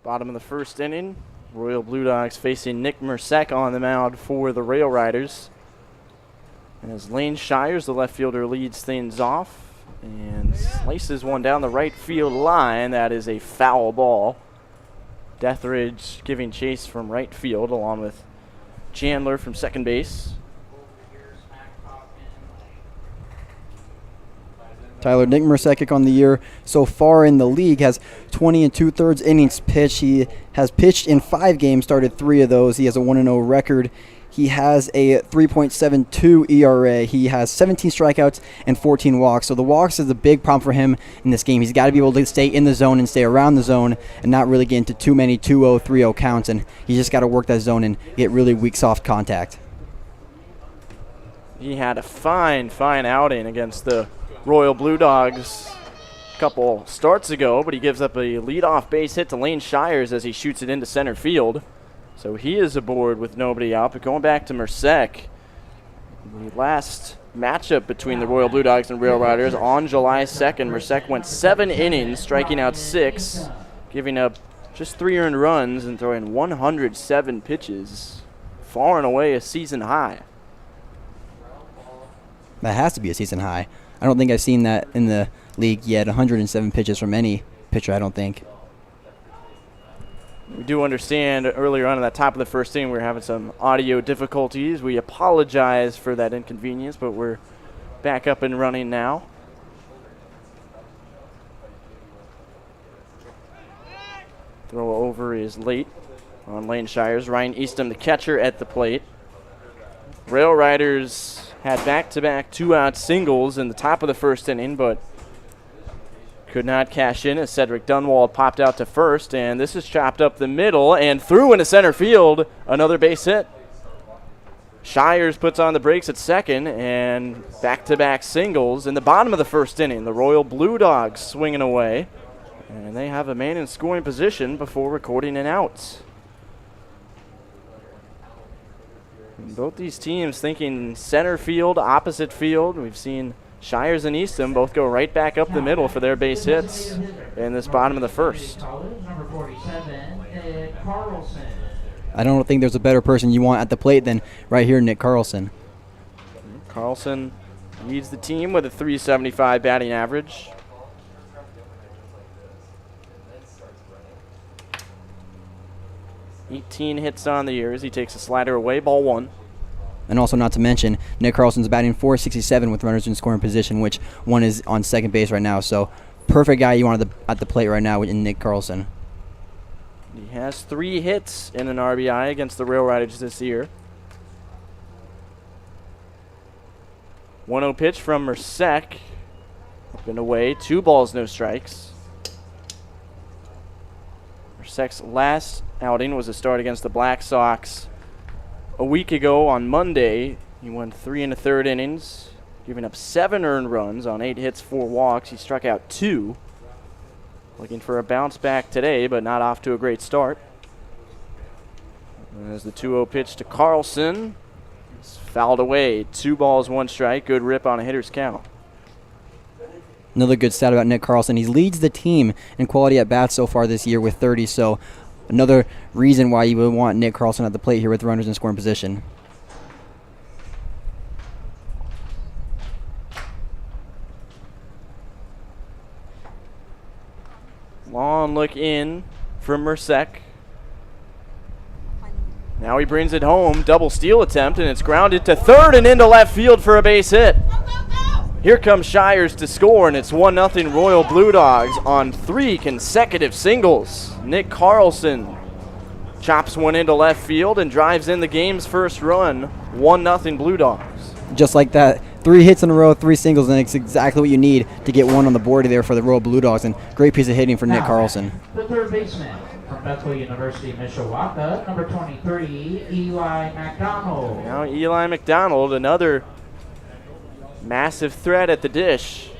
Bottom of the first inning, Royal Blue Dogs facing Nick Mercek on the mound for the Rail Riders. As Lane Shires, the left fielder, leads things off and slices one down the right field line. That is a foul ball. Deathridge giving chase from right field along with Chandler from second base. Tyler, Nick Mercek on the year so far in the league has 20 2/3 innings pitched. He has pitched in 5 games, started 3 of those. He has a 1-0 record. He has a 3.72 ERA. He has 17 strikeouts and 14 walks. So the walks is a big problem for him in this game. He's got to be able to stay in the zone and stay around the zone and not really get into too many 2-0, 3-0 counts. And he's just got to work that zone and get really weak, soft contact. He had a fine outing against the Royal Blue Dogs a couple starts ago, but he gives up a leadoff base hit to Lane Shires as he shoots it into center field. So he is aboard with nobody out. But going back to Mercek, the last matchup between the Royal Blue Dogs and Rail Riders on July 2nd, Mercek went 7 innings, striking out 6, giving up just 3 earned runs and throwing 107 pitches. Far and away a season high. That has to be a season high. I don't think I've seen that in the league yet. 107 pitches from any pitcher, I don't think. We do understand earlier on in that top of the first inning we were having some audio difficulties. We apologize for that inconvenience, but we're back up and running now. Throw over is late on Lane Shires. Ryan Eastham, the catcher, at the plate. Rail Riders had back-to-back 2-out singles in the top of the first inning, but could not cash in as Cedric Dunwald popped out to first, and this is chopped up the middle and through into center field. Another base hit. Shires puts on the brakes at second, and back-to-back singles in the bottom of the first inning. The Royal Blue Dogs swinging away, and they have a man in scoring position before recording an out. Both these teams thinking center field, opposite field. We've seen Shires and Eastham both go right back up the middle for their base hits in this bottom of the first. I don't think there's a better person you want at the plate than right here, Nick Carlson. Carlson leads the team with a .375 batting average. $18 hits on the year as he takes a slider away, ball 1. And also not to mention, Nick Carlson's batting .467 with runners in scoring position, which one is on second base right now. So perfect guy you want at the plate right now in Nick Carlson. He has 3 hits in an RBI against the Rail Riders this year. 1-0 pitch from Mercek. Up and away, 2 balls, no strikes. Mercek's last outing was a start against the Black Sox a week ago on Monday. He went 3 1/3 innings, giving up 7 earned runs on 8 hits, 4 walks. He struck out 2. Looking for a bounce back today, but not off to a great start. As the 2-0 pitch to Carlson. It's fouled away. 2 balls, 1 strike. Good rip on a hitter's count. Another good stat about Nick Carlson. He leads the team in quality at bats so far this year with 30. So another reason why you would want Nick Carlson at the plate here with runners in scoring position. Long look in from Mercek. Now he brings it home. Double steal attempt, and it's grounded to third and into left field for a base hit. Here comes Shires to score, and it's 1-0 Royal Blue Dogs on 3 consecutive singles. Nick Carlson chops one into left field and drives in the game's first run. 1-0 Blue Dogs. Just like that, 3 hits in a row, 3 singles, and it's exactly what you need to get one on the board there for the Royal Blue Dogs, and great piece of hitting for Nick Carlson. The third baseman from Bethel University, Mishawaka, number 23, Eli McDonald. Now Eli McDonald, another massive threat at the dish.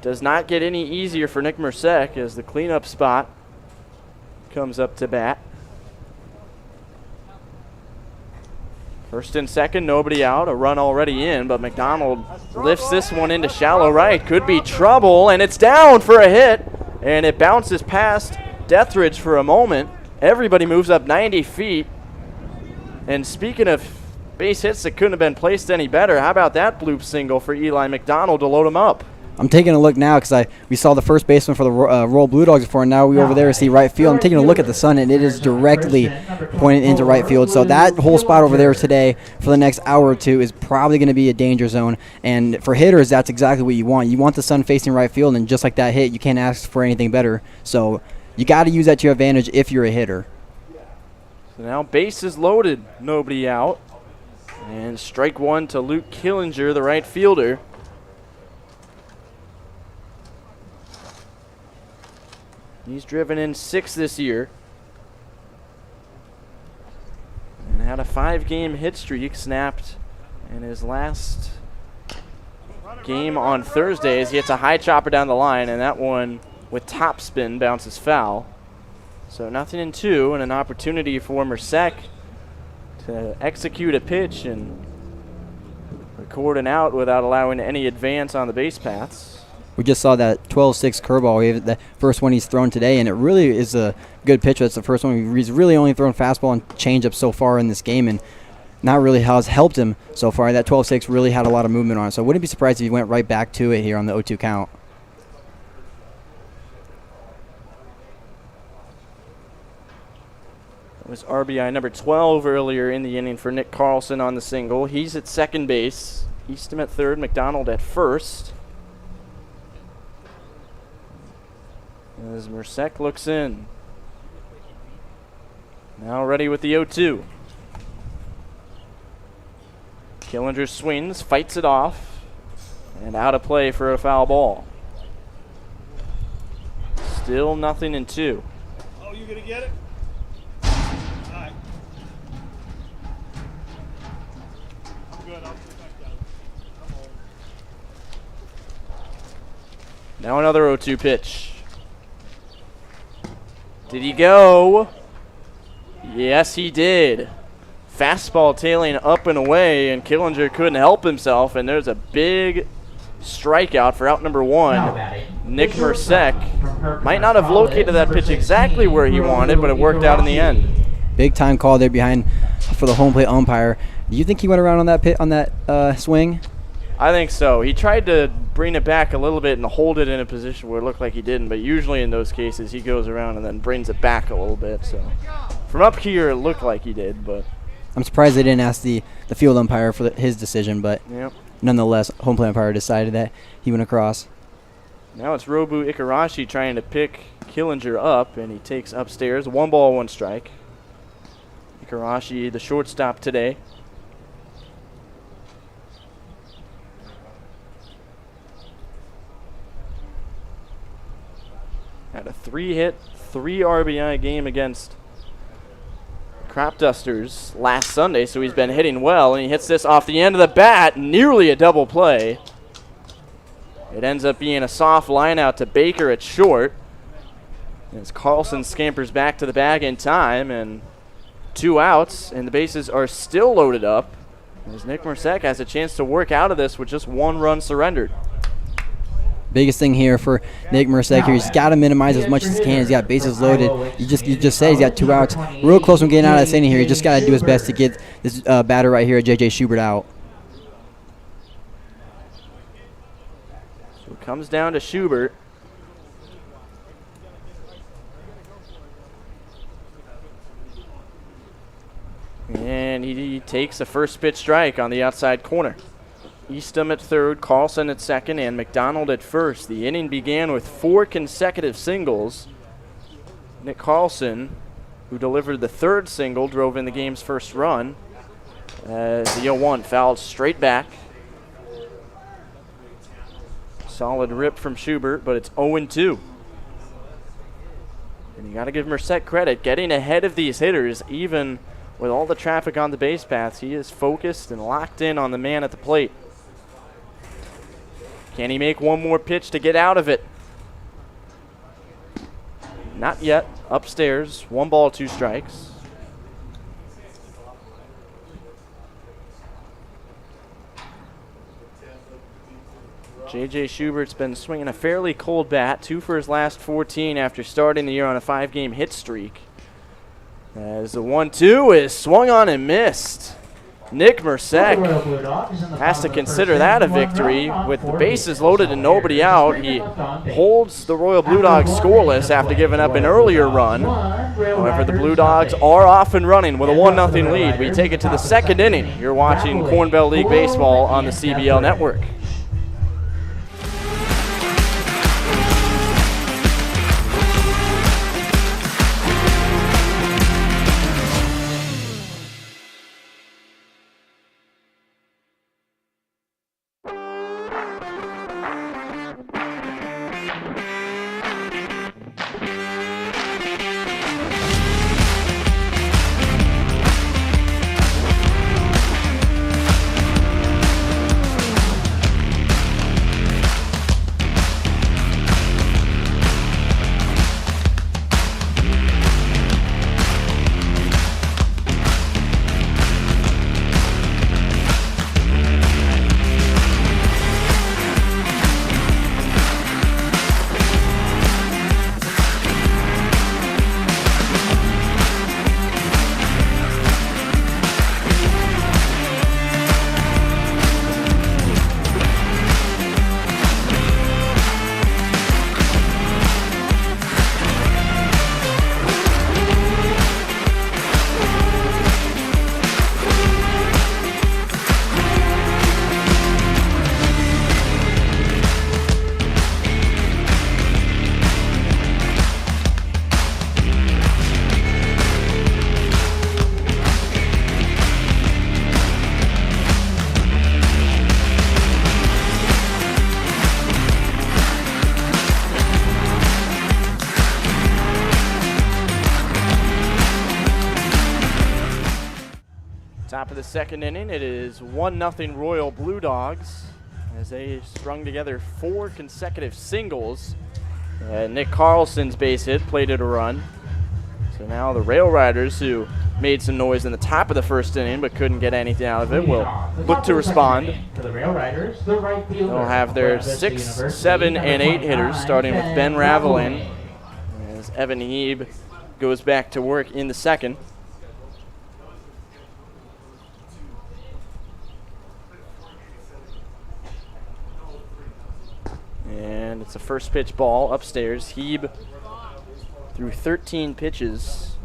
Does not get any easier for Nick Mercek as the cleanup spot comes up to bat. First and second, nobody out, a run already in, but McDonald lifts this one into shallow right. Could be trouble, and it's down for a hit, and it bounces past Deathridge for a moment. Everybody moves up 90 feet. And speaking of base hits that couldn't have been placed any better, how about that bloop single for Eli McDonald to load him up? I'm taking a look now because we saw the first baseman for the Roll Blue Dogs before, and now we over there see right field. I'm taking a look at the sun, and it is directly pointing into right field. So that whole spot over there today for the next hour or two is probably going to be a danger zone. And for hitters, that's exactly what you want. You want the sun facing right field, and just like that hit, you can't ask for anything better. So you got to use that to your advantage if you're a hitter. So now bases loaded, nobody out. And strike one to Luke Killinger, the right fielder. He's driven in 6 this year and had a 5-game hit streak snapped in his last game on Thursday as he hits a high chopper down the line, and that one with topspin bounces foul. So 0-2 and an opportunity for Mercek to execute a pitch and record an out without allowing any advance on the base paths. We just saw that 12-6 curveball, the first one he's thrown today, and it really is a good pitch. That's the first one. He's really only thrown fastball and changeup so far in this game, and not really has helped him so far. That 12-6 really had a lot of movement on it, so I wouldn't be surprised if he went right back to it here on the 0-2 count. That was RBI number 12 earlier in the inning for Nick Carlson on the single. He's at second base. Eastham at third, McDonald at first. As Mercek looks in. Now ready with the 0-2. Killinger swings, fights it off, and out of play for a foul ball. Still 0-2. Oh, you gonna get it? All right. I'm good. I'll get back down. I'm home. Now another 0-2 pitch. Did he go? Yes, he did. Fastball tailing up and away, and Killinger couldn't help himself, and there's a big strikeout for out number 1. Nick Mercek might not have located that pitch exactly where he wanted, but it worked out in the end. Big time call there behind for the home plate umpire. Do you think he went around on that swing? I think so. He tried to bring it back a little bit and hold it in a position where it looked like he didn't, but usually in those cases he goes around and then brings it back a little bit. So from up here it looked like he did, but I'm surprised they didn't ask the field umpire for his decision, but yep. Nonetheless, home plate umpire decided that he went across. Now it's Robu Ikarashi trying to pick Killinger up, and he takes upstairs. 1 ball, 1 strike. Ikarashi, the shortstop today. Had a 3-hit, 3 RBI game against Crop Dusters last Sunday, so he's been hitting well, and he hits this off the end of the bat, nearly a double play. It ends up being a soft line out to Baker at short. As Carlson scampers back to the bag in time, and 2 outs, and the bases are still loaded up, as Nick Mercek has a chance to work out of this with just 1 run surrendered. Biggest thing here for Nick Mercek here, he's got to minimize as much as he can. He's got bases loaded. You just say he's got 2 outs. Real close from getting out of this inning here. He just got to do his best to get this batter right here, J.J. Schubert, out. So it comes down to Schubert. And he takes a first pitch strike on the outside corner. Eastham at third, Carlson at second, and McDonald at first. The inning began with 4 consecutive singles. Nick Carlson, who delivered the 3rd single, drove in the game's first run. The 0-1 fouled straight back. Solid rip from Schubert, but it's 0-2. And you got to give Mercek credit, getting ahead of these hitters, even with all the traffic on the base paths. He is focused and locked in on the man at the plate. Can he make 1 more pitch to get out of it? Not yet. Upstairs, 1 ball, 2 strikes. J.J. Schubert's been swinging a fairly cold bat, 2 for his last 14 after starting the year on a 5-game hit streak. As the 1-2 is swung on and missed. Nick Mercek has to consider that a victory. With the bases loaded and nobody out, he holds the Royal Blue Dogs scoreless after giving up an earlier run. However, the Blue Dogs are off and running with a 1-0 lead. We take it to the second inning. You're watching Corn Belt League Baseball on the CBL Network. Top of the second inning, it is 1-0 Royal Blue Dogs as they strung together 4 consecutive singles. Nick Carlson's base hit plated a run. So now the Rail Riders, who made some noise in the top of the first inning but couldn't get anything out of it, will look to respond. They'll have their 6, 7, and 8 hitters, starting with Ben Ravelin as Evan Heeb goes back to work in the second. And it's a first pitch ball upstairs. Heeb threw 13 pitches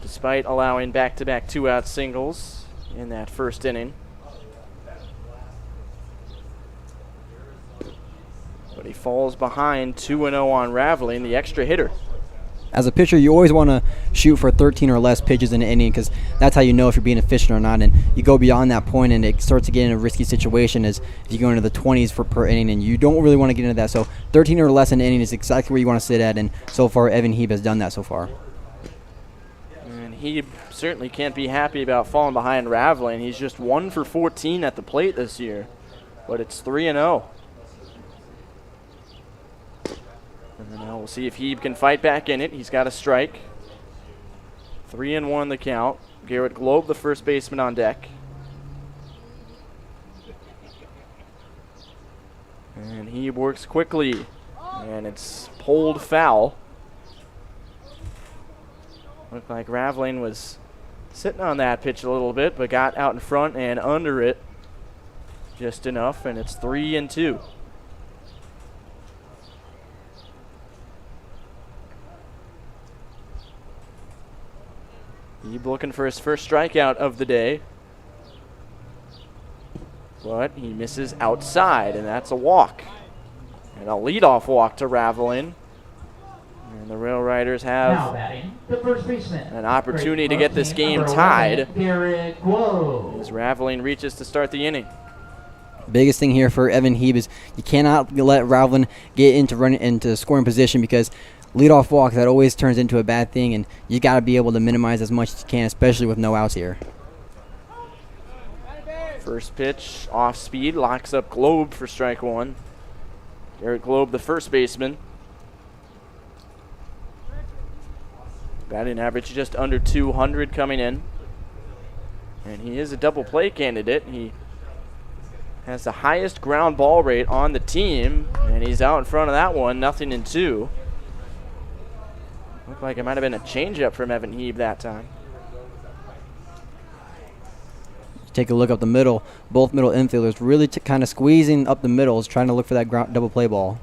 despite allowing back-to-back 2-out singles in that first inning. But he falls behind 2-0 on Raveling, the extra hitter. As a pitcher, you always want to shoot for 13 or less pitches in an inning because that's how you know if you're being efficient or not. And you go beyond that point and it starts to get in a risky situation as if you go into the 20s per inning, and you don't really want to get into that. So 13 or less in an inning is exactly where you want to sit at, and so far Evan Heeb has done that so far. And Heeb certainly can't be happy about falling behind Raveling. He's just 1 for 14 at the plate this year, but it's 3-0. And now we'll see if Heeb can fight back in it. He's got a strike. 3-1 the count. Garrett Globe, the first baseman, on deck. And Heeb works quickly. And it's pulled foul. Looked like Raveling was sitting on that pitch a little bit, but got out in front and under it just enough. And it's 3-2. Heeb looking for his first strikeout of the day. But he misses outside, and that's a walk. And a leadoff walk to Raveling. And the Rail Riders have an opportunity to get this game tied as Raveling reaches to start the inning. Biggest thing here for Evan Heeb is you cannot let Raveling get into scoring position, because leadoff walk, that always turns into a bad thing, and you got to be able to minimize as much as you can, especially with no outs here. First pitch, off speed, locks up Globe for strike one. Garrett Globe, the first baseman. Batting average just under 200 coming in. And he is a double play candidate. He has the highest ground ball rate on the team, and he's out in front of that one, 0-2. Looked like it might have been a changeup from Evan Heeb that time. Take a look up the middle. Both middle infielders really kind of squeezing up the middles, trying to look for that ground double play ball.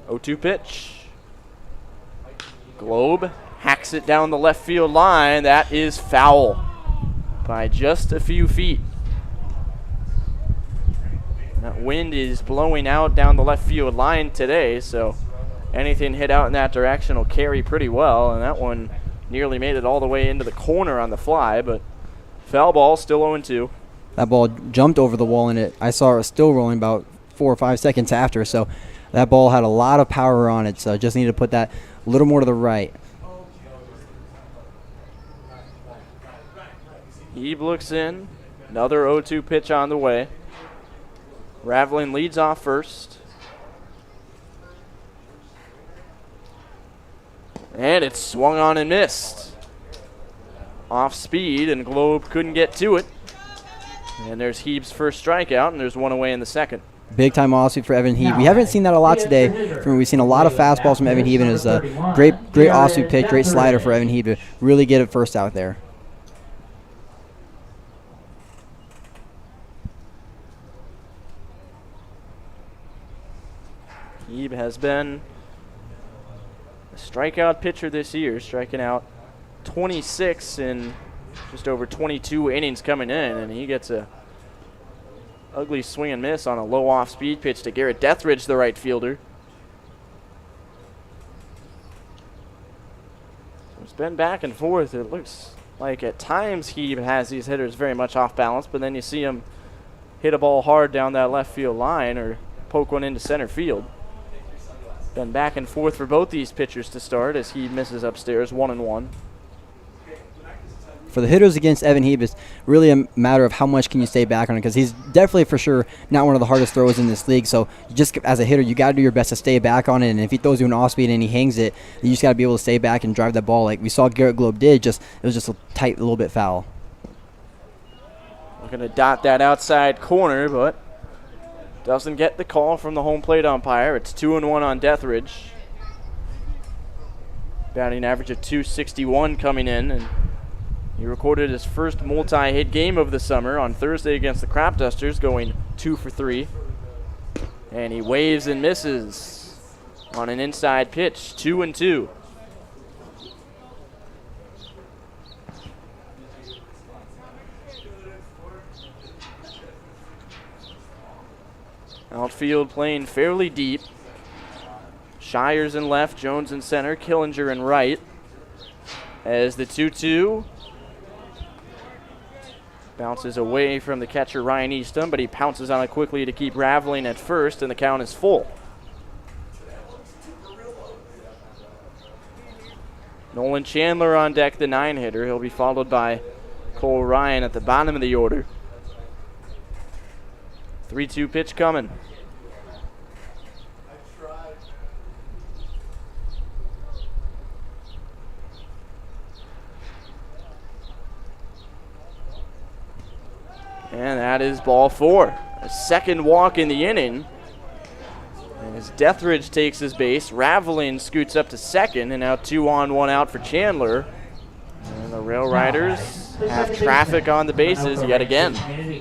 0-2 pitch. Globe hacks it down the left field line. That is foul by just a few feet. That wind is blowing out down the left field line today, so anything hit out in that direction will carry pretty well, and that one nearly made it all the way into the corner on the fly, but foul ball, still 0-2. That ball jumped over the wall, and I saw it was still rolling about 4 or 5 seconds after, so that ball had a lot of power on it, so just needed to put that a little more to the right. Heeb looks in. Another 0-2 pitch on the way. Raveling leads off first. And it's swung on and missed. Off speed, and Globe couldn't get to it. And there's Heeb's first strikeout, and there's one away in the second. Big time off speed for Evan Heeb. We haven't seen that a lot today. We've seen a lot of fastballs from Evan Heeb, and it's a great off speed pitch, great slider for Evan Heeb to really get it first out there. Heeb has been a strikeout pitcher this year, striking out 26 in just over 22 innings coming in, and he gets a ugly swing and miss on a low off-speed pitch to Garrett Deathridge, the right fielder. So it's been back and forth. It looks like at times he has these hitters very much off balance, but then you see him hit a ball hard down that left field line or poke one into center field. Been back and forth for both these pitchers to start as he misses upstairs, 1-1. For the hitters against Evan Heeb, it's really a matter of how much can you stay back on it, because he's definitely for sure not one of the hardest throwers in this league. So just as a hitter, you got to do your best to stay back on it. And if he throws you an off speed and he hangs it, you just got to be able to stay back and drive that ball like we saw Garrett Globe did. It was just a tight, little bit foul. We're going to dot that outside corner, but doesn't get the call from the home plate umpire. It's 2-1 on Deathridge. Batting average of .261 coming in, and he recorded his first multi-hit game of the summer on Thursday against the Crop Dusters, going 2 for 3. And he waves and misses on an inside pitch, 2-2. Outfield playing fairly deep. Shires in left, Jones in center, Killinger in right. As the 2-2 bounces away from the catcher Ryan Eastham, but he pounces on it quickly to keep Raveling at first, and the count is full. Nolan Chandler on deck, the 9-hitter. He'll be followed by Cole Ryan at the bottom of the order. 3-2 pitch coming. And that is ball 4. A second walk in the inning. And as Deathridge takes his base, Raveling scoots up to second, and now 2 on, 1 out for Chandler. And the Rail Riders have traffic on the bases yet again.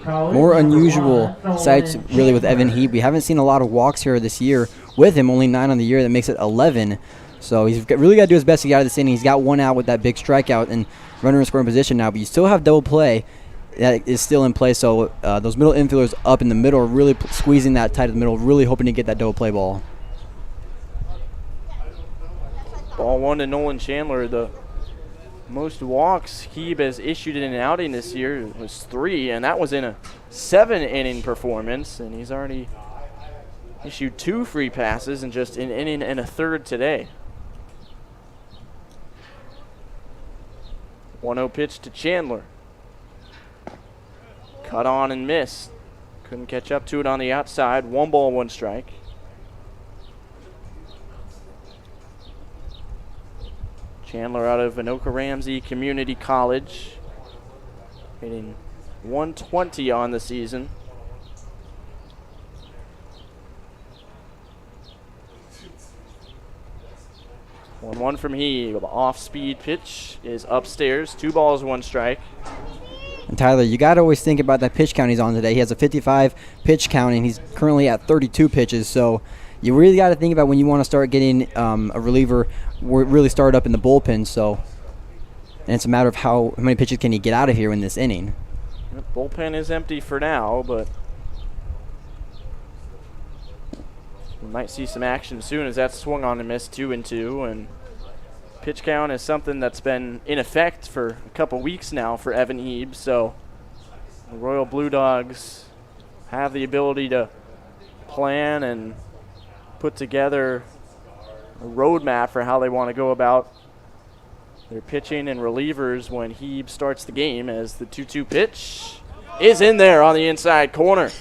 More unusual sights really with Evan Heeb. We haven't seen a lot of walks here this year with him, only 9 on the year. That makes it 11. So he's really got to do his best to get out of this inning. He's got 1 out with that big strikeout and runner in scoring position now, but you still have double play that is still in play. So those middle infielders up in the middle are really squeezing that tight in the middle, really hoping to get that double play ball. Ball 1 to Nolan Chandler. The most walks Heeb has issued in an outing this year was 3, and that was in a 7-inning performance, and he's already issued 2 free passes in just an inning and a third today. 1-0 pitch to Chandler. Cut on and missed. Couldn't catch up to it on the outside. 1 ball, 1 strike. Chandler out of Anoka Ramsey Community College, hitting .120 on the season. 1-1 from Heeb. Off-speed pitch is upstairs. 2 balls, 1 strike. And Tyler, you got to always think about that pitch count he's on today. He has a 55 pitch count, and he's currently at 32 pitches. So you really got to think about when you want to start getting a reliever really start up in the bullpen. So, and it's a matter of how many pitches can he get out of here in this inning. The bullpen is empty for now, but we might see some action soon as that's swung on and missed. 2-2, and pitch count is something that's been in effect for a couple weeks now for Evan Heeb. So the Royal Blue Dogs have the ability to plan and put together a roadmap for how they want to go about their pitching and relievers when Heeb starts the game, as the 2-2 pitch is in there on the inside corner.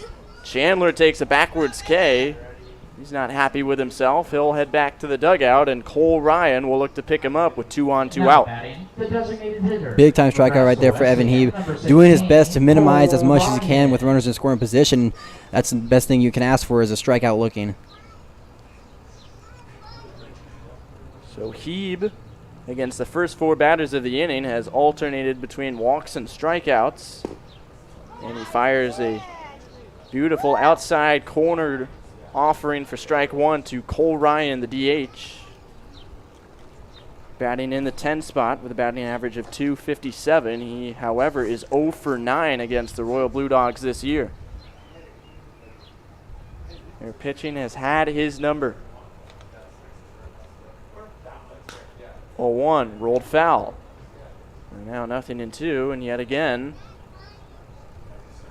Chandler takes a backwards K. He's not happy with himself. He'll head back to the dugout, and Cole Ryan will look to pick him up with 2 on, 2 out. Big time strikeout right there for Evan Heeb, doing his best to minimize as much as he can with runners in scoring position. That's the best thing you can ask for, is a strikeout looking. So Heeb, against the first 4 batters of the inning, has alternated between walks and strikeouts. And he fires a beautiful outside corner offering for strike 1 to Cole Ryan, the DH. Batting in the 10 spot with a batting average of .257. He, however, is 0 for 9 against the Royal Blue Dogs this year. Their pitching has had his number. 0-1, rolled foul. And now 0-2, and yet again,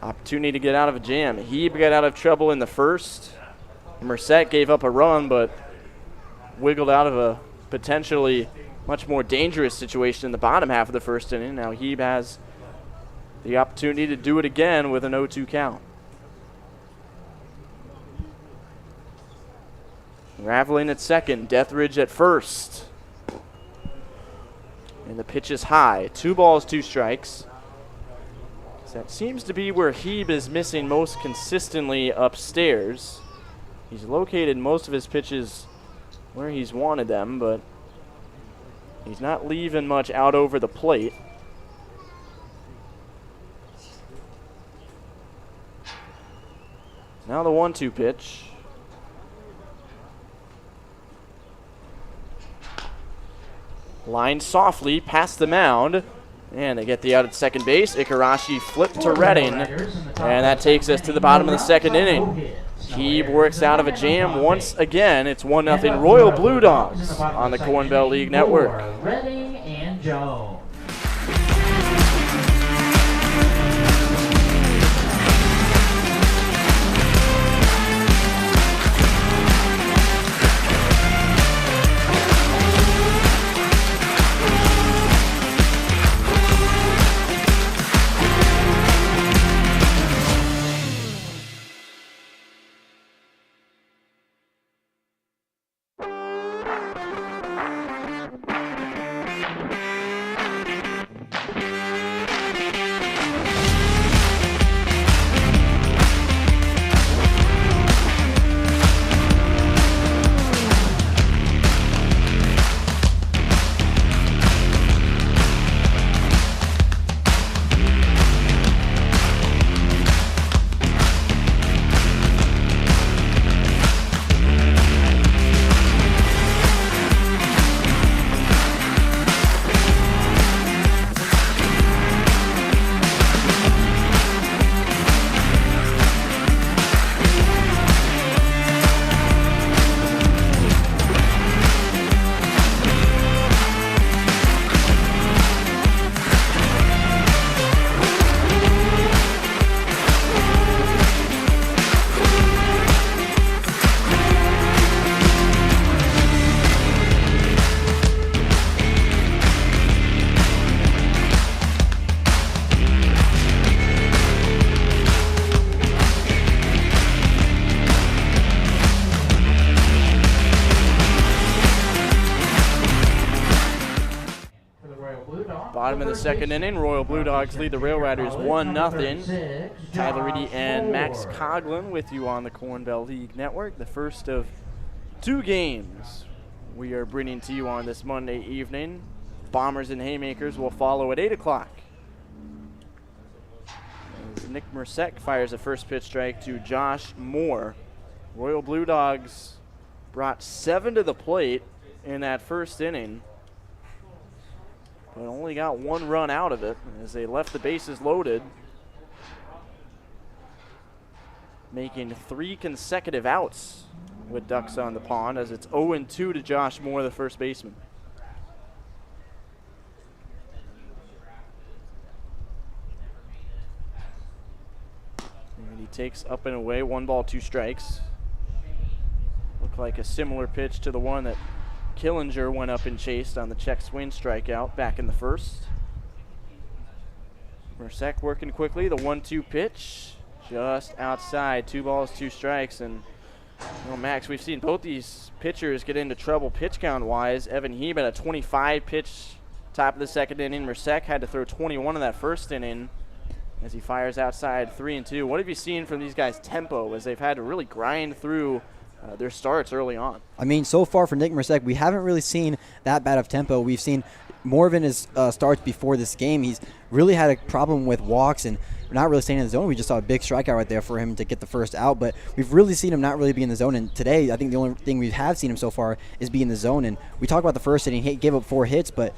opportunity to get out of a jam. Heeb got out of trouble in the first. Merced gave up a run, but wiggled out of a potentially much more dangerous situation in the bottom half of the first inning. Now Heeb has the opportunity to do it again with an 0-2 count. Raveling at second, Deathridge at first. And the pitch is high. 2 balls, 2 strikes. That seems to be where Heeb is missing most consistently upstairs. He's located most of his pitches where he's wanted them, but he's not leaving much out over the plate. Now the 1-2 pitch. Lined softly past the mound, and they get the out at second base. Ikarashi flipped to Redding, and that takes us to the bottom of the second inning. Heeb works out of a jam once again. It's 1-0 Royal Blue Dogs on the Corn Belt League Network. Redding and Jones. Bottom of the second inning, Royal Blue Dogs lead the Rail Riders 1-0. Tyler Reidy and Max Coughlin with you on the Corn Belt League Network. The first of 2 games we are bringing to you on this Monday evening. Bombers and Haymakers will follow at 8 o'clock. As Nick Mercek fires a first pitch strike to Josh Moore. Royal Blue Dogs brought 7 to the plate in that first inning, but only got 1 run out of it as they left the bases loaded, making 3 consecutive outs with ducks on the pond, as it's 0-2 to Josh Moore, the first baseman. And he takes up and away, 1 ball, 2 strikes. Looked like a similar pitch to the one that Killinger went up and chased on the check swing strikeout back in the first. Mercek working quickly, the 1-2 pitch, just outside, 2 balls, 2 strikes. And Max, we've seen both these pitchers get into trouble pitch count wise. Evan Heeb had a 25 pitch top of the second inning. Mercek had to throw 21 in that first inning as he fires outside 3-2. What have you seen from these guys' tempo as they've had to really grind through their starts early on? I mean, so far for Nick Mercek, we haven't really seen that bad of tempo. We've seen more of in his starts before this game. He's really had a problem with walks and not really staying in the zone. We just saw a big strikeout right there for him to get the first out, but we've really seen him not really be in the zone. And today, I think the only thing we have seen him so far is be in the zone. And we talk about the first inning, he gave up 4 hits, but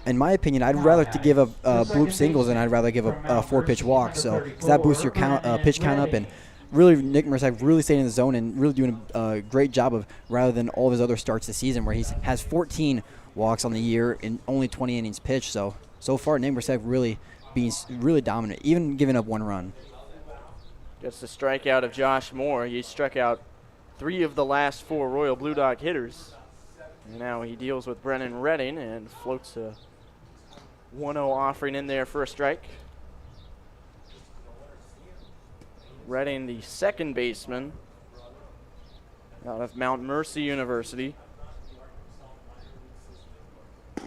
in my opinion, I'd rather to give up bloop singles than I'd rather give up 4-pitch walks. So because that boosts your pitch count up, and really Nick Mercek really staying in the zone and really doing a great job of, rather than all of his other starts this season where he has 14 walks on the year in only 20 innings pitched. So far Nick Mercek really being really dominant, even giving up 1 run. Gets the strikeout of Josh Moore. He struck out 3 of the last 4 Royal Blue Dog hitters. And now he deals with Brennan Redding and floats a 1-0 offering in there for a strike. Redding, the second baseman out of Mount Mercy University. He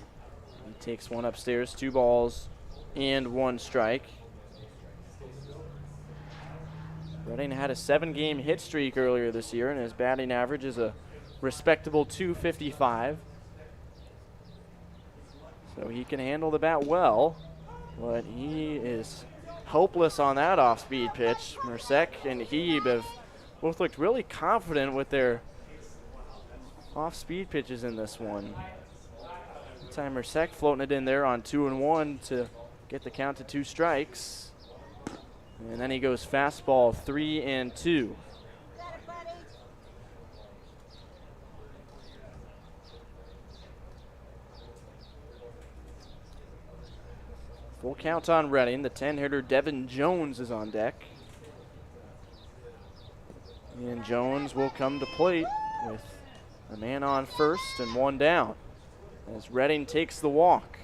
takes one upstairs, 2 balls and 1 strike. Redding had a 7-game hit streak earlier this year, and his batting average is a respectable .255. So he can handle the bat well, but he is helpless on that off-speed pitch. Mercek and Heeb have both looked really confident with their off-speed pitches in this one. This time Mercek floating it in there on 2-1 to get the count to 2 strikes. And then he goes fastball 3-2. Full count on Redding. The 10-hitter Devin Jones is on deck. And Jones will come to plate with a man on first and 1 down as Redding takes the walk.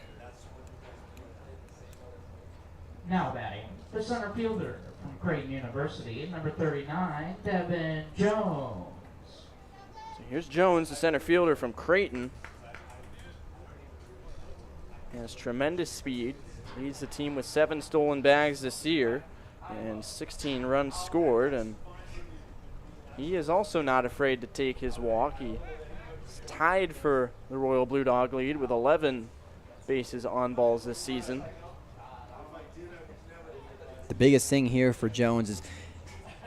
Now batting, the center fielder from Creighton University, number 39, Devin Jones. So here's Jones, the center fielder from Creighton. He has tremendous speed. Leads the team with 7 stolen bags this year and 16 runs scored. And he is also not afraid to take his walk. He is tied for the Royal Blue Dog lead with 11 bases on balls this season. The biggest thing here for Jones is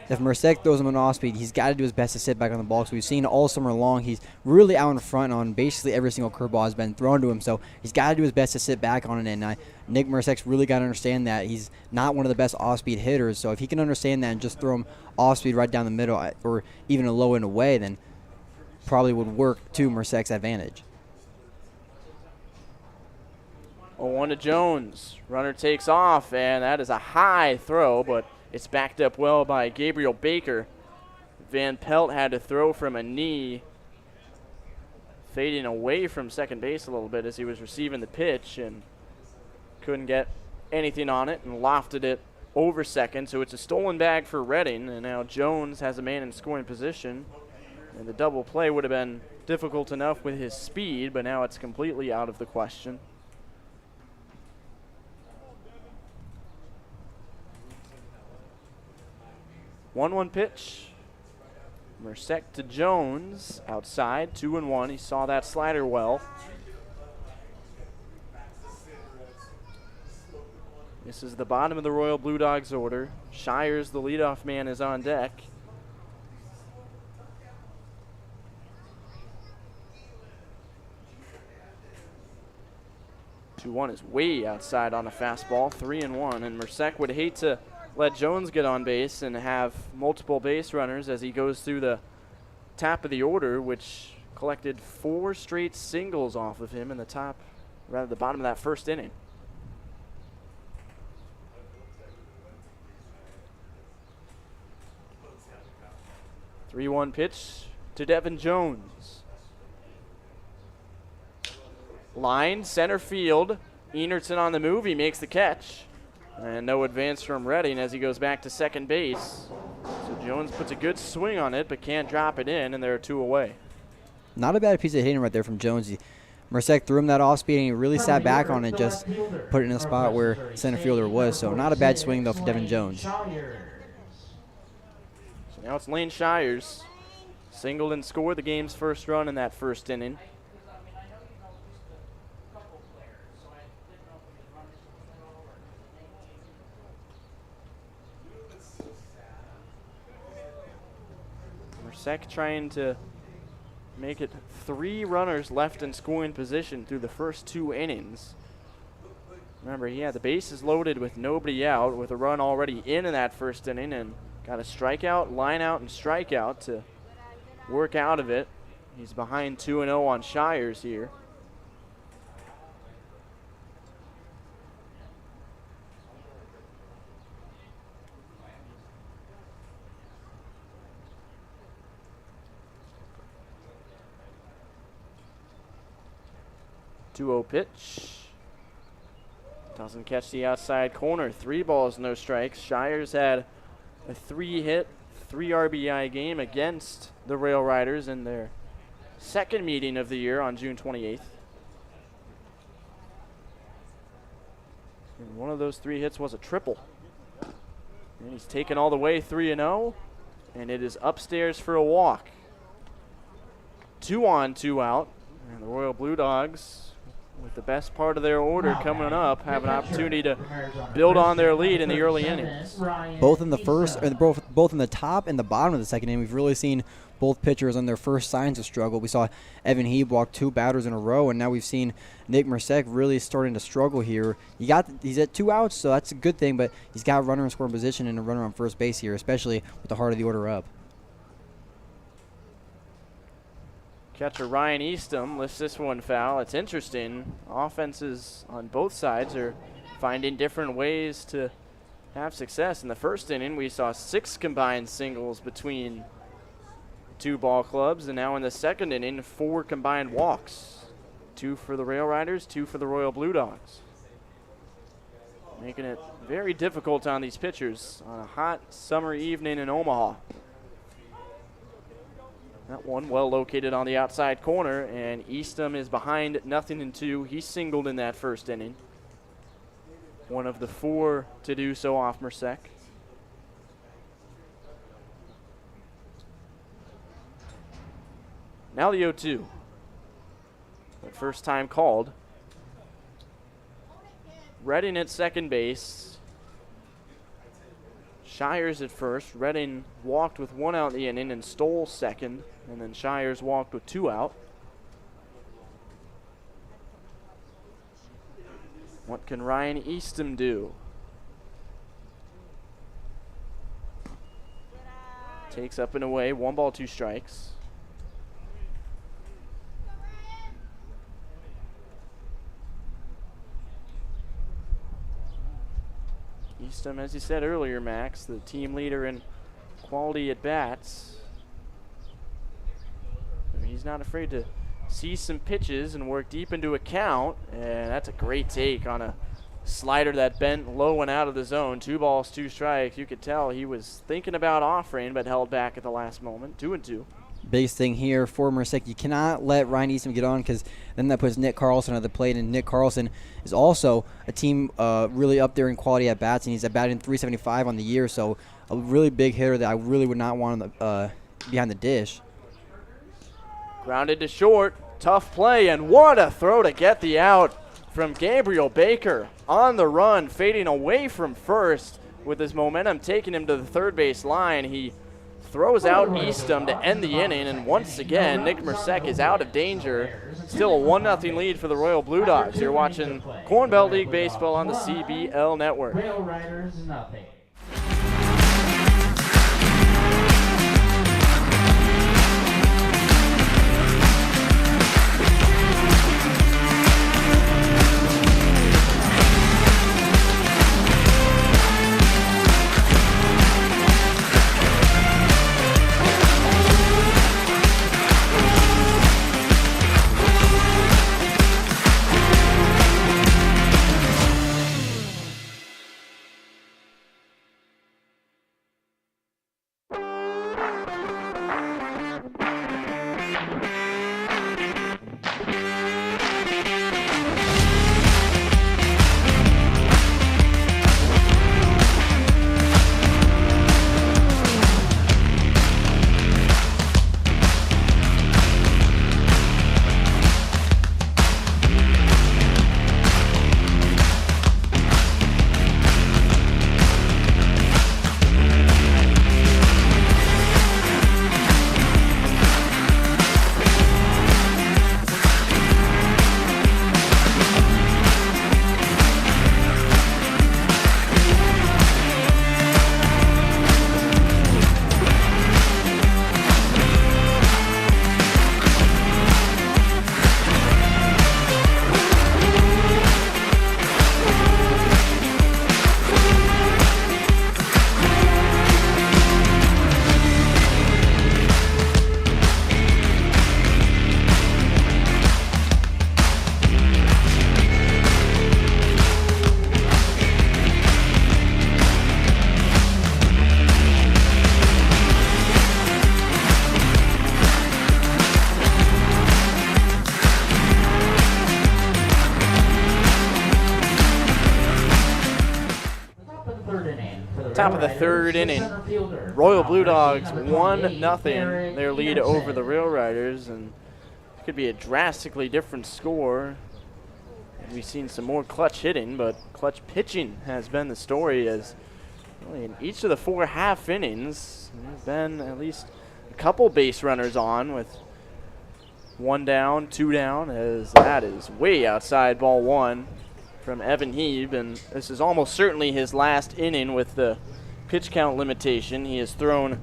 if Mercek throws him an off-speed, he's got to do his best to sit back on the ball. So we've seen all summer long, he's really out in front on basically every single curveball has been thrown to him. So he's got to do his best to sit back on it. And Nick Mercek's really got to understand that he's not one of the best off-speed hitters. So if he can understand that and just throw him off-speed right down the middle or even a low and away, then probably would work to Mercek's advantage. 0-1 to Jones. Runner takes off, and that is a high throw, but it's backed up well by Gabriel Baker. Van Pelt had to throw from a knee, fading away from second base a little bit as he was receiving the pitch and couldn't get anything on it and lofted it over second. So it's a stolen bag for Redding, and now Jones has a man in scoring position. And the double play would have been difficult enough with his speed, but now it's completely out of the question. 1-1 pitch. Mercek to Jones, outside, 2-1. He saw that slider well. This is the bottom of the Royal Blue Dogs order. Shires, the leadoff man, is on deck. Two-one is way outside on a fastball, 3-1, and Mercek would hate to let Jones get on base and have multiple base runners as he goes through the top of the order, which collected 4 straight singles off of him in the bottom of that first inning. 3-1 pitch to Devin Jones. Line, center field. Enertson on the move. He makes the catch. And no advance from Reidy as he goes back to second base. So Jones puts a good swing on it, but can't drop it in, and there are 2 away. Not a bad piece of hitting right there from Jones. Mercek threw him that off speed, and he really sat back on it, just put it in a spot where center fielder was. So not a bad swing, though, for Devin Jones. So now it's Lane Shires. Singled and scored the game's first run in that first inning. Mercek trying to make it 3 runners left in scoring position through the first 2 innings. Remember, he had the bases loaded with nobody out, with a run already in that first inning, and got a strikeout, line out, and strikeout to work out of it. He's behind 2-0 on Shires here. Two-0 pitch. Doesn't catch the outside corner. 3 balls, no strikes. Shires had a 3-hit, 3 RBI game against the Rail Riders in their second meeting of the year on June 28th. And one of those 3 hits was a triple. And he's taken all the way 3-0, and it is upstairs for a walk. 2 on, 2 out, and the Royal Blue Dogs, with the best part of their order coming up, have an opportunity to build on their lead in the early innings. Both in the first, or both in the top and the bottom of the second inning, we've really seen both pitchers on their first signs of struggle. We saw Evan Heeb walk 2 batters in a row, and now we've seen Nick Mercek really starting to struggle here. He's at 2 outs, so that's a good thing, but he's got a runner in scoring position and a runner on first base here, especially with the heart of the order up. Catcher Ryan Eastham lifts this one foul. It's interesting. Offenses on both sides are finding different ways to have success. In the first inning, we saw 6 combined singles between 2 ball clubs, and now in the second inning, 4 combined walks. 2 for the Rail Riders, 2 for the Royal Blue Dogs. Making it very difficult on these pitchers on a hot summer evening in Omaha. That one well located on the outside corner, and Eastham is behind 0-2. He singled in that first inning. One of the 4 to do so off Mercek. Now the 0-2. The first time called. Redding at second base. Shires at first. Redding walked with 1 out in the inning and stole second. And then Shires walked with 2 out. What can Ryan Eastham do? Takes up and away. 1 ball, 2 strikes. Eastham, as you said earlier, Max, the team leader in quality at bats. He's not afraid to see some pitches and work deep into a count, and that's a great take on a slider that bent low and out of the zone. 2 balls, 2 strikes. You could tell he was thinking about offering, but held back at the last moment. 2-2. Biggest thing here for Mercek, you cannot let Ryan Eastham get on, because then that puts Nick Carlson at the plate, and Nick Carlson is also a team really up there in quality at bats, and he's at batting .375 on the year, so a really big hitter that I really would not want behind the dish. Grounded to short. Tough play, and what a throw to get the out from Gabriel Baker. On the run, fading away from first with his momentum taking him to the third base line. He throws out Eastham to end the inning, and once again, Nick Mercek is out of danger. Still a 1-0 lead for the Royal Blue Dogs. You're watching Corn Belt League Baseball on the CBL Network. Rail Riders, nothing. Top of the third inning, Royal Blue Dogs 1-0 their lead over the Rail Riders, and it could be a drastically different score. We've seen some more clutch hitting, but clutch pitching has been the story, as really in each of the 4 half innings there's been at least a couple base runners on, with 1 down, 2 down, as that is way outside ball 1 from Evan Heeb, and this is almost certainly his last inning with the pitch count limitation. He has thrown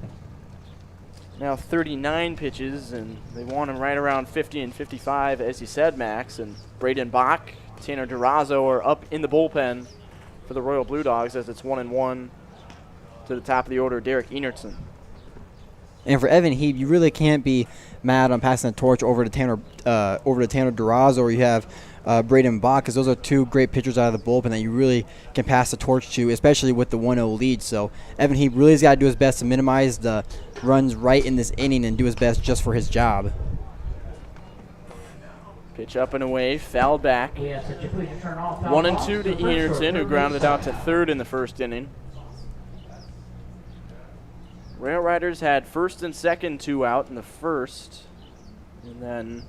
now 39 pitches, and they want him right around 50 and 55, as you said, Max. And Braden Bach, Tanner Durazo are up in the bullpen for the Royal Blue Dogs, as it's 1-1 to the top of the order, Derek Enertson. And for Evan Heeb, you really can't be mad on passing the torch over to Tanner Durazo, or you have Braden Bach, because those are 2 great pitchers out of the bullpen that you really can pass the torch to, especially with the 1-0 lead. So Evan Heeb really has got to do his best to minimize the runs right in this inning and do his best just for his job. Pitch up and away, fouled back. 1-2 to Enertson, who grounded out to third in the first inning. Rail Riders had first and second 2 out in the first, and then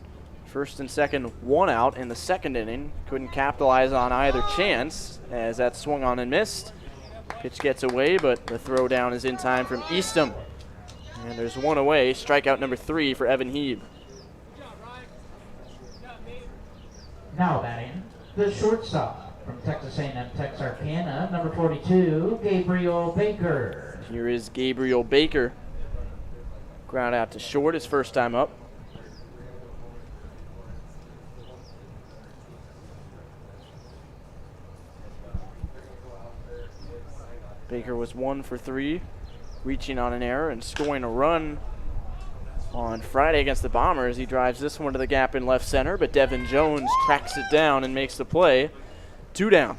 first and second 1 out in the second inning. Couldn't capitalize on either chance, as that swung on and missed. Pitch gets away, but the throw down is in time from Eastham. And there's 1 away, strikeout number 3 for Evan Heeb. Now batting, the shortstop from Texas A&M Texarkana, number 42, Gabriel Baker. Here is Gabriel Baker. Ground out to short his first time up. Baker was 1 for 3, reaching on an error and scoring a run on Friday against the Bombers. He drives this one to the gap in left center, but Devin Jones tracks it down and makes the play. 2 down.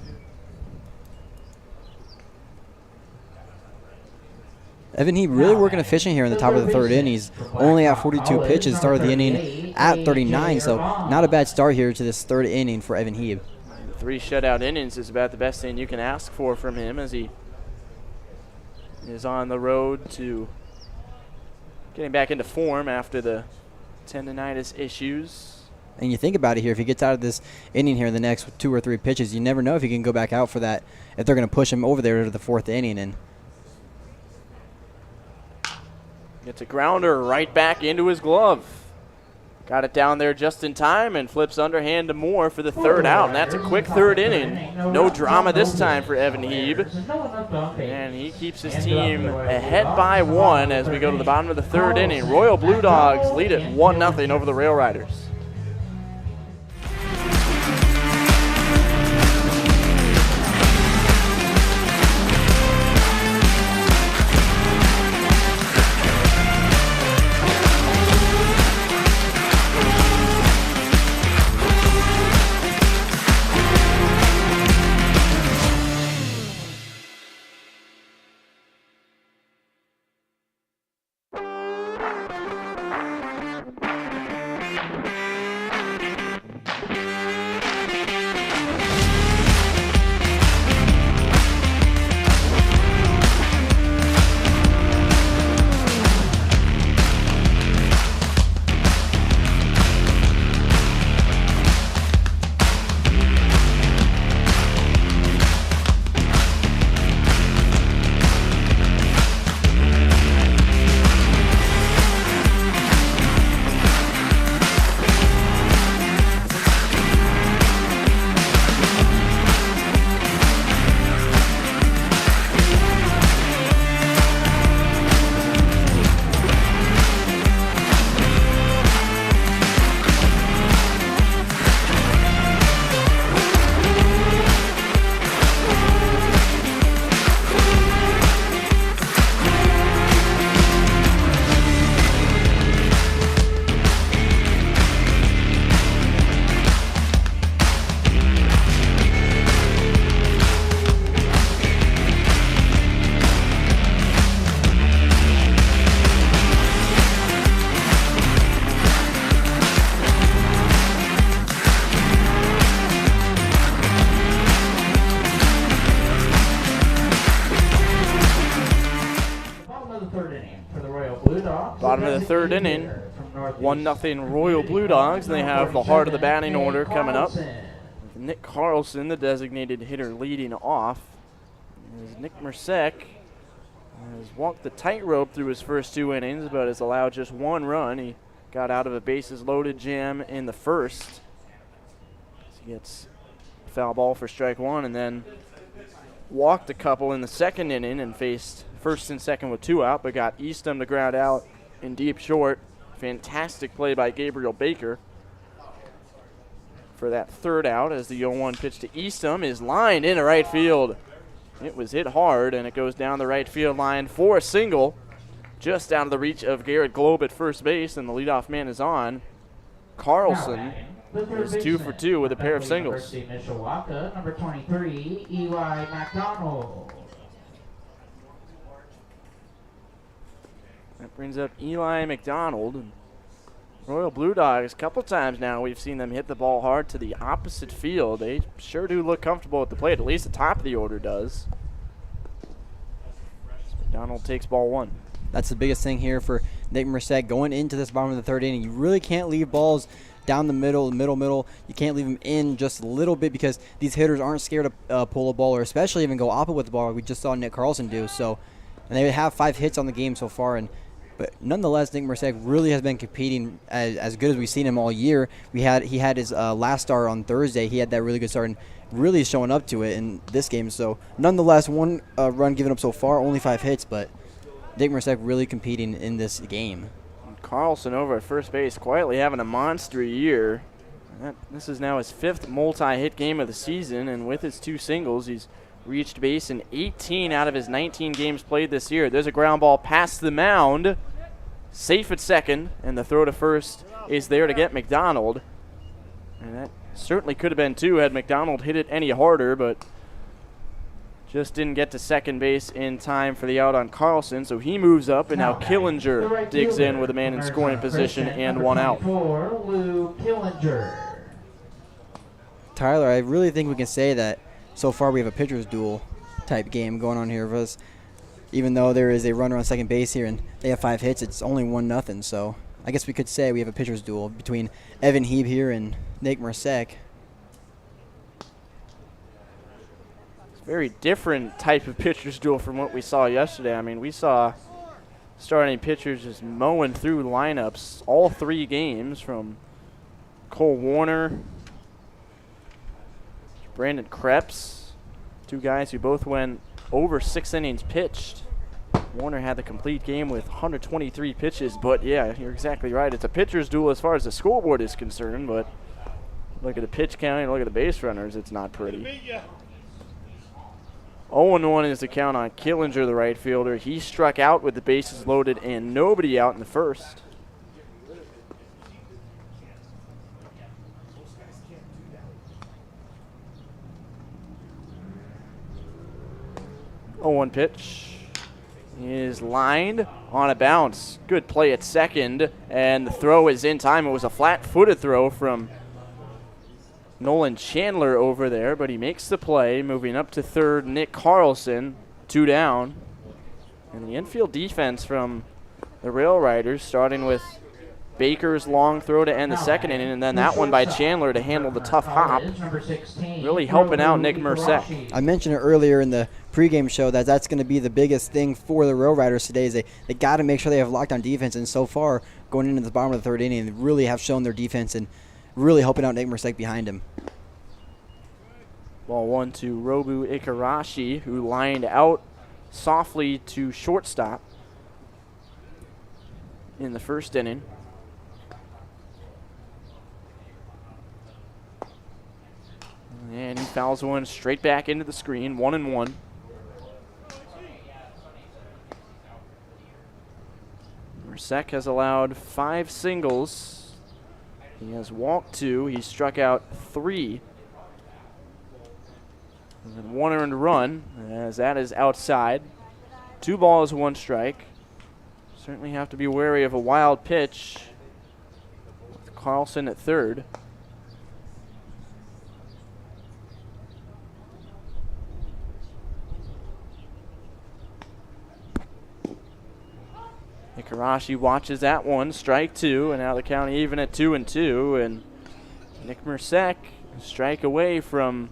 Evan Heeb really working efficient here in the top of the third inning. He's only at 42 pitches, started the inning at 39, so not a bad start here to this third inning for Evan Heeb. 3 shutout innings is about the best thing you can ask for from him, as he is on the road to getting back into form after the tendonitis issues. And you think about it here, if he gets out of this inning here in the next 2 or 3 pitches, you never know if he can go back out for that, if they're going to push him over there to the 4th inning. And gets a grounder right back into his glove. Got it down there just in time and flips underhand to Moore for the 3rd out. And that's a quick 3rd inning. No drama this time for Evan Heeb. And he keeps his team ahead by 1 as we go to the bottom of the 3rd inning. Royal Blue Dogs lead it 1-0 over the Rail Riders. Bottom of the 3rd inning, 1-0 Royal Blue Dogs, and they have the heart of the batting order coming up. Nick Carlson, the designated hitter, leading off. As Nick Mercek has walked the tightrope through his first 2 innings, but has allowed just 1 run. He got out of a bases-loaded jam in the first. He gets a foul ball for strike 1, and then walked a couple in the 2nd inning and faced 1st and 2nd with 2 out, but got Eastham to ground out in deep short. Fantastic play by Gabriel Baker for that 3rd out, as the 0-1 pitch to Eastham is lined into right field. It was hit hard, and it goes down the right field line for a single, just out of the reach of Garrett Globe at first base, and the leadoff man is on. Carlson is 2 for 2 with a pair of singles. Mishawaka, number 23, Eli McDonald. That brings up Eli McDonald. And Royal Blue Dogs, a couple times now we've seen them hit the ball hard to the opposite field. They sure do look comfortable at the plate, at least the top of the order does. McDonald takes ball 1. That's the biggest thing here for Nick Merced going into this bottom of the 3rd inning. You really can't leave balls down the middle. You can't leave them in just a little bit, because these hitters aren't scared to pull a ball, or especially even go opposite with the ball, like we just saw Nick Carlson do. So, and they have 5 hits on the game so far, but nonetheless, Nick Merced really has been competing as good as we've seen him all year. He had his last start on Thursday. He had that really good start and really showing up to it in this game. So nonetheless, 1 run given up so far, only 5 hits, but Nick Merced really competing in this game. Carlson over at first base, quietly having a monster year. This is now his 5th multi-hit game of the season, and with his 2 singles, he's reached base in 18 out of his 19 games played this year. There's a ground ball past the mound, safe at second, and the throw to first is there to get McDonald. And that certainly could have been 2 had McDonald hit it any harder, but just didn't get to second base in time for the out on Carlson, so he moves up, and now Killinger digs in with a man in scoring position and 1 out. Lou Killinger. Tyler, I really think we can say that so far we have a pitcher's duel type game going on here for us. even though there is a runner on second base here and they have 5 hits, it's only 1-0. So I guess we could say we have a pitcher's duel between Evan Heeb here and Nick Mersek. Very different type of pitcher's duel from what we saw yesterday. I mean, we saw starting pitchers just mowing through lineups all 3 games, from Cole Warner, Brandon Krebs, 2 guys who both went over 6 innings pitched. Warner had the complete game with 123 pitches, but yeah, you're exactly right. It's a pitcher's duel as far as the scoreboard is concerned, but look at the pitch count and look at the base runners, it's not pretty. 0-1 is the count on Killinger, the right fielder. He struck out with the bases loaded and nobody out in the first. Oh, 1 pitch is lined on a bounce. Good play at second, and the throw is in time. It was a flat-footed throw from Nolan Chandler over there, but he makes the play. Moving up to third, Nick Carlson, 2 down. And the infield defense from the Rail Riders, starting with Baker's long throw to end the second inning, and then that one by Chandler to handle the tough hop. Really helping out Nick Mersek. I mentioned it earlier in the pregame show that that's going to be the biggest thing for the Rail Riders today, is they got to make sure they have lockdown defense, and so far, going into the bottom of the 3rd inning, they really have shown their defense and really helping out Nick Mersek behind him. Ball 1 to Robu Ikarashi, who lined out softly to shortstop in the first inning. And he fouls one straight back into the screen, 1-1. Mersek has allowed 5 singles. He has walked 2. He struck out 3. And then 1 earned run, as that is outside. 2 balls, 1 strike. Certainly have to be wary of a wild pitch with Carlson at third. Ikarashi watches that one, strike 2, and now the count even at 2-2, and Nick Mersek strike away from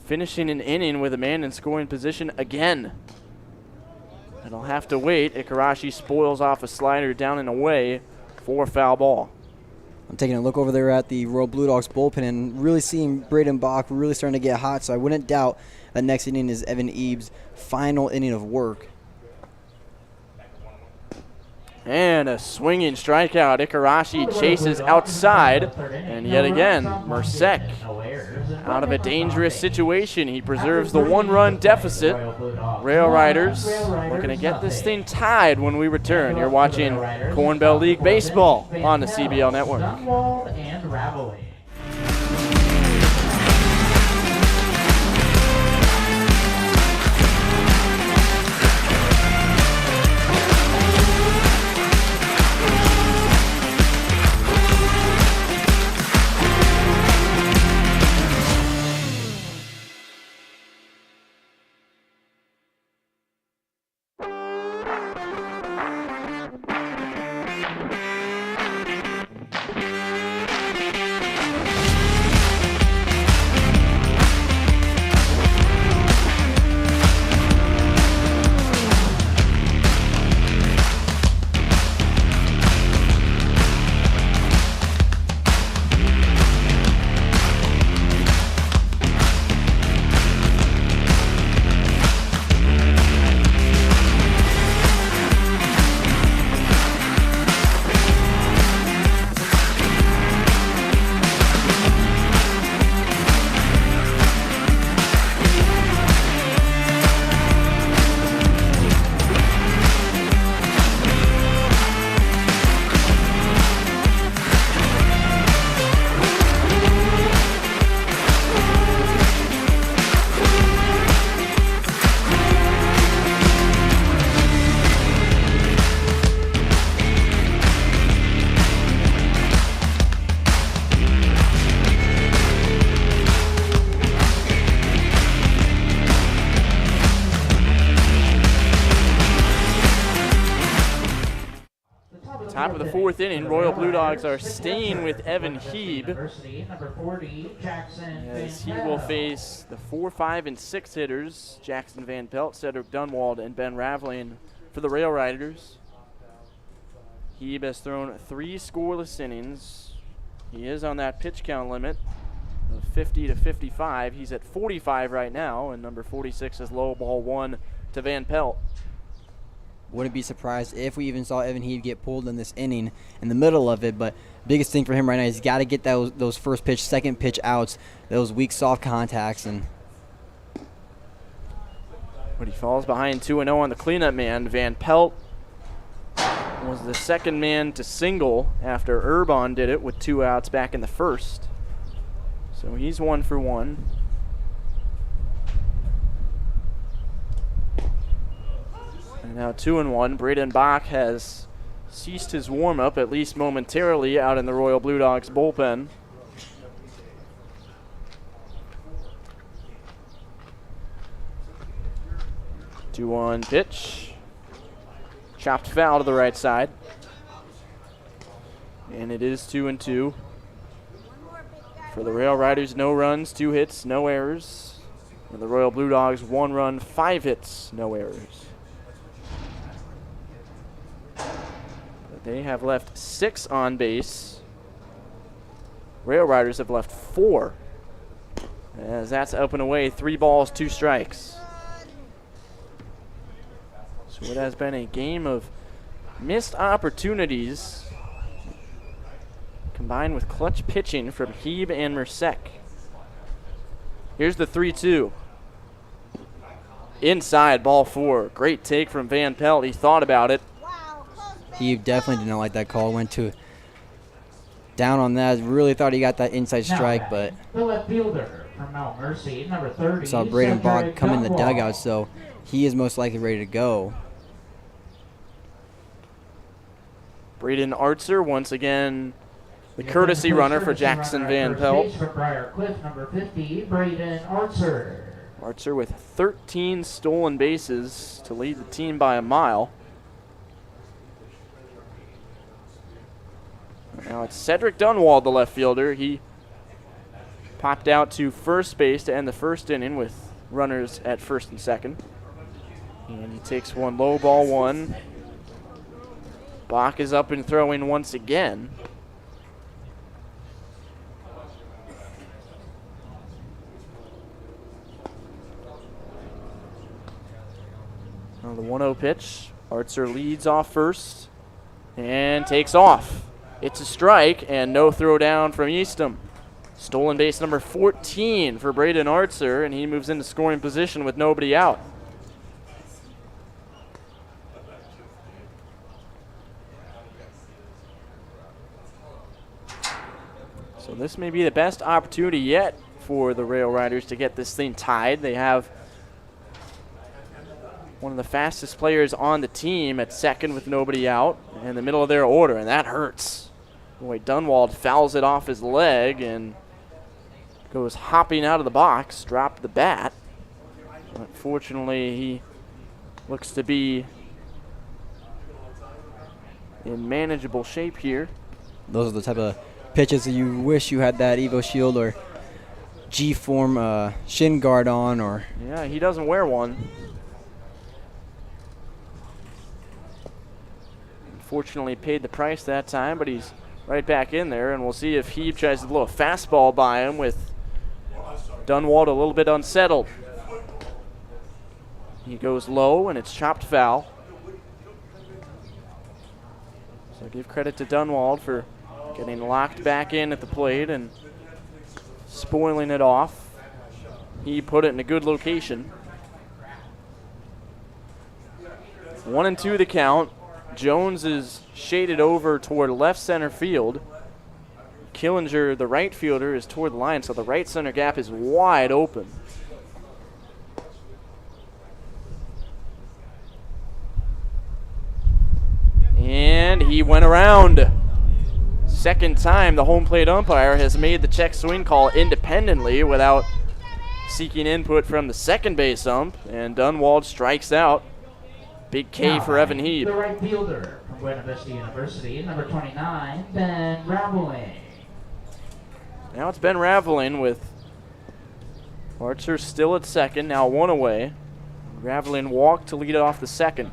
finishing an inning with a man in scoring position again. And I'll have to wait. Ikarashi spoils off a slider down and away for foul ball. I'm taking a look over there at the Royal Blue Dogs bullpen and really seeing Braden Bach really starting to get hot, so I wouldn't doubt that next inning is Evan Eaves' final inning of work. And a swinging strikeout. Ikarashi chases outside. And yet again, Mersek out of a dangerous situation. He preserves the 1-run deficit. Rail Riders looking to get this thing tied when we return. You're watching Corn Belt League Baseball on the CBL Network. Top of the fourth inning, Royal Blue Dogs are staying with Evan Heeb Number 40, Jackson as he Van will Pelt. face the 4, 5, and 6 hitters, Jackson Van Pelt, Cedric Dunwald, and Ben Raveling for the Rail Riders. Heeb has thrown 3 scoreless innings. He is on that pitch count limit of 50 to 55. He's at 45 right now, and number 46 is low ball 1 to Van Pelt. Wouldn't be surprised if we even saw Evan Heeb get pulled in this inning in the middle of it, but biggest thing for him right now is he's got to get those first pitch, second pitch outs, those weak soft contacts. But he falls behind 2-0 on the cleanup man. Van Pelt was the second man to single after Urbon did it with 2 outs back in the first. So he's 1 for 1. And now 2-1. Braden Bach has ceased his warm-up, at least momentarily, out in the Royal Blue Dogs bullpen. Two-one pitch. Chopped foul to the right side. And it is 2-2. For the Rail Riders, no runs, 2 hits, no errors. And the Royal Blue Dogs, 1 run, 5 hits, no errors. But they have left 6 on base. Rail Riders have left 4. As that's up and away, 3 balls, 2 strikes. So it has been a game of missed opportunities combined with clutch pitching from Heeb and Mersek. Here's the 3-2. Inside, ball 4. Great take from Van Pelt. He thought about it. He definitely did not like that call. Went to down on that. Really thought he got that inside strike, but the left fielder from Mount Mercy, number 30. saw Braden Bach Cedric come in the Dunwald. dugout, so he is most likely ready to go. Braden Artzer, once again, the courtesy runner for Jackson Van Pelt. For Briarcliff, number 50, Braden Artzer. Artzer with 13 stolen bases to lead the team by a mile. Now it's Cedric Dunwald, the left fielder. He popped out to first base to end the first inning with runners at first and second. And he takes one low, ball 1. Bach is up and throwing once again. Now the 1-0 pitch. Artzer leads off first and takes off. It's a strike and no throw down from Eastham. Stolen base number 14 for Braden Artzer, and he moves into scoring position with nobody out. So this may be the best opportunity yet for the Rail Riders to get this thing tied. They have one of the fastest players on the team at second with nobody out in the middle of their order, and that hurts. Boy, Dunwald fouls it off his leg and goes hopping out of the box, dropped the bat. Unfortunately, he looks to be in manageable shape here. Those are the type of pitches that you wish you had that Evo Shield or G-form shin guard on, or Yeah, he doesn't wear one. Unfortunately, paid the price that time, but he's right back in there, and we'll see if Heeb tries to blow a fastball by him with Dunwald a little bit unsettled. He goes low, and it's chopped foul. So give credit to Dunwald for getting locked back in at the plate and spoiling it off. He put it in a good location. 1-2 the count. Jones is shaded over toward left center field. Killinger, the right fielder, is toward the line, so the right center gap is wide open. And he went around. Second time the home plate umpire has made the check swing call independently without seeking input from the second base ump, and Dunwald strikes out. Big K for Evan Heeb. The right fielder from Buena Vista University, number 29, Ben Raveling. Now it's Ben Raveling with Archer still at second, now one away. Raveling walked to lead it off the second.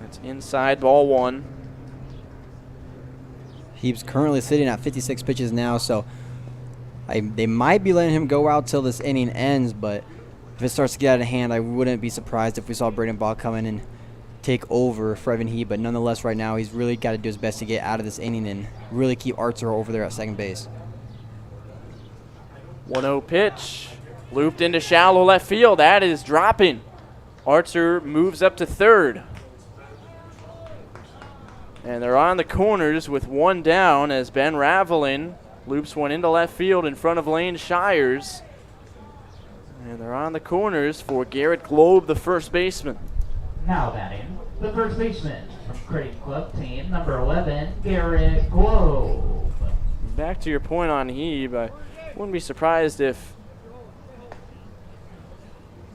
That's inside, ball one. He's currently sitting at 56 pitches now, so they might be letting him go out till this inning ends, but if it starts to get out of hand, I wouldn't be surprised if we saw Braden Ball come in and take over for Evan He, but nonetheless right now he's really got to do his best to get out of this inning and really keep Archer over there at second base. 1-0 pitch, looped into shallow left field. That is dropping. Archer moves up to third. And they're on the corners with one down as Ben Raveling loops one into left field in front of Lane Shires. And they're on the corners for Garrett Globe, the first baseman. Now batting, the first baseman from Creighton Club team, number 11, Garrett Globe. Back to your point on Hebe, I wouldn't be surprised if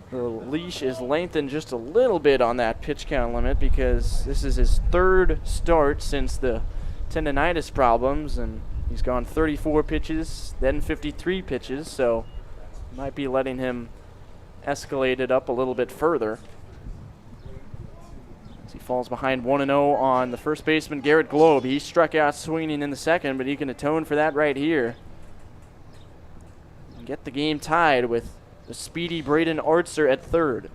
the leash is lengthened just a little bit on that pitch count limit, because this is his third start since the tendonitis problems, and he's gone 34 pitches, then 53 pitches, so might be letting him escalate it up a little bit further. As he falls behind 1-0 on the first baseman, Garrett Globe. He struck out swinging in the second, but he can atone for that right here and get the game tied with the speedy Braden Archer at third.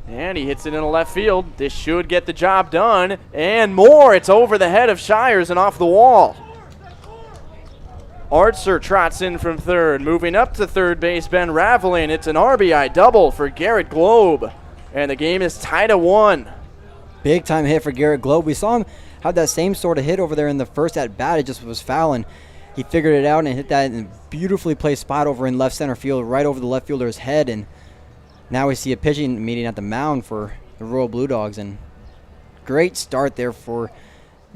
And he hits it into left field. This should get the job done. And more. It's over the head of Shires and off the wall. Archer trots in from third. Moving up to third base, Ben Raveling. It's an RBI double for Garrett Globe. And the game is tied at 1. Big time hit for Garrett Globe. We saw him have that same sort of hit over there in the first at bat. It just was fouling. He figured it out and hit that in a beautifully placed spot over in left center field, right over the left fielder's head. And now we see a pitching meeting at the mound for the Royal Blue Dogs. And great start there for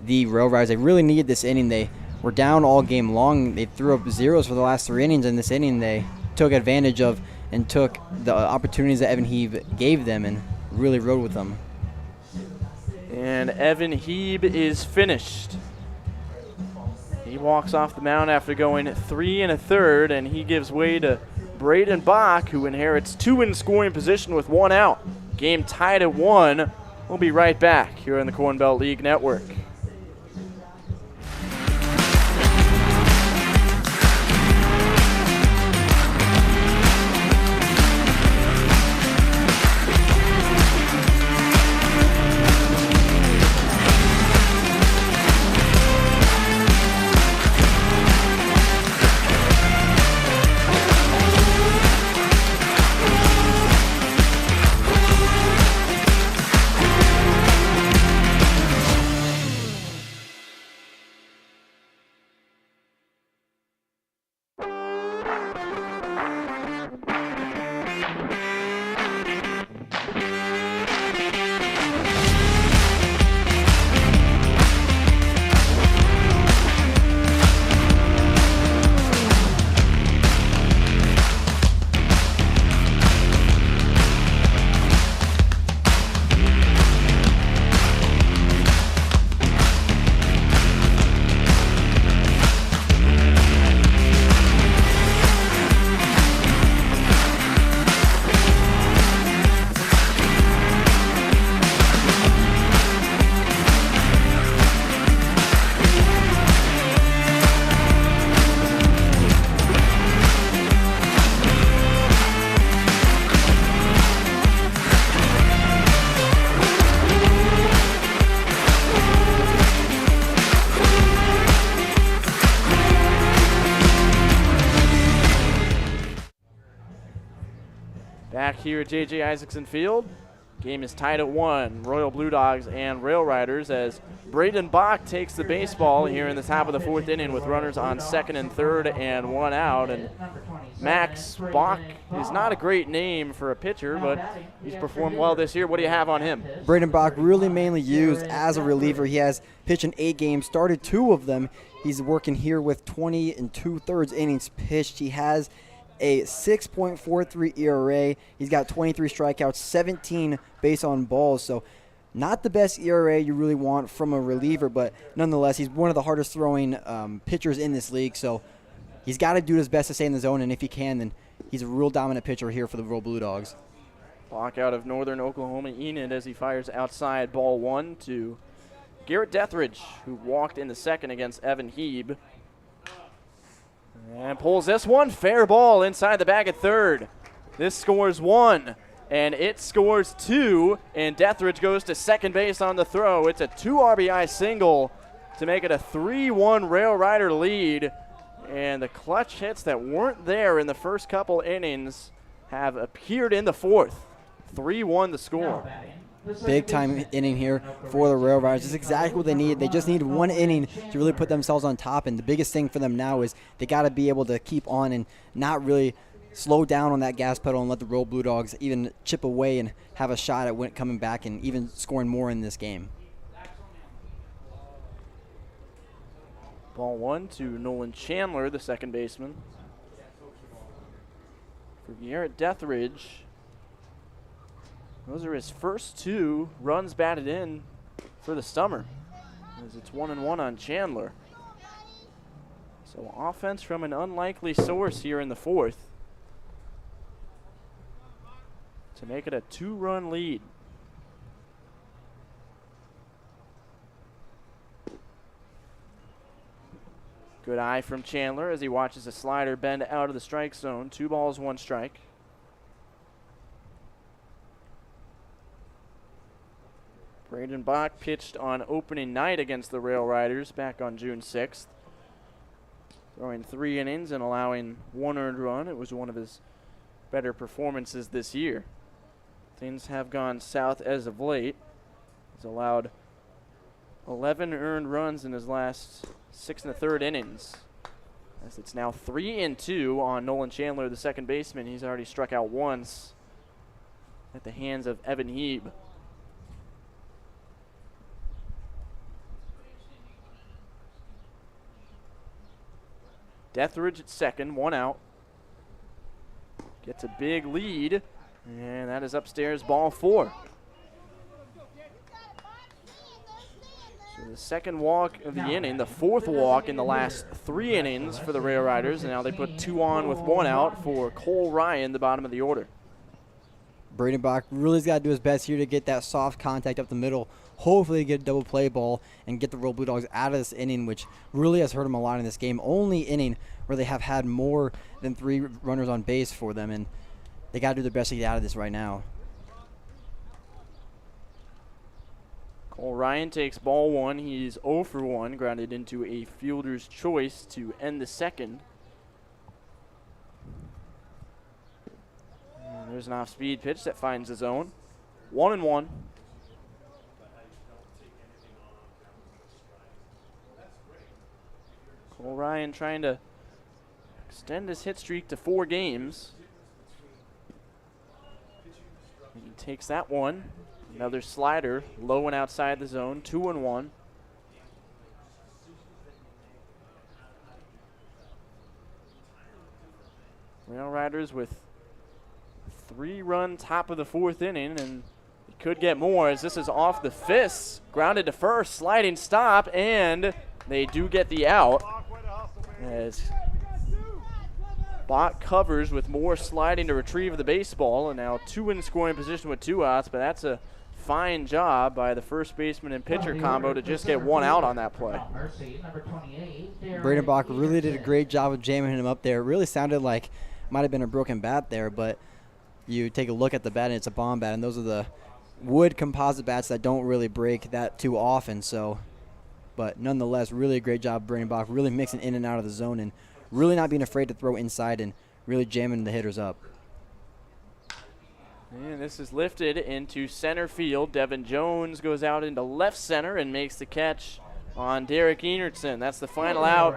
the Rail Riders. They really needed this inning. They were down all game long. They threw up zeros for the last 3 innings. In this inning, they took advantage of and took the opportunities that Evan Hebe gave them and really rode with them. And Evan Hebe is finished. He walks off the mound after going 3 1/3, and he gives way to Braden Bach, who inherits 2 in scoring position with 1 out. Game tied at 1. We'll be right back here on the Corn Belt League Network. Back here at J.J. Isaacson Field, Game is tied at 1. Royal Blue Dogs and Rail Riders as Braden Bach takes the baseball here in the top of the 4th inning with runners on 2nd and 3rd and 1 out. And Max Bach is not a great name for a pitcher, but he's performed well this year. What do you have on him? Braden Bach really mainly used as a reliever. He has pitched in 8 games, started 2 of them. He's working here with 20 2/3 innings pitched. He has a 6.43 ERA. He's got 23 strikeouts, 17 base on balls. So not the best ERA you really want from a reliever, but nonetheless, he's one of the hardest throwing pitchers in this league. So he's got to do his best to stay in the zone, and if he can, then he's a real dominant pitcher here for the Royal Blue Dogs. Bach out of Northern Oklahoma Enid as he fires outside, ball 1 to Garrett Deathridge, who walked in the 2nd against Evan Heeb. And pulls this one. Fair ball inside the bag at 3rd. This scores 1, and it scores 2, and Deathridge goes to 2nd base on the throw. It's a 2 RBI single to make it a 3-1 Rail Rider lead. And the clutch hits that weren't there in the first couple innings have appeared in the 4th. 3-1 the score. Big time inning here for the Rail Riders. It's exactly what they need. They just need 1 inning to really put themselves on top, and the biggest thing for them now is they got to be able to keep on and not really slow down on that gas pedal and let the Royal Blue Dogs even chip away and have a shot at coming back and even scoring more in this game. Ball 1 to Nolan Chandler, the 2nd baseman. For Garrett Deathridge, those are his first 2 runs batted in for the summer, as it's 1-1 on Chandler. So offense from an unlikely source here in the 4th to make it a 2-run lead. Good eye from Chandler as he watches a slider bend out of the strike zone. 2 balls, 1 strike. Braden Bach pitched on opening night against the Rail Riders back on June 6th. Throwing 3 innings and allowing 1 earned run. It was one of his better performances this year. Things have gone south as of late. He's allowed 11 earned runs in his last 6 1/3 innings. As it's now 3-2 on Nolan Chandler, the 2nd baseman. He's already struck out once at the hands of Evan Heeb. Deathridge at 2nd, 1 out. Gets a big lead, and that is upstairs, ball 4. So the 2nd walk of the inning, the 4th walk in the last 3 innings for the Rail Riders, and now they put 2 on with 1 out for Cole Ryan, the bottom of the order. Braden Bach really has got to do his best here to get that soft contact up the middle. Hopefully get a double play ball and get the Royal Blue Dogs out of this inning, which really has hurt them a lot in this game. Only inning where they have had more than 3 runners on base for them, and they got to do their best to get out of this right now. Cole Ryan takes ball 1. He's 0 for 1, grounded into a fielder's choice to end the 2nd. And there's an off-speed pitch that finds the zone. 1-1. Cole Ryan trying to extend his hit streak to 4 games. And he takes that one. Another slider, low and outside the zone, 2-1. Rail Riders with 3-run top of the 4th inning, and it could get more as this is off the fists. Grounded to first, sliding stop, and they do get the out. As Bach covers with more sliding to retrieve the baseball, and now 2 in scoring position with 2 outs, but that's a fine job by the first baseman and pitcher combo to just get 1 out on that play. Braden Bach really did a great job of jamming him up there. It really sounded like it might have been a broken bat there, but you take a look at the bat and it's a bomb bat, and those are the wood composite bats that don't really break that too often. So, but nonetheless, really a great job, Braden Bach, really mixing in and out of the zone and really not being afraid to throw inside and really jamming the hitters up. And this is lifted into center field. Devin Jones goes out into left center and makes the catch on Derek Enertson. That's the final out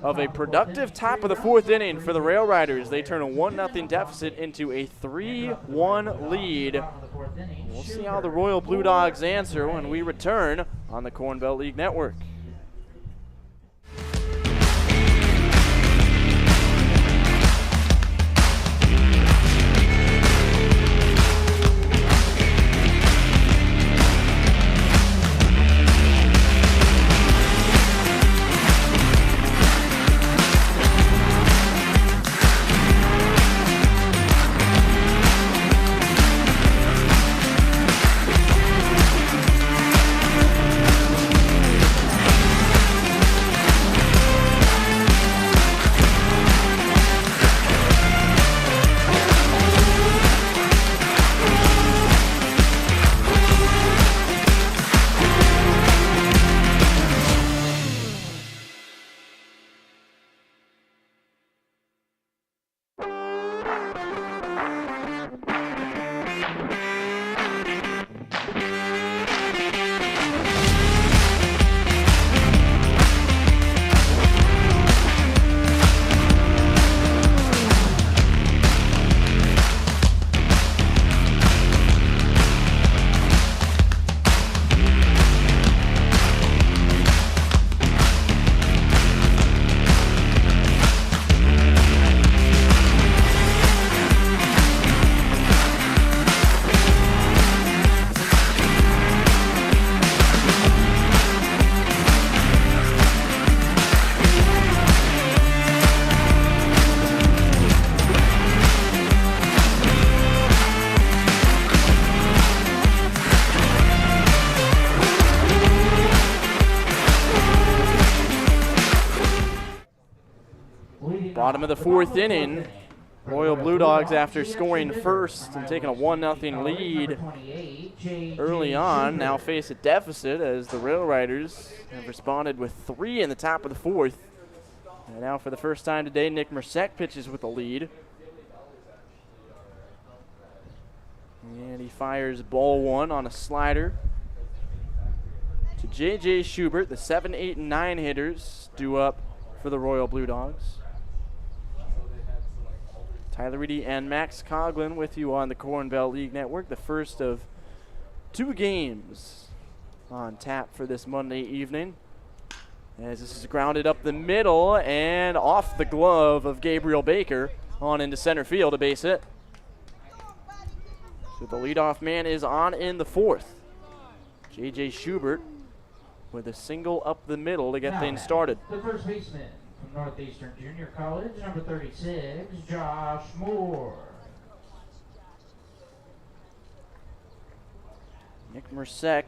of a productive top of the fourth inning for the Rail Riders. They turn a 1-0 deficit into a 3-1 lead. We'll see how the Royal Blue Dogs answer when we return on the Corn Belt League Network. Bottom of the fourth inning, Royal Blue Dogs, after scoring first and taking a 1-0 lead early on, now face a deficit as the Rail Riders have responded with 3 in the top of the fourth. And now for the first time today, Nick Mersek pitches with a lead. And he fires ball 1 on a slider to J.J. Schubert. The 7, 8, and 9 hitters due up for the Royal Blue Dogs. Tyler Reidy and Max Coughlin with you on the Corn Belt League Network. The first of 2 games on tap for this Monday evening. As this is grounded up the middle and off the glove of Gabriel Baker on into center field, a base hit. So the leadoff man is on in the fourth. J.J. Schubert with a single up the middle to get things started. The first baseman from Northeastern Junior College, number 36, Josh Moore. Nick Mersek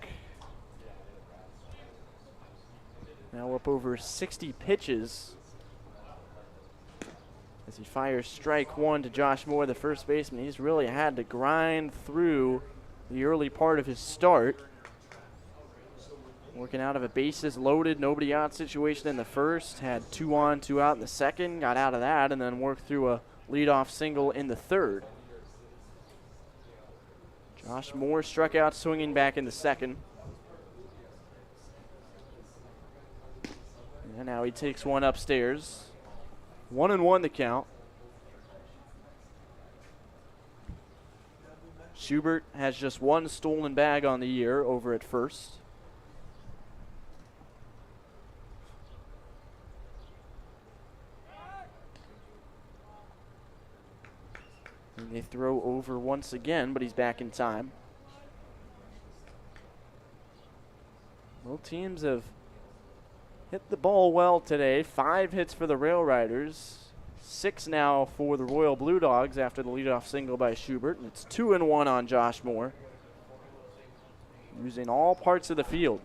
now up over 60 pitches as he fires strike 1 to Josh Moore, the first baseman. He's really had to grind through the early part of his start. Working out of a bases loaded, nobody out situation in the first. Had 2 on, 2 out in the second. Got out of that and then worked through a leadoff single in the third. Josh Moore struck out swinging back in the second. And now he takes one upstairs. 1-1 the count. Schubert has just 1 stolen bag on the year over at first. And they throw over once again, but he's back in time. Both teams have hit the ball well today. 5 hits for the Rail Riders. 6 now for the Royal Blue Dogs after the leadoff single by Schubert. And it's 2-1 on Josh Moore. Using all parts of the field.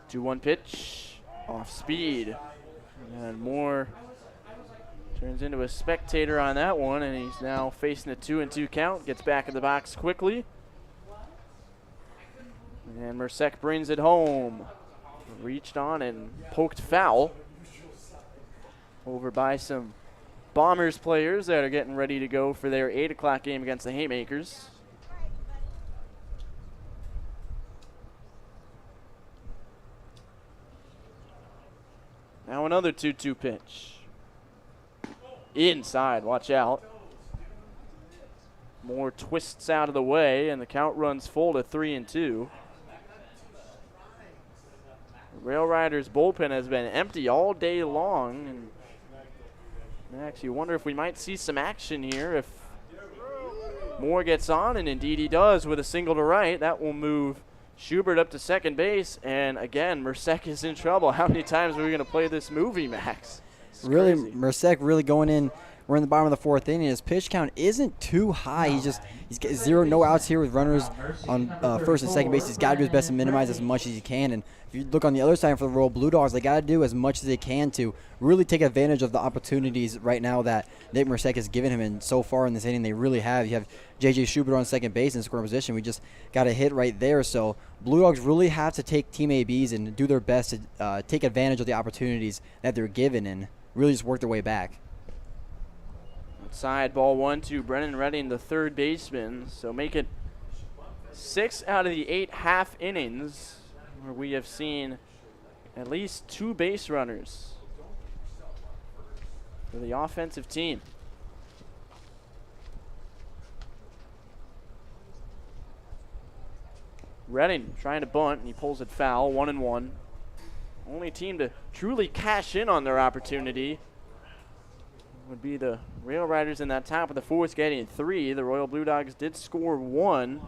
Two-one pitch, off speed. And Moore turns into a spectator on that one, and he's now facing a 2-2 count. Gets back in the box quickly. And Mersek brings it home. reached on and poked foul over by some Bombers players that are getting ready to go for their 8 o'clock game against the Haymakers. Now another 2-2 pitch. Inside, watch out. Moore twists out of the way, and the count runs full to 3-2. The Rail Riders bullpen has been empty all day long, and Max, you wonder if we might see some action here if Moore gets on, and indeed he does with a single to right. That will move Schubert up to second base, and again, Mercek is in trouble. How many times are we going to play this movie, Max? It's really, crazy. Mercek really going in. We're in the bottom of the 4th inning. His pitch count isn't too high. He's got 0 no outs here with runners on first and second base. He's got to do his best to minimize as much as he can. And if you look on the other side for the Royal Blue Dogs, they got to do as much as they can to really take advantage of the opportunities right now that Nick Mercek has given him. And so far in this inning, they really have. You have J.J. Schubert on second base in scoring position. We just got a hit right there. So Blue Dogs really have to take Team ABs and do their best to take advantage of the opportunities that they're given and really just work their way back. Outside, ball 1-2. Brennan Redding, the third baseman. So make it 6 out of the 8 half innings where we have seen at least 2 base runners for the offensive team. Redding trying to bunt, and he pulls it foul, 1-1. Only team to truly cash in on their opportunity would be the Rail Riders in that top of the 4th, getting 3. The Royal Blue Dogs did score 1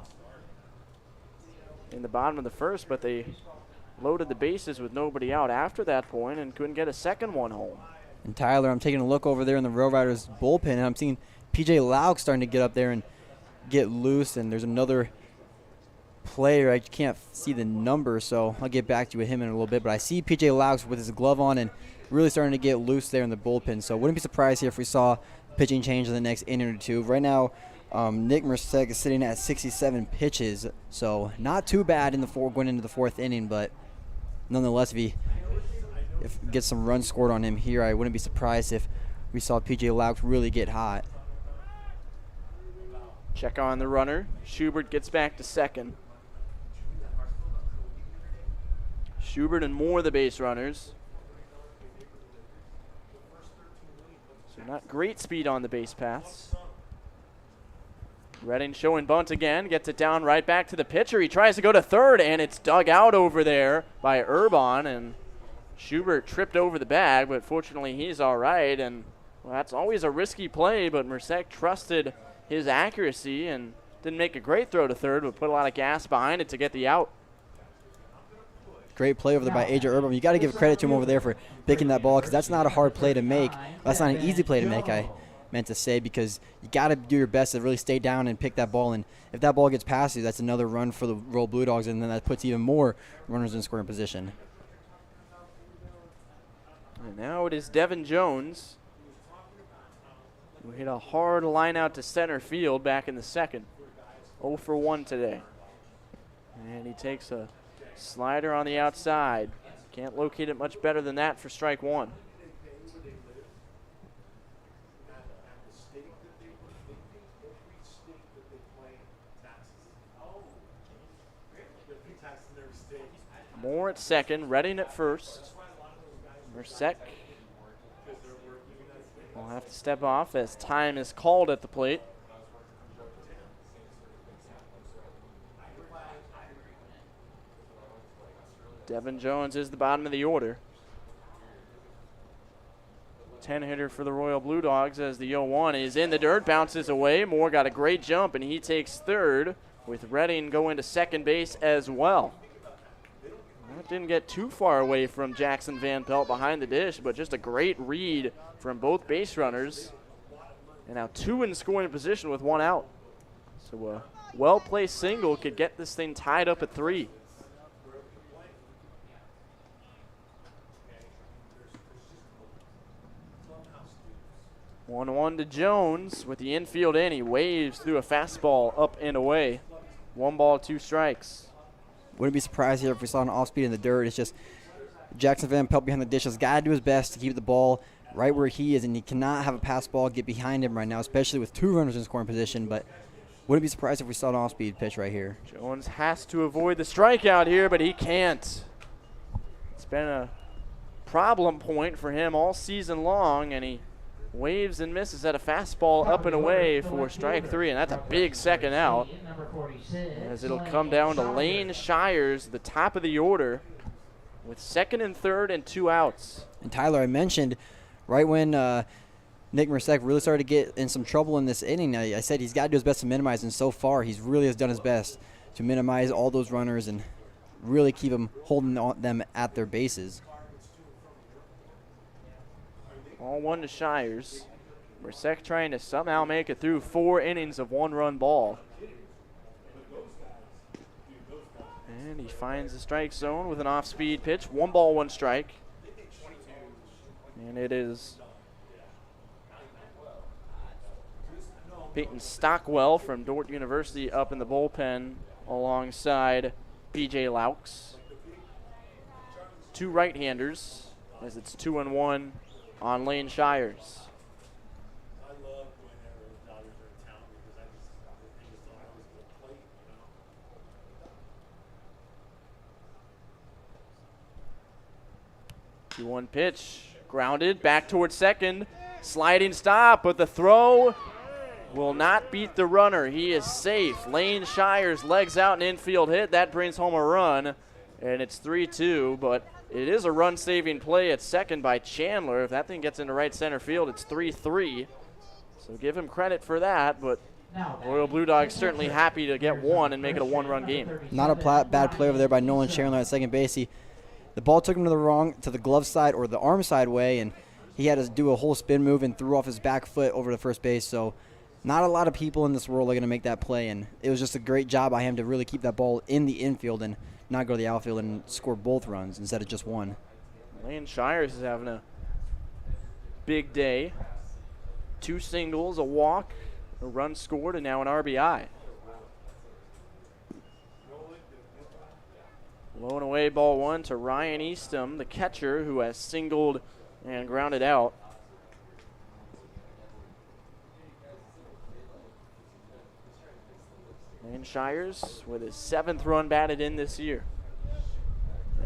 in the bottom of the 1st, but they loaded the bases with nobody out after that point and couldn't get a second one home. And Tyler, I'm taking a look over there in the Rail Riders bullpen, and I'm seeing P.J. Lauk starting to get up there and get loose, and there's another player. I can't see the number, so I'll get back to you with him in a little bit, but I see P.J. Lauk with his glove on and really starting to get loose there in the bullpen, so wouldn't be surprised here if we saw pitching change in the next inning or two. Right now, Nick Mercek is sitting at 67 pitches, so not too bad in the going into the 4th inning, but nonetheless, if get some runs scored on him here, I wouldn't be surprised if we saw P.J. Lauk really get hot. Check on the runner. Schubert gets back to second. Schubert and Moore the base runners. So not great speed on the base paths. Redding showing bunt again, gets it down right back to the pitcher. He tries to go to third, and it's dug out over there by Urban, and Schubert tripped over the bag, but fortunately he's all right, and well, that's always a risky play, but Mercek trusted his accuracy and didn't make a great throw to third, but put a lot of gas behind it to get the out. Great play over there by AJ Urban. You got to give credit to him over there for picking that ball, because that's not a hard play to make. That's not an easy play to make, I meant to say, because you got to do your best to really stay down and pick that ball. And if that ball gets past you, that's another run for the Royal Blue Dogs, and then that puts even more runners in scoring position. And now it is Devin Jones, who hit a hard line out to center field back in the second. 0 for 1 today. And he takes a slider on the outside. Can't locate it much better than that for strike one. Moore at second, Redding at first. Mercek will have to step off as time is called at the plate. Devin Jones is the bottom of the order. 10-hitter for the Royal Blue Dogs as the 0-1 is in the dirt, bounces away. Moore got a great jump, and he takes third with Redding going to second base as well. That didn't get too far away from Jackson Van Pelt behind the dish, but just a great read from both base runners. And now 2 in scoring position with 1 out. So a well-placed single could get this thing tied up at 3. One to Jones with the infield in. He waves through a fastball up and away. 1 ball, 2 strikes. Wouldn't be surprised here if we saw an off speed in the dirt. It's just Jackson Van Pelt behind the dish has got to do his best to keep the ball right where he is, and he cannot have a pass ball get behind him right now, especially with 2 runners in scoring position. But wouldn't be surprised if we saw an off-speed pitch right here. Jones has to avoid the strikeout here, but he can't. It's been a problem point for him all season long, and he waves and misses at a fastball up and away for strike 3, and that's a big second out, as it'll come down to Lane Shires, the top of the order, with second and third and 2 outs. And Tyler, I mentioned right when Nick Mercek really started to get in some trouble in this inning, I said he's got to do his best to minimize, and so far he really has done his best to minimize all those runners and really keep them holding them at their bases. All 1 to Shires. Mercek trying to somehow make it through 4 innings of 1-run ball. And he finds the strike zone with an off-speed pitch. 1 ball, 1 strike. And it is Peyton Stockwell from Dordt University up in the bullpen alongside BJ Laux. 2 right-handers as it's 2-1 on Lane Shires. I love whenever the Dodgers are in town because I just don't always go to play, you know. 2-1 pitch, grounded back towards second, sliding stop, but the throw will not beat the runner. He is safe. Lane Shires legs out an infield hit. That brings home a run, and it's 3-2, but it is a run-saving play at second by Chandler. If that thing gets into right center field, it's 3-3. So give him credit for that, but Royal Blue Dogs certainly happy to get 1 and make it a 1-run game. Not a bad play over there by Nolan Chandler at second base. The ball took him to the glove side or the arm side way, and he had to do a whole spin move and threw off his back foot over to first base. So not a lot of people in this world are going to make that play, and it was just a great job by him to really keep that ball in the infield and not go to the outfield and score both runs instead of just 1. Lane Shires is having a big day. 2 singles, a walk, a run scored, and now an RBI. Low and away ball 1 to Ryan Eastham, the catcher, who has singled and grounded out. Lane Shires with his 7th run batted in this year.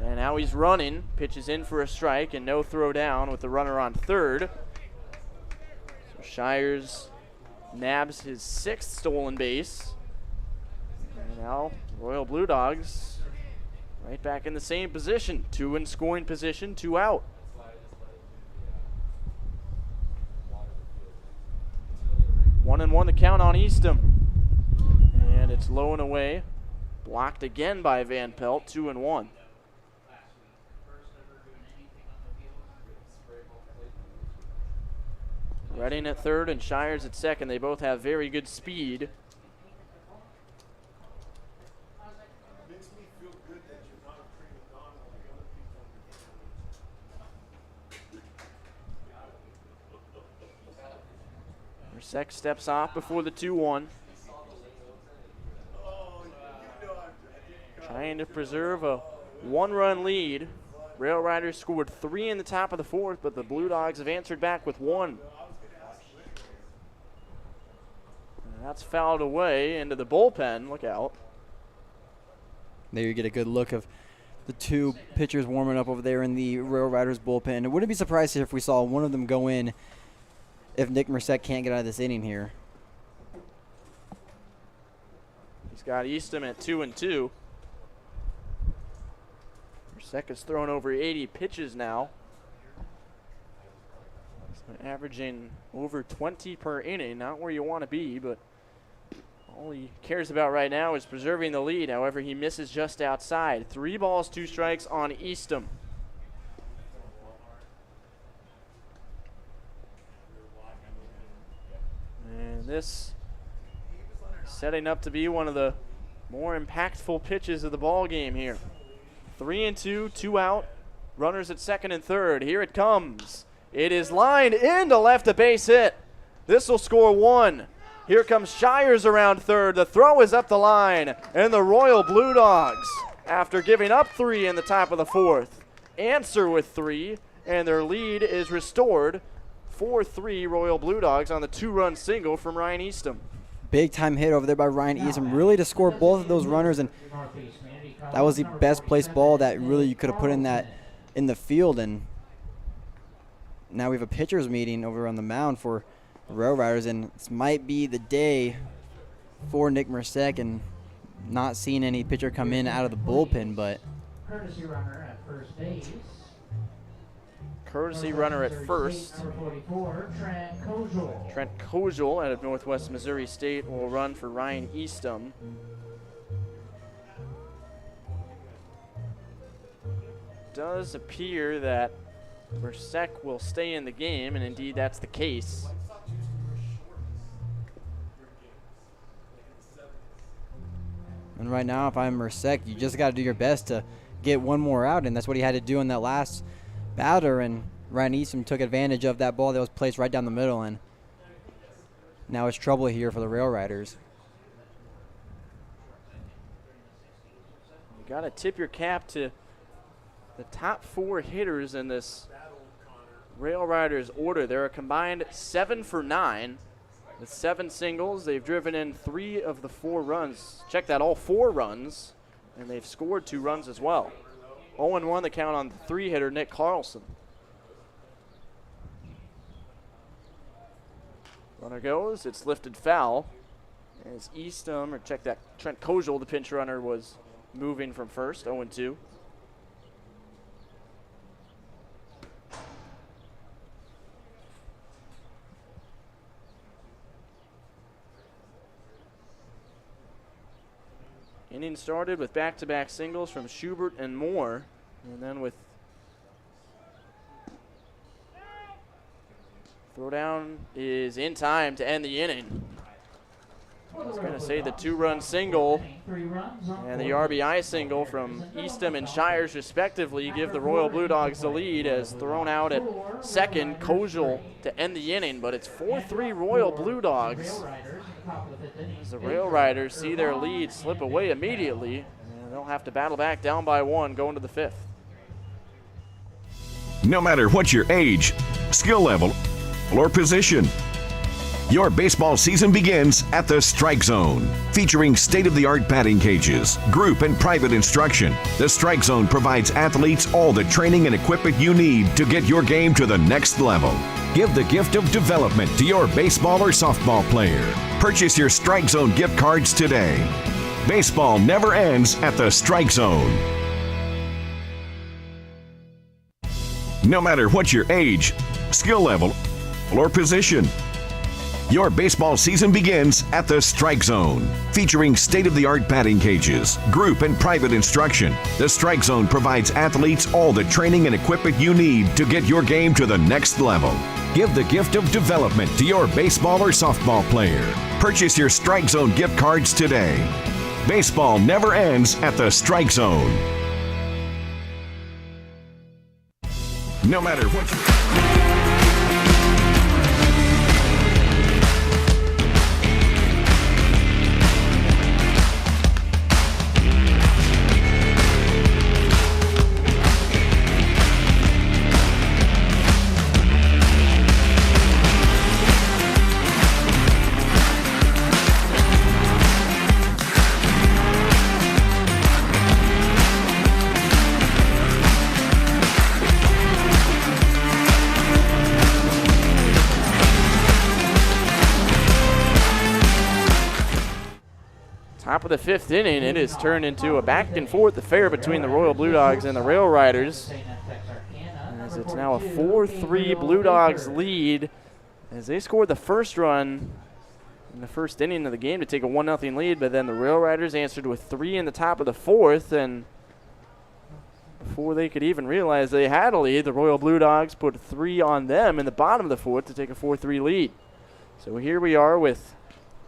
And now he's running, pitches in for a strike and no throw down with the runner on third. So Shires nabs his 6th stolen base. And now Royal Blue Dogs right back in the same position. 2 in scoring position, 2 out. One and 1 the count on Eastham. And it's low and away. Blocked again by Van Pelt, 2-1. Redding at third and Shires at second. They both have very good speed. Makes me feel good that you're not a prima donna like other people. Mercek steps off before the 2-1. Trying to preserve a 1-run lead. Rail Riders scored 3 in the top of the 4th, but the Blue Dogs have answered back with 1. And that's fouled away into the bullpen. Look out. There you get a good look of the 2 pitchers warming up over there in the Rail Riders bullpen. I wouldn't be surprised if we saw one of them go in if Nick Mercek can't get out of this inning here. He's got Eastham at 2-2. Mercek has thrown over 80 pitches now. So averaging over 20 per inning. Not where you want to be, but all he cares about right now is preserving the lead. However, he misses just outside. 3 balls, 2 strikes on Eastham. And this setting up to be one of the more impactful pitches of the ball game here. 3-2, 2 out. Runners at second and third. Here it comes. It is lined into left, a base hit. This will score 1. Here comes Shires around third. The throw is up the line. And the Royal Blue Dogs, after giving up 3 in the top of the 4th, answer with 3, and their lead is restored. 4-3 Royal Blue Dogs on the 2-run single from Ryan Eastham. Big time hit over there by Ryan Eastham, really to score both of those runners, and that was the best placed ball that really you could have put in the field. And now we have a pitcher's meeting over on the mound for the Rail Riders, and this might be the day for Nick Mercek, and not seeing any pitcher come in out of the bullpen, but Courtesy runner at first base. Courtesy runner at first. Number 44, Trent Kozel. Trent Kozel out of Northwest Missouri State will run for Ryan Eastham. Does appear that Mercek will stay in the game, and indeed that's the case. And right now, if I'm Mercek, you just got to do your best to get one more out, and that's what he had to do in that last batter. And Ryan Eastham took advantage of that ball that was placed right down the middle, and now it's trouble here for the Rail Riders. You got to tip your cap to the top 4 hitters in this Rail Riders order. They're a combined 7 for 9 with 7 singles. They've driven in 3 of the 4 runs. Check that, all 4 runs, and they've scored 2 runs as well. 0-1 the count on the 3-hitter, Nick Carlson. Runner goes, it's lifted foul. As Eastham, or check that, Trent Kozel, the pinch runner, was moving from first, 0-2. Inning started with back-to-back singles from Schubert and Moore, and then with throwdown is in time to end the inning. I was going to say the 2-run single and the RBI single from Eastham and Shires respectively give the Royal Blue Dogs the lead, as thrown out at second, Kozel to end the inning, but it's 4-3 Royal Blue Dogs. As the Rail Riders see their lead slip away immediately, and they'll have to battle back down by 1 going to the 5th. No matter what your age, skill level, or position, your baseball season begins at the Strike Zone. Featuring state-of-the-art batting cages, group and private instruction, the Strike Zone provides athletes all the training and equipment you need to get your game to the next level. Give the gift of development to your baseball or softball player. Purchase your Strike Zone gift cards today. Baseball never ends at the Strike Zone. No matter what your age, skill level, or position, your baseball season begins at the Strike Zone. Featuring state-of-the-art batting cages, group and private instruction, the Strike Zone provides athletes all the training and equipment you need to get your game to the next level. Give the gift of development to your baseball or softball player. Purchase your Strike Zone gift cards today. Baseball never ends at the Strike Zone. No matter what you... Top of the 5th inning, it has turned into a back-and-forth affair between the Royal Blue Dogs and the Rail Riders, as it's now a 4-3 Blue Dogs lead, as they scored the first run in the first inning of the game to take a 1-0 lead, but then the Rail Riders answered with 3 in the top of the 4th, and before they could even realize they had a lead, the Royal Blue Dogs put 3 on them in the bottom of the 4th to take a 4-3 lead. So here we are with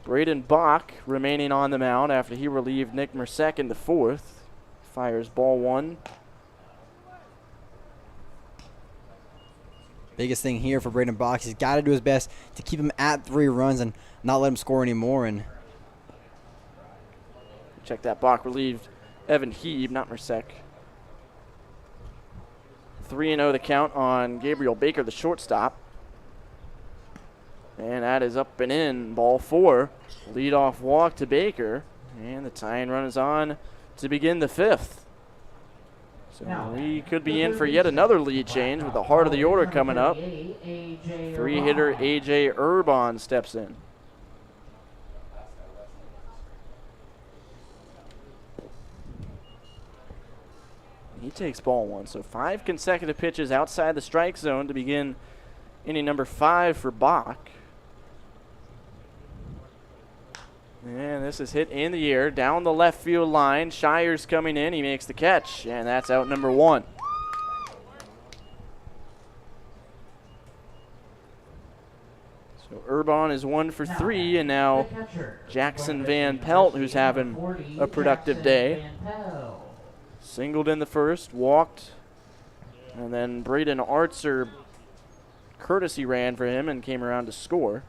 Braden Bach remaining on the mound after he relieved Nick Mercek in the 4th. Fires ball 1. Biggest thing here for Braden Bach, he's got to do his best to keep him at 3 runs and not let him score anymore. And check that, Bach relieved Evan Heeb, not Mercek. 3-0 the count on Gabriel Baker, the shortstop. And that is up and in. Ball 4. Leadoff walk to Baker. And the tying run is on to begin the 5th. So we could be in for yet another lead change with the heart of the order coming up. 3-hitter A.J. Urbon steps in. He takes ball 1. So 5 consecutive pitches outside the strike zone to begin inning number 5 for Bach. And this is hit in the air down the left field line. Shire's coming in. He makes the catch, and that's out number 1. So Urbon is 1 for 3, and now Jackson Van Pelt, who's having a productive day. Singled in the first, walked, and then Braden Artser courtesy ran for him and came around to score.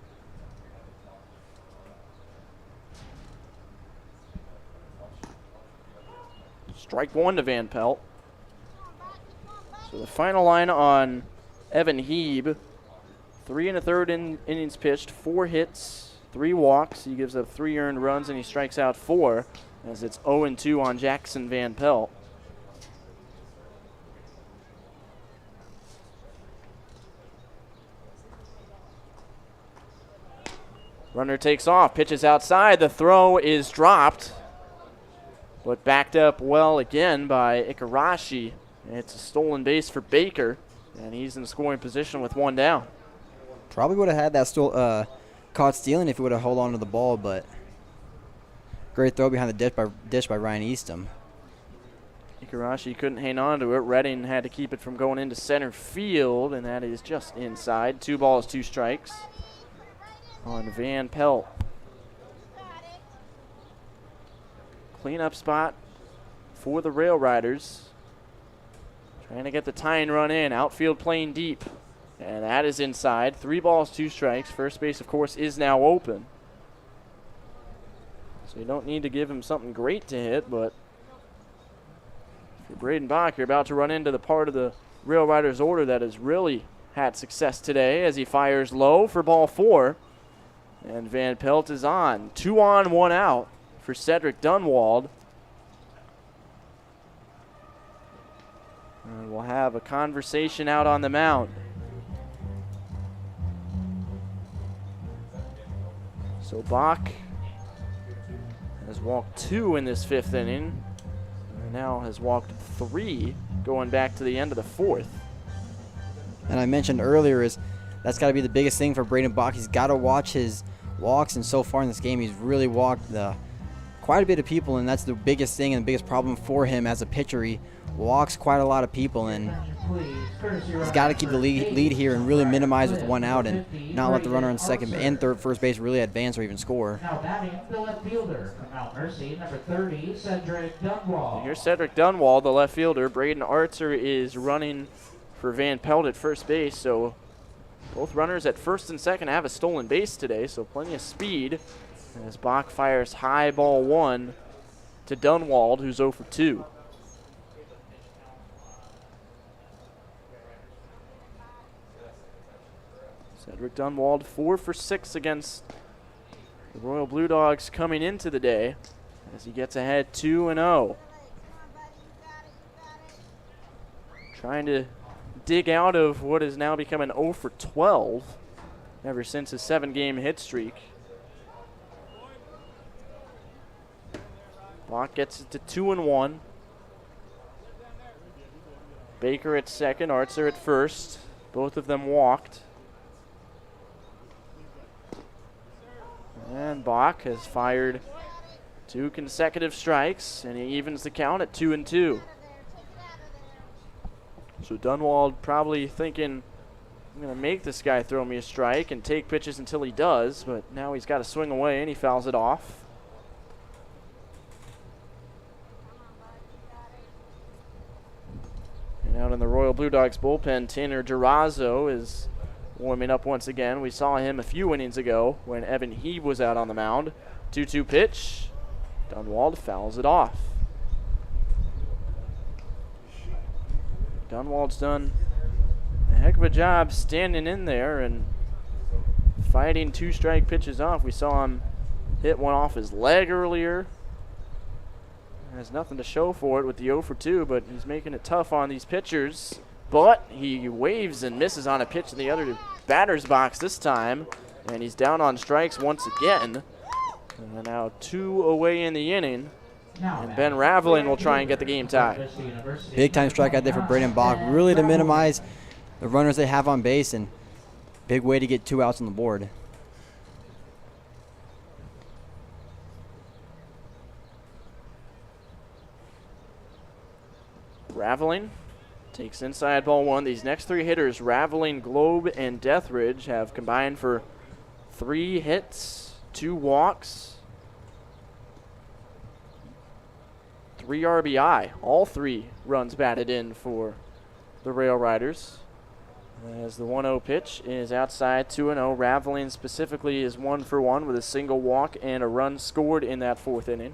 Strike 1 to Van Pelt. So the final line on Evan Heeb, 3 1/3 innings pitched, 4 hits, 3 walks. He gives up 3 earned runs and he strikes out 4 as it's 0-2 on Jackson Van Pelt. Runner takes off, pitches outside. The throw is dropped, but backed up well again by Ikarashi. It's a stolen base for Baker, and he's in scoring position with 1 down. Probably would have had that caught stealing if he would have held on to the ball, but great throw behind the dish by Ryan Eastham. Ikarashi couldn't hang on to it. Redding had to keep it from going into center field, and that is just inside. 2 balls, 2 strikes on Van Pelt. Cleanup spot for the Rail Riders. Trying to get the tying run in. Outfield playing deep. And that is inside. 3 balls, 2 strikes. First base, of course, is now open. So you don't need to give him something great to hit, but for Braden Bach, you're about to run into the part of the Rail Riders order that has really had success today as he fires low for ball 4. And Van Pelt is on. 2 on, 1 out for Cedric Dunwald. And we'll have a conversation out on the mound. So Bach has walked 2 in this 5th inning. And now has walked 3 going back to the end of the 4th. And I mentioned earlier that's got to be the biggest thing for Braden Bach. He's got to watch his walks, and so far in this game he's really walked quite a bit of people, and that's the biggest thing and the biggest problem for him as a pitcher. He walks quite a lot of people, and he's got to keep the lead here and really minimize with 1 out and not let the runner on second and first base really advance or even score. Now batting the left fielder from Mount Mercy, number 30, Cedric Dunwald. Here's Cedric Dunwald, the left fielder. Braden Artser is running for Van Pelt at first base, so both runners at first and second have a stolen base today, so plenty of speed. As Bach fires high ball 1 to Dunwald, who's 0 for 2. Cedric Dunwald 4 for 6 against the Royal Blue Dogs coming into the day as he gets ahead 2-0. Trying to dig out of what has now become an 0 for 12 ever since his 7-game hit streak. Bach gets it to 2-1. Baker at second, Artser at first. Both of them walked. And Bach has fired 2 consecutive strikes, and he evens the count at 2-2. So Dunwald probably thinking, I'm going to make this guy throw me a strike and take pitches until he does, but now he's got to swing away, and he fouls it off. And out in the Royal Blue Dogs bullpen, Tanner Durazo is warming up once again. We saw him a few innings ago when Evan Heeb was out on the mound. 2-2 pitch. Dunwald fouls it off. Dunwald's done a heck of a job standing in there and fighting 2 strike pitches off. We saw him hit one off his leg earlier. Has nothing to show for it with the 0 for 2, but he's making it tough on these pitchers. But he waves and misses on a pitch in the other batter's box this time, and he's down on strikes once again. And now 2 away in the inning, and Ben Raveling will try and get the game tied. Big time strike out there for Braden Bach, really to minimize the runners they have on base, and big way to get 2 outs on the board. Raveling takes inside ball 1. These next 3 hitters, Raveling, Globe, and Deathridge, have combined for 3 hits, 2 walks, 3 RBI. All 3 runs batted in for the Rail Riders. As the 1-0 pitch is outside 2-0. Raveling specifically is 1 for 1 with a single walk and a run scored in that 4th inning.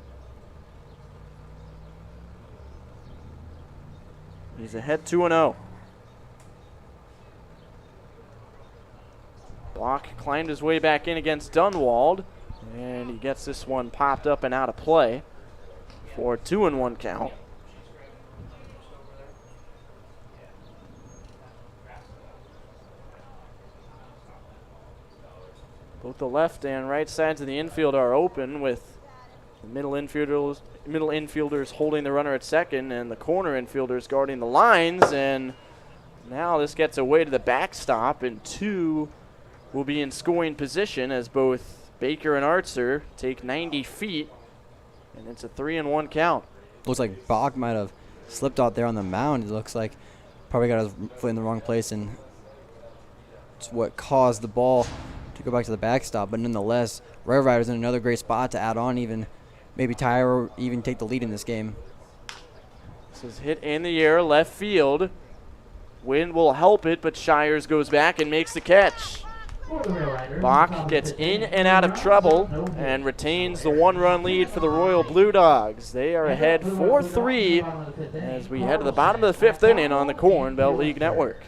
He's ahead 2-0. Bach climbed his way back in against Dunwald, and he gets this one popped up and out of play for a 2-1 count. Both the left and right sides of the infield are open, with the middle infielders holding the runner at second and the corner infielders guarding the lines. And now this gets away to the backstop, and 2 will be in scoring position as both Baker and Artzer take 90 feet, and it's a 3-1 count. Looks like Bach might have slipped out there on the mound. It looks like probably got his foot in the wrong place, and it's what caused the ball to go back to the backstop. But nonetheless, Rail Riders in another great spot to add on, even maybe tie or even take the lead in this game. This is hit in the air, left field. Wind will help it, but Shires goes back and makes the catch. Bach gets in and out of trouble and retains the 1-run lead for the Royal Blue Dogs. They are ahead 4-3 as we head to the bottom of the 5th inning on the Corn Belt League Network.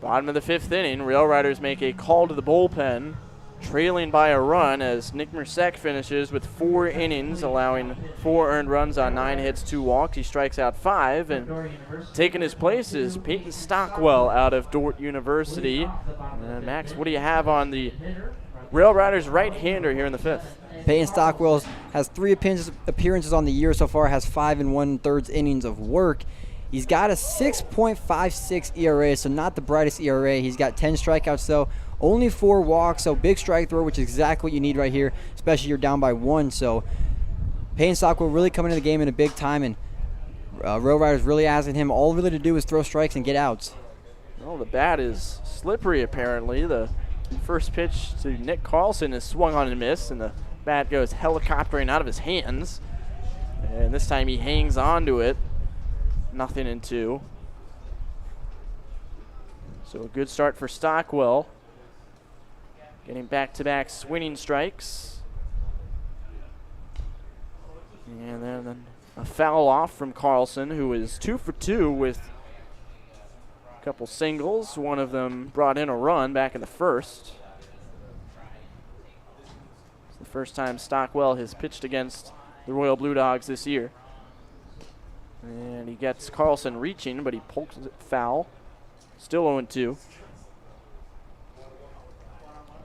Bottom of the 5th inning, Rail Riders make a call to the bullpen, trailing by a run as Nick Mersek finishes with 4 innings, allowing 4 earned runs on 9 hits, 2 walks. He strikes out 5, and taking his place is Peyton Stockwell out of Dordt University. Max, what do you have on the Rail Riders right-hander here in the 5th? Peyton Stockwell has 3 appearances on the year so far, has 5 1/3 innings of work. He's got a 6.56 ERA, so not the brightest ERA. He's got 10 strikeouts, though. Only 4 walks, so big strike throw, which is exactly what you need right here, especially you're down by 1. So Peyton Stockwell really coming into the game in a big time, and Rail Riders really asking him all really to do is throw strikes and get outs. Well, the bat is slippery, apparently. The first pitch to Nick Carlson is swung on and missed, and the bat goes helicoptering out of his hands. And this time he hangs on to it. 0-2. So a good start for Stockwell. Getting back-to-back swinging strikes. And then a foul off from Carlson, who is 2 for 2 with a couple singles. One of them brought in a run back in the first. It's the first time Stockwell has pitched against the Royal Blue Dogs this year. And he gets Carlson reaching, but he pokes it foul. Still 0-2.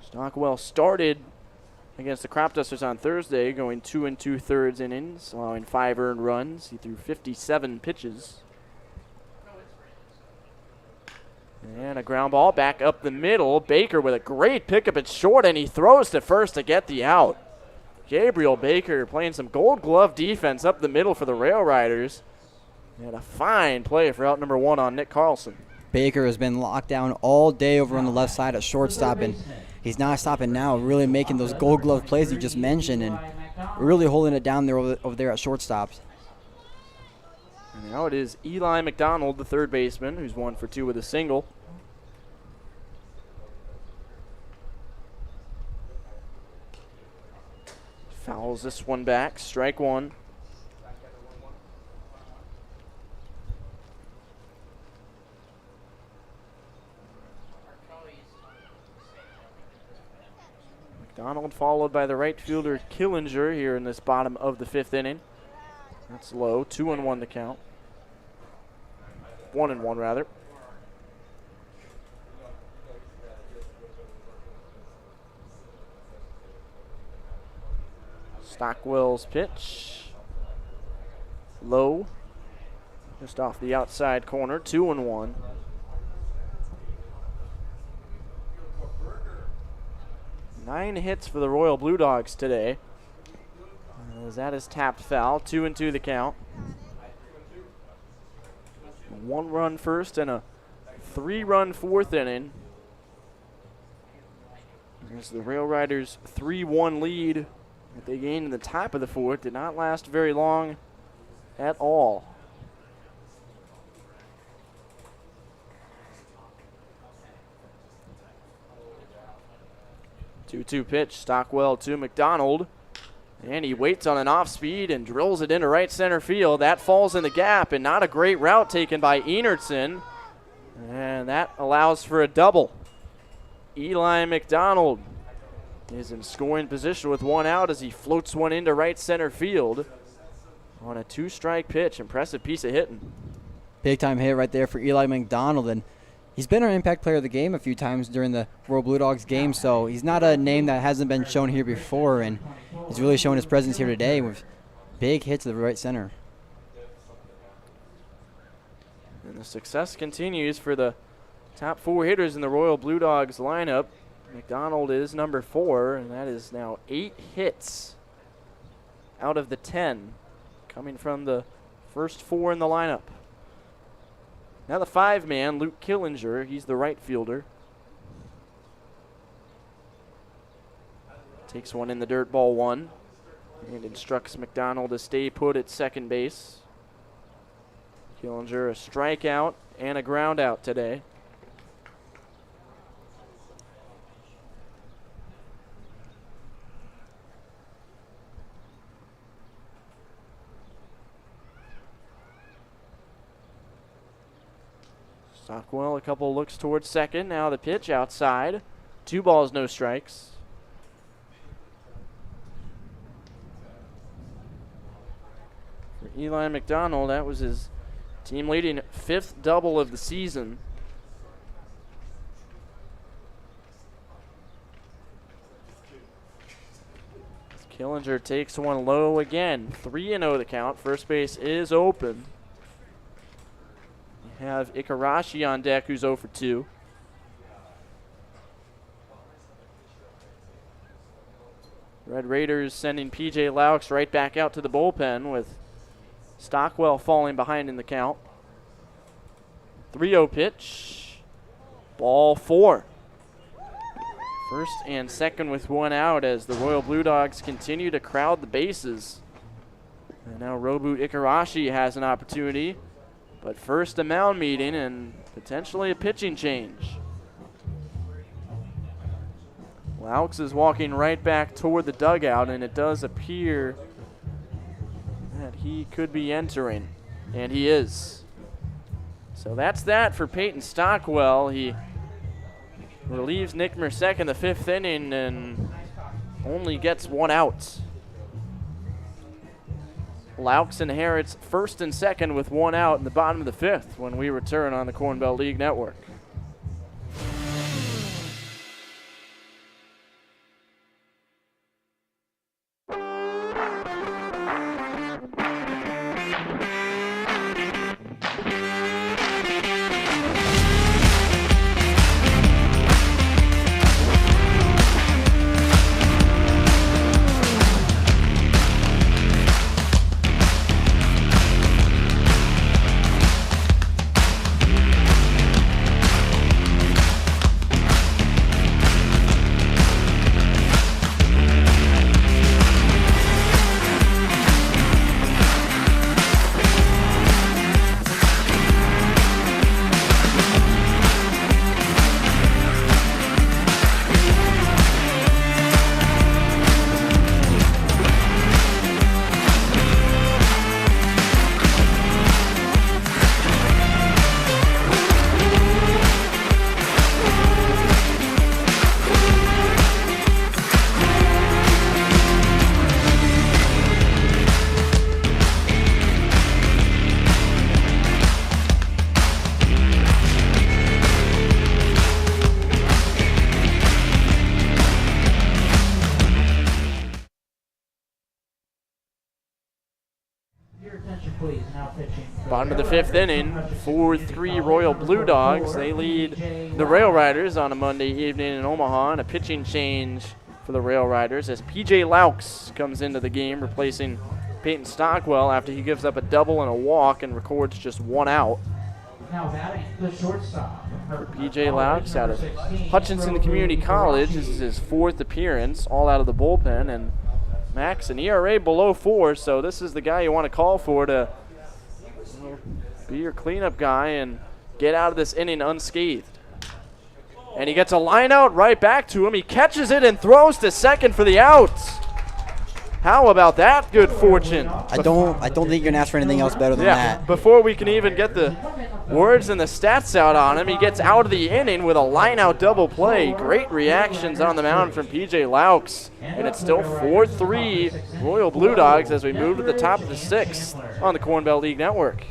Stockwell started against the Crop Dusters on Thursday, going 2 2/3 innings, allowing 5 earned runs. He threw 57 pitches. And a ground ball back up the middle. Baker with a great pickup at short, and he throws to first to get the out. Gabriel Baker playing some Gold Glove defense up the middle for the Rail Riders. And a fine play for out number 1 on Nick Carlson. Baker has been locked down all day over on the left side at shortstop, and he's not stopping now, really making those Gold Glove plays you just mentioned, and really holding it down there over there at shortstop. And now it is Eli McDonald, the third baseman, who's 1 for 2 with a single. Fouls this one back, strike 1. McDonald followed by the right fielder Killinger here in this bottom of the 5th inning. That's low. 2-1 the count. 1-1 rather. Stockwell's pitch. Low. Just off the outside corner. 2-1. Nine hits for the Royal Blue Dogs today. As that is tapped foul. 2-2 the count. 1 run first and a 3-run 4th inning. As the Rail Riders' 3-1 lead that they gained in the top of the 4th did not last very long at all. 2-2 pitch, Stockwell to McDonald. And he waits on an off speed and drills it into right center field. That falls in the gap, and not a great route taken by Enertson. And that allows for a double. Eli McDonald is in scoring position with 1 out as he floats one into right center field on a 2-strike pitch. Impressive piece of hitting. Big time hit right there for Eli McDonald, and he's been our impact player of the game a few times during the Royal Blue Dogs game, so he's not a name that hasn't been shown here before, and he's really showing his presence here today with big hits to the right center. And the success continues for the top 4 hitters in the Royal Blue Dogs lineup. McDonald is number 4, and that is now 8 hits out of the 10 coming from the first 4 in the lineup. Now the 5-man, Luke Killinger, he's the right fielder. Takes one in the dirt, ball 1, and instructs McDonald to stay put at second base. Killinger a strikeout and a ground out today. Stockwell, a couple looks towards second. Now the pitch outside. 2 balls, no strikes. For Eli McDonald, that was his team leading 5th double of the season. Killinger takes one low again. 3-0 the count. First base is open. You have Ikarashi on deck, who's 0 for 2. Red Raiders sending P.J. Laux right back out to the bullpen with Stockwell falling behind in the count. 3-0 pitch. Ball 4. First and second with one out as the Royal Blue Dogs continue to crowd the bases. And now Robu Ikarashi has an opportunity. But first a mound meeting and potentially a pitching change. Laux is walking right back toward the dugout, and it does appear that he could be entering. And he is. So that's that for Peyton Stockwell. He relieves Nick Mercek in the 5th inning and only gets one out. Laux inherits first and second with one out in the bottom of the 5th when we return on the Corn Belt League Network. Bottom of the 5th inning, 4-3 Royal Blue Dogs. They lead the Rail Riders on a Monday evening in Omaha, and a pitching change for the Rail Riders as P.J. Laux comes into the game, replacing Peyton Stockwell after he gives up a double and a walk and records just one out. Now batting the shortstop. P.J. Laux out of Hutchinson Community College. This is his 4th appearance, all out of the bullpen, and Max, an ERA below 4, so this is the guy you want to call for to be your cleanup guy and get out of this inning unscathed. And he gets a line out right back to him. He catches it and throws to second for the out. How about that good fortune? I don't think you can ask for anything else better than that. Before we can even get the words and the stats out on him, he gets out of the inning with a line-out double play. Great reactions on the mound from P.J. Laux. And it's still 4-3 Royal Blue Dogs as we move to the top of the 6th on the Corn Belt League Network.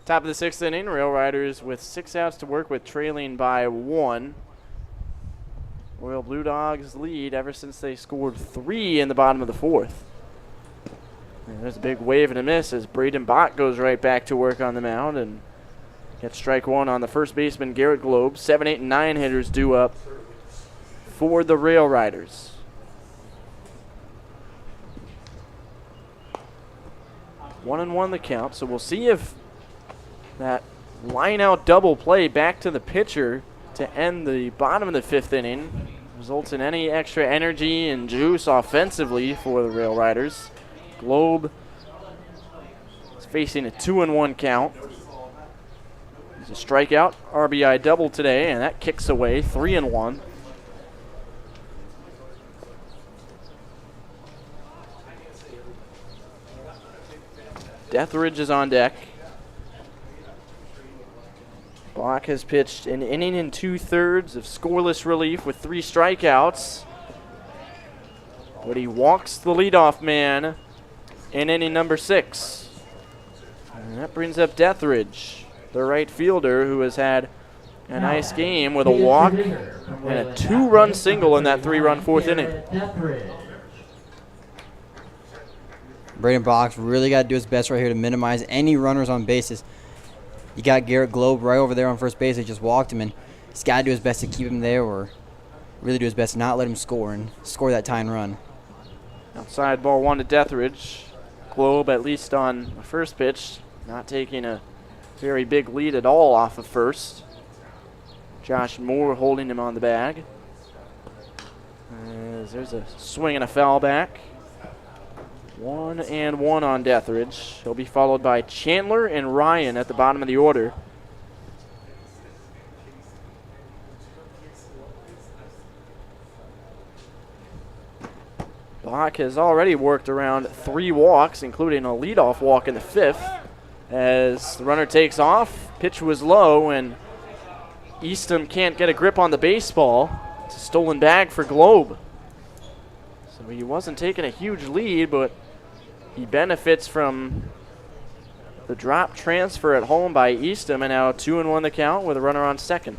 Top of the 6th inning, Rail Riders with 6 outs to work with, trailing by 1. Royal Blue Dogs lead ever since they scored 3 in the bottom of the 4th. And there's a big wave and a miss as Braden Bach goes right back to work on the mound and gets strike 1 on the first baseman, Garrett Globe. 7, 8, and 9 hitters due up for the Rail Riders. One and one the count, so we'll see if that line-out double play back to the pitcher to end the bottom of the 5th inning results in any extra energy and juice offensively for the Rail Riders. Globe is facing a 2-1 count. He's a strikeout, RBI double today, and that kicks away 3-1. Deathridge is on deck. Bach has pitched an inning and 2/3 of scoreless relief with 3 strikeouts. But he walks the leadoff man in inning number 6. And that brings up Deathridge, the right fielder, who has had a nice game with a walk and a 2-run single in that 3-run 4th inning. Braden Bach really got to do his best right here to minimize any runners on bases. You got Garrett Globe right over there on first base. They just walked him, and he's got to do his best to keep him there or really do his best to not let him score and score that tying run. Outside ball 1 to Deathridge. Globe, at least on the first pitch, not taking a very big lead at all off of first. Josh Moore holding him on the bag. As there's a swing and a foul back. 1-1 on Deathridge. He'll be followed by Chandler and Ryan at the bottom of the order. Bach has already worked around 3 walks, including a leadoff walk in the 5th. As the runner takes off, pitch was low, and Eastham can't get a grip on the baseball. It's a stolen bag for Globe. So he wasn't taking a huge lead, but he benefits from the drop transfer at home by Eastham, and now 2-1 the count with a runner on second.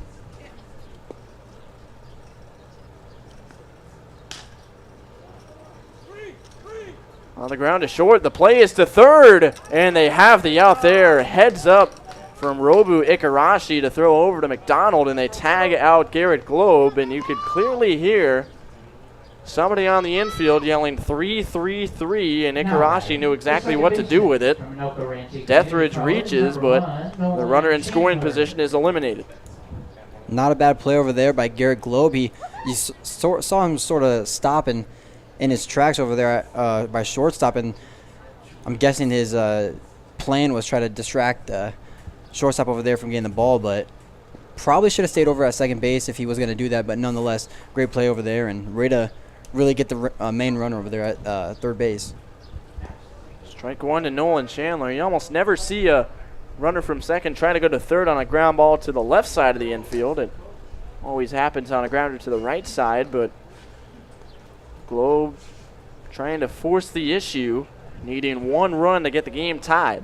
On the ground to short, the play is to third, and they have the out there. Heads up from Robu Ikarashi to throw over to McDonald, and they tag out Garrett Globe, and you could clearly hear somebody on the infield yelling 3-3-3, and Ikarashi knew exactly what to do with it. Deathridge reaches, but the runner in scoring position is eliminated. Not a bad play over there by Garrett Globe. You saw him sort of stopping in his tracks over there by shortstop, and I'm guessing his plan was try to distract shortstop over there from getting the ball, but probably should have stayed over at second base if he was going to do that, but nonetheless, great play over there, and ready to really get the main runner over there at third base. Strike 1 to Nolan Chandler. You almost never see a runner from second try to go to third on a ground ball to the left side of the infield. It always happens on a grounder to the right side, but Globe trying to force the issue, needing 1 run to get the game tied.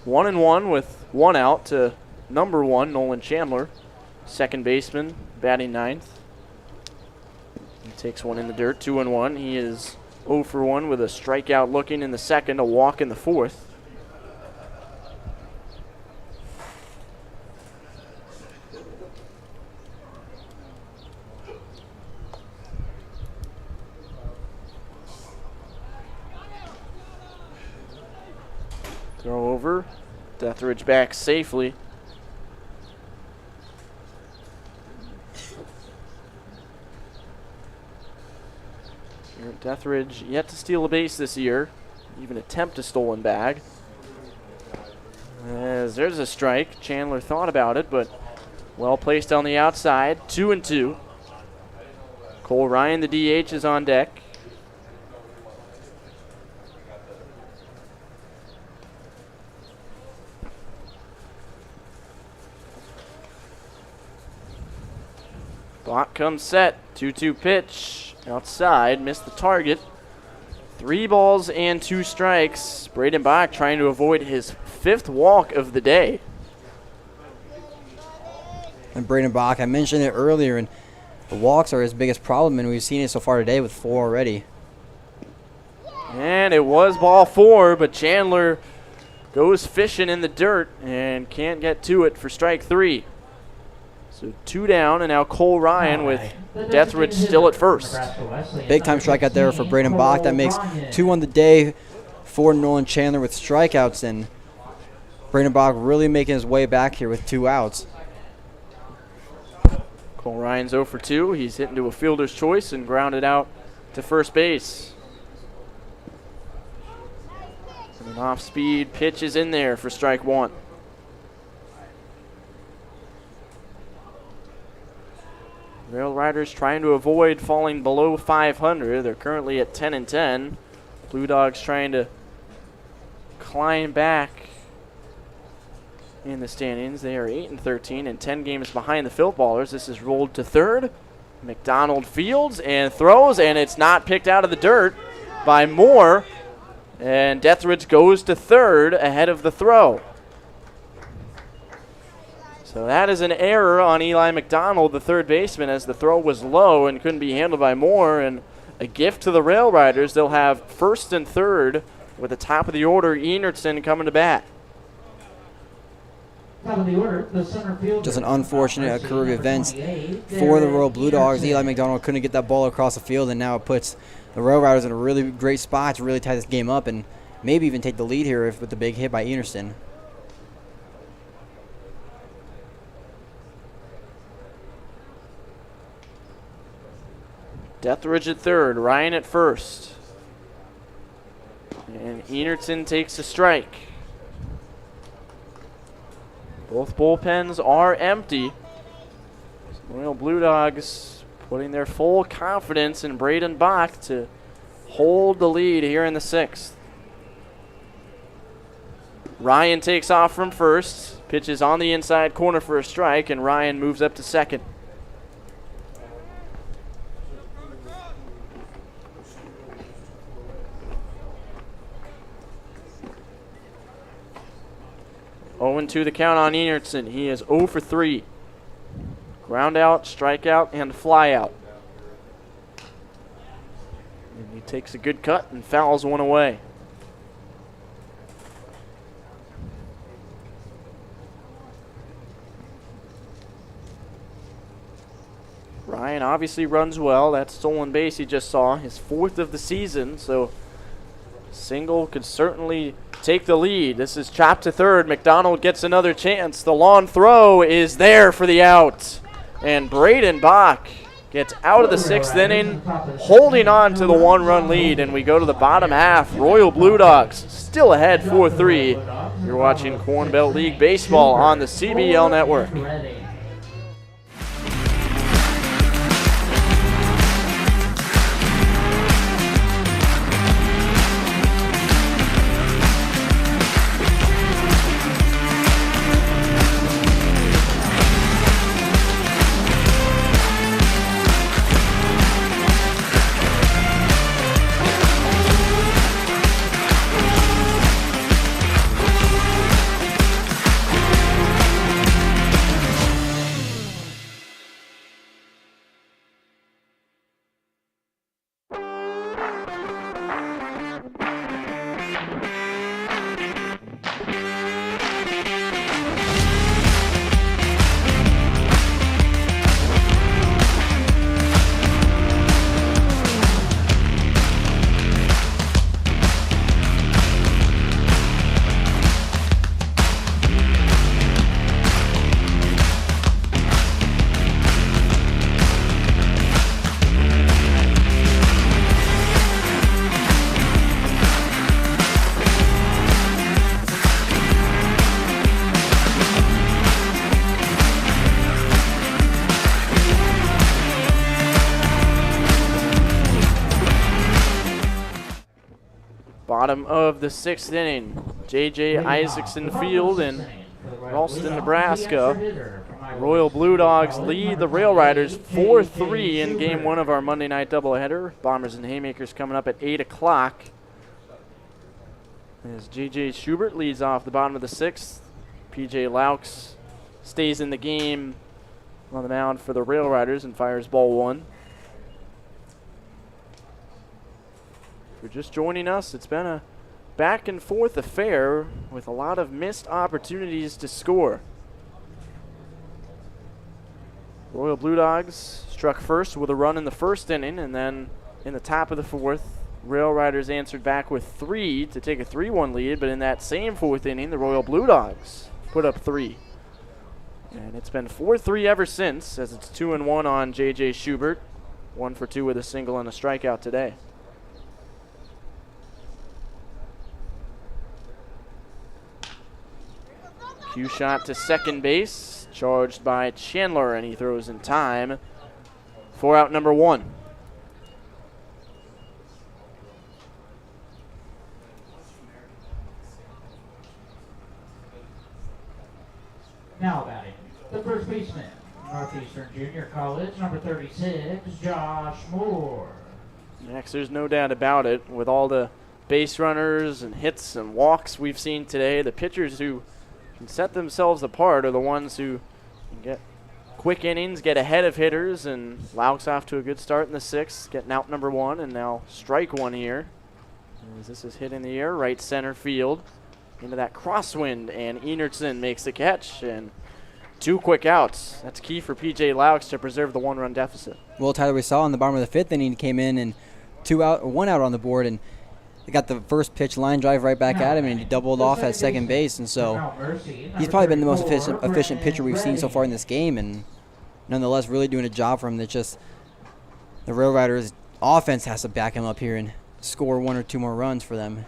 1-1 with 1 out to number 1, Nolan Chandler, second baseman, batting 9th. He takes one in the dirt, 2-1. He is 0 for 1 with a strikeout looking in the second, a walk in the 4th. Throw over. Deathridge back safely. Garrett Deathridge yet to steal a base this year, even attempt a stolen bag. As there's a strike. Chandler thought about it, but well placed on the outside. 2-2. Cole Ryan, the DH, is on deck. Bach comes set. 2-2 pitch. Outside. Missed the target. 3 balls and 2 strikes. Braden Bach trying to avoid his 5th walk of the day. And Braden Bach, I mentioned it earlier, and the walks are his biggest problem, and we've seen it so far today with 4 already. And it was ball 4, but Chandler goes fishing in the dirt and can't get to it for strike 3. So 2 down, and now Cole Ryan with Deathridge still at first. Big time strikeout there for Braden Bach. That makes 2 on the day for Nolan Chandler with strikeouts, and Braden Bach really making his way back here with 2 outs. Cole Ryan's 0 for 2. He's hit into a fielder's choice and grounded out to first base. And an off-speed pitch is in there for strike 1. Rail Riders trying to avoid falling below 500. They're currently at 10-10. Blue Dogs trying to climb back in the standings. They are 8-13 and 10 games behind the Philballers. This is rolled to third. McDonald fields and throws, and it's not picked out of the dirt by Moore. And Deathridge goes to third ahead of the throw. So that is an error on Eli McDonald, the third baseman, as the throw was low and couldn't be handled by Moore. And a gift to the Rail Riders. They'll have first and third with the top of the order, Enertson, coming to bat. Just an unfortunate occur of events for the Royal Blue Dogs. Eli McDonald couldn't get that ball across the field, and now it puts the Rail Riders in a really great spot to really tie this game up and maybe even take the lead here with the big hit by Enertson. Deathridge at third, Ryan at first. And Enertson takes a strike. Both bullpens are empty. Royal Blue Dogs putting their full confidence in Braden Bach to hold the lead here in the 6th. Ryan takes off from first, pitches on the inside corner for a strike, and Ryan moves up to second. 0-2 the count on Enertson. He is 0 for 3. Ground out, strikeout, and fly out. And he takes a good cut and fouls one away. Ryan obviously runs well. That stolen base he just saw, his 4th of the season, so single could certainly take the lead. This is chopped to third. McDonald gets another chance. The long throw is there for the out. And Braden Bach gets out of the 6th inning, holding on to the 1-run lead. And we go to the bottom half. Royal Blue Dogs still ahead 4-3. You're watching Corn Belt League Baseball on the CBL Network. Bottom of the 6th inning. J.J. Isaacson field in Ralston, Nebraska. Royal Blue Dogs lead the Rail Riders 4-3 in game 1 of our Monday night doubleheader. Bombers and Haymakers coming up at 8 o'clock. As J.J. Schubert leads off the bottom of the 6th. P.J. Laux stays in the game on the mound for the Rail Riders and fires ball 1. If you're just joining us, it's been a back and forth affair with a lot of missed opportunities to score. Royal Blue Dogs struck first with a run in the first inning, and then in the top of the 4th, Rail Riders answered back with 3 to take a 3-1 lead, but in that same 4th inning, the Royal Blue Dogs put up 3. And it's been 4-3 ever since, as it's 2-1 on J.J. Schubert, 1 for 2 with a single and a strikeout today. Cue shot to second base, charged by Chandler, and he throws in time for out number 1. Now batting, the first baseman, Northeastern Junior College, number 36, Josh Moore. Next, there's no doubt about it. With all the base runners and hits and walks we've seen today, the pitchers who can set themselves apart are the ones who can get quick innings, get ahead of hitters, and Laux off to a good start in the 6th, getting out number 1, and now strike 1 here. As this is hit in the air, right center field, into that crosswind, and Enertson makes the catch, and 2 quick outs. That's key for P.J. Laux to preserve the 1-run deficit. Well, Tyler, we saw in the bottom of the 5th inning, he came in and 1 out on the board, and they got the first pitch line drive right back at him, and he doubled off at second base, and so he's probably been the most efficient pitcher we've seen so far in this game, and nonetheless really doing a job for him. That just the Rail Riders offense has to back him up here and score 1 or 2 more runs for them.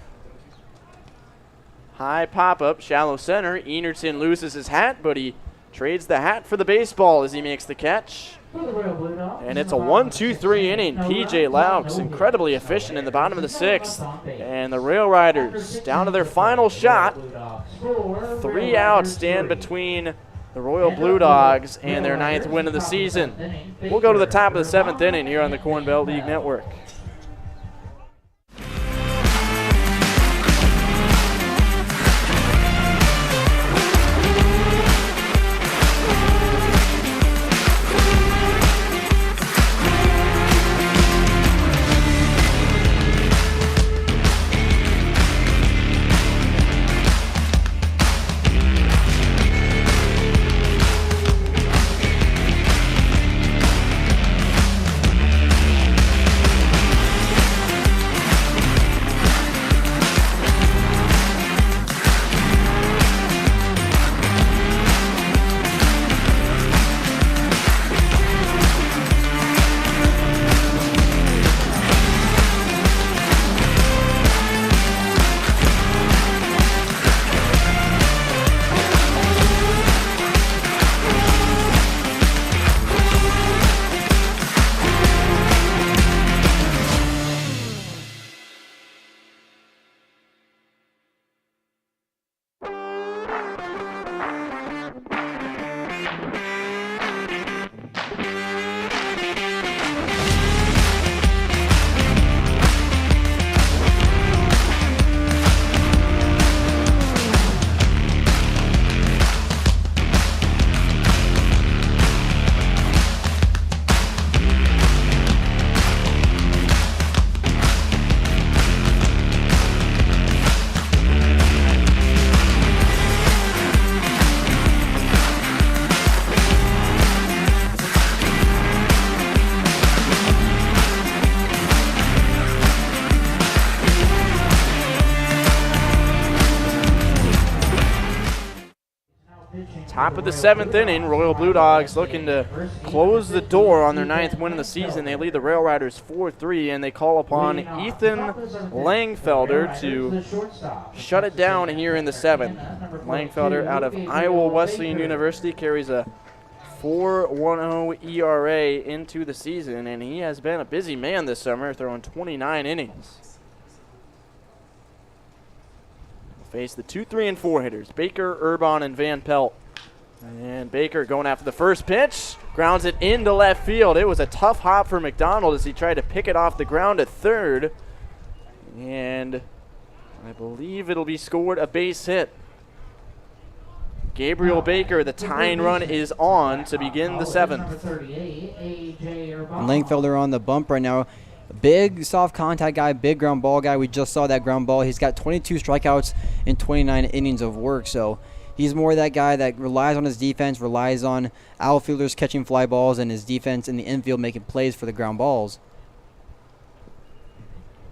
High pop-up, shallow center. Enertson loses his hat, but he trades the hat for the baseball as he makes the catch. And it's a 1-2-3 inning. P.J. Laux incredibly efficient in the bottom of the 6th. And the Rail Riders down to their final shot. 3 outs stand between the Royal Blue Dogs and their 9th win of the season. We'll go to the top of the 7th inning here on the Corn Belt League Network. Top of the 7th inning, Royal Blue Dogs looking to close the door on their 9th win of the season. They lead the Rail Riders 4-3, and they call upon Ethan Langfelder to shut it down here in the 7th. Langfelder out of Iowa Wesleyan University carries a 4.10 ERA into the season, and he has been a busy man this summer, throwing 29 innings. Face the 2, 3, and 4 hitters, Baker, Urbon, and Van Pelt. And Baker going after the first pitch. Grounds it into left field. It was a tough hop for McDonald as he tried to pick it off the ground at third. And I believe it'll be scored a base hit. Gabriel Baker, the tying run is on to begin the seventh. And Langfelder on the bump right now. Big soft contact guy, big ground ball guy. We just saw that ground ball. He's got 22 strikeouts in 29 innings of work. So he's more that guy that relies on his defense, relies on outfielders catching fly balls, and his defense in the infield making plays for the ground balls.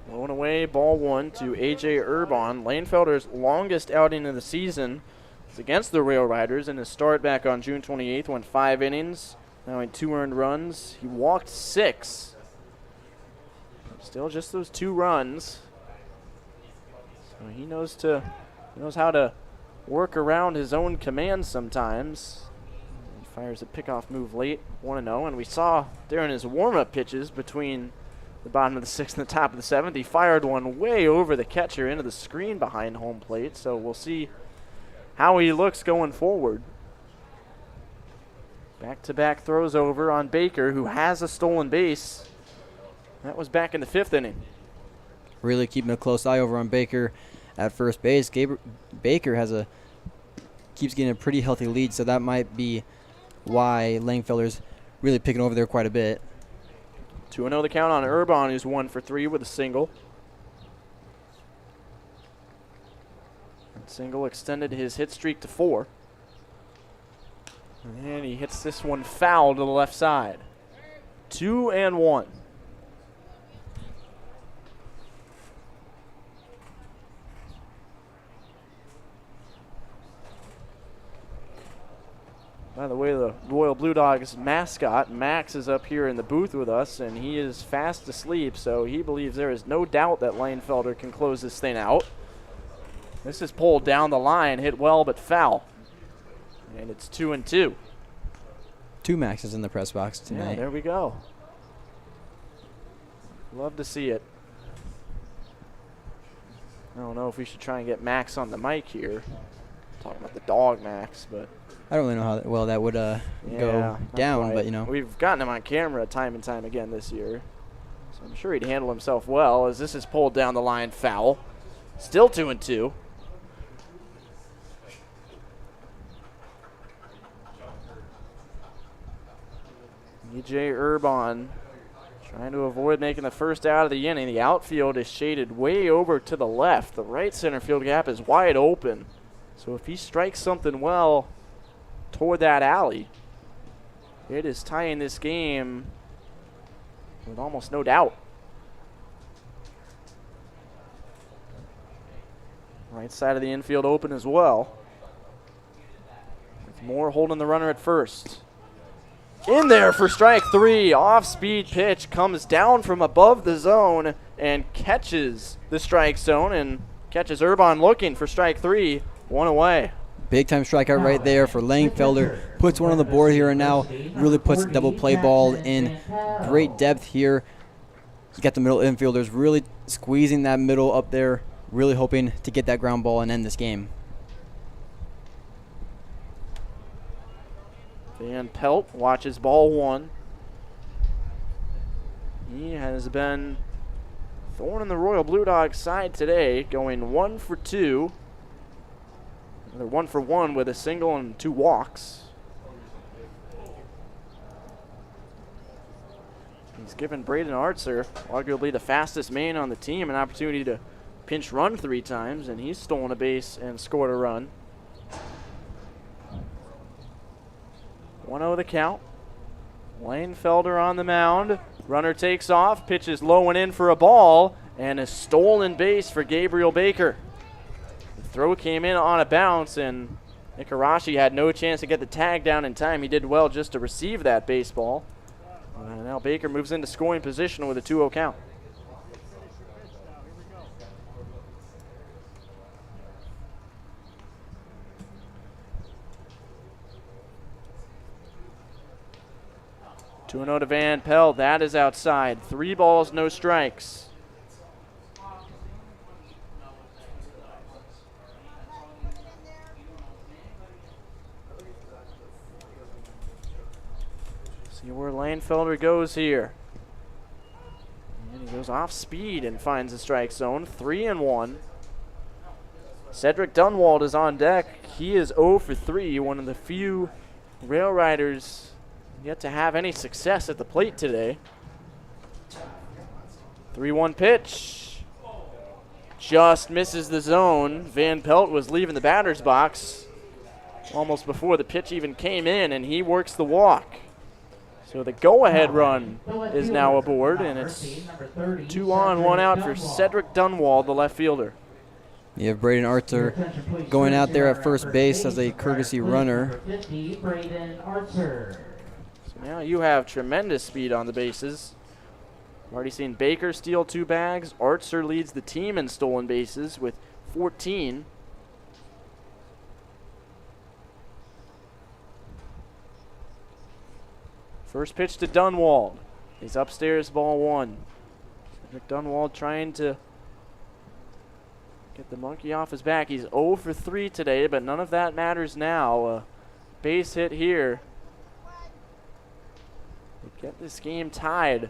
Blown away, ball one to A.J. Urbon. Langfelder's longest outing of the season is against the Rail Riders in his start back on June 28th. Went 5 innings, now in 2 earned runs. He walked 6. Still just those 2 runs. So he knows how to work around his own commands sometimes. He fires a pickoff move late, 1-0, and we saw during his warm-up pitches between the bottom of the 6th and the top of the 7th, he fired one way over the catcher into the screen behind home plate. So we'll see how he looks going forward. Back-to-back throws over on Baker, who has a stolen base. That was back in the 5th inning. Really keeping a close eye over on Baker at first base. Baker keeps getting a pretty healthy lead, so that might be why Langfelder's really picking over there quite a bit. 2-0 the count on Urbon, who's 1 for 3 with a single. Single extended his hit streak to 4. And he hits this one foul to the left side. 2-1. By the way, the Royal Blue Dogs mascot, Max, is up here in the booth with us, and he is fast asleep, so he believes there is no doubt that Langfelder can close this thing out. This is pulled down the line, hit well but foul. And it's 2-2. 2 Maxes in the press box tonight. Yeah, there we go. Love to see it. I don't know if we should try and get Max on the mic here. Talking about the dog Max, but I don't really know how well that would go down, but you know. We've gotten him on camera time and time again this year. So I'm sure he'd handle himself well as this is pulled down the line, foul. Still 2-2. E.J. Urbon trying to avoid making the first out of the inning. The outfield is shaded way over to the left. The right center field gap is wide open. So if he strikes something well toward that alley, it is tying this game with almost no doubt. Right side of the infield open as well. With Moore holding the runner at first. In there for strike 3. Off-speed pitch comes down from above the zone and catches the strike zone and catches Urbon looking for strike 3. 1 away. Big time strikeout right there for Langfelder. Puts one on the board here and now. Really puts the double play ball in great depth here. He's got the middle infielders really squeezing that middle up there. Really hoping to get that ground ball and end this game. Van Pelt watches ball 1. He has been thorn in the Royal Blue Dogs side today, going 1 for 2. Another 1 for 1 with a single and 2 walks. He's given Braden Artzer, arguably the fastest man on the team, an opportunity to pinch run 3 times, and he's stolen a base and scored a run. 1-0 the count. Langfelder on the mound. Runner takes off, pitches low and in for a ball, and a stolen base for Gabriel Baker. The throw came in on a bounce, and Ikarashi had no chance to get the tag down in time. He did well just to receive that baseball. Now Baker moves into scoring position with a 2-0 count. Two 2-0 to Van Pelt. That is outside. 3 balls, no strikes. See where Langfelder goes here. And he goes off speed and finds the strike zone. 3-1. Cedric Dunwald is on deck. He is 0 for 3, one of the few Rail Riders yet to have any success at the plate today. 3-1 pitch. Just misses the zone. Van Pelt was leaving the batter's box almost before the pitch even came in, and he works the walk. So the go-ahead run is now aboard, and it's 2 on, 1 out for Cedric Dunwald, the left fielder. You have Braden Archer going out there at first base as a courtesy runner. So now you have tremendous speed on the bases. I've already seen Baker steal 2 bags. Archer leads the team in stolen bases with 14. First pitch to Dunwald. He's upstairs, ball 1. Cedric Dunwald trying to get the monkey off his back. He's 0 for 3 today, but none of that matters now. Base hit here. They get this game tied.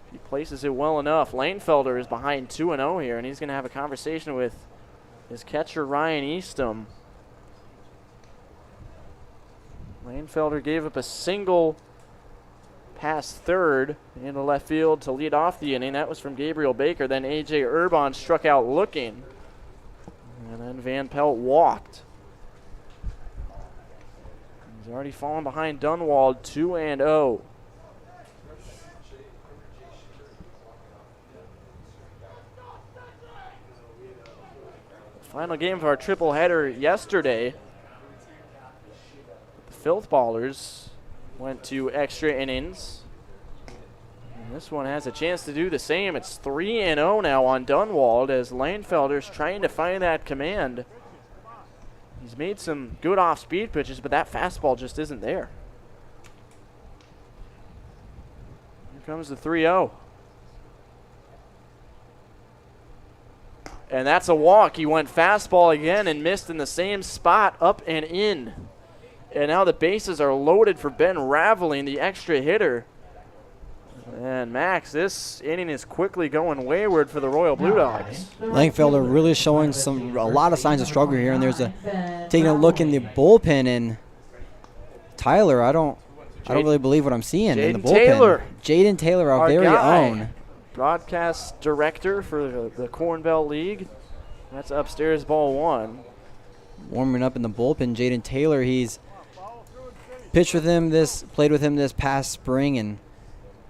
If he places it well enough. Langfelder is behind 2-0 here, and he's going to have a conversation with his catcher, Ryan Eastham. Langfelder gave up a single past third in the left field to lead off the inning. That was from Gabriel Baker. Then A.J. Urbon struck out looking. And then Van Pelt walked. He's already fallen behind Dunwald, 2-0. Final game of our triple header yesterday. The Filth Ballers went to extra innings. And this one has a chance to do the same. It's 3-0 now on Dunwald as Langfelder's trying to find that command. He's made some good off-speed pitches, but that fastball just isn't there. Here comes the 3-0. And that's a walk. He went fastball again and missed in the same spot, up and in. And now the bases are loaded for Ben Raveling, the extra hitter. And Max, this inning is quickly going wayward for the Royal Blue Dogs. Langfelder really showing a lot of signs of struggle here, and there's taking a look in the bullpen, and Tyler, I don't really believe what I'm seeing in the bullpen. Jaden Taylor, our very own broadcast director for the Corn Belt League. That's upstairs, ball 1. Warming up in the bullpen, Jaden Taylor. He's played with him this past spring, and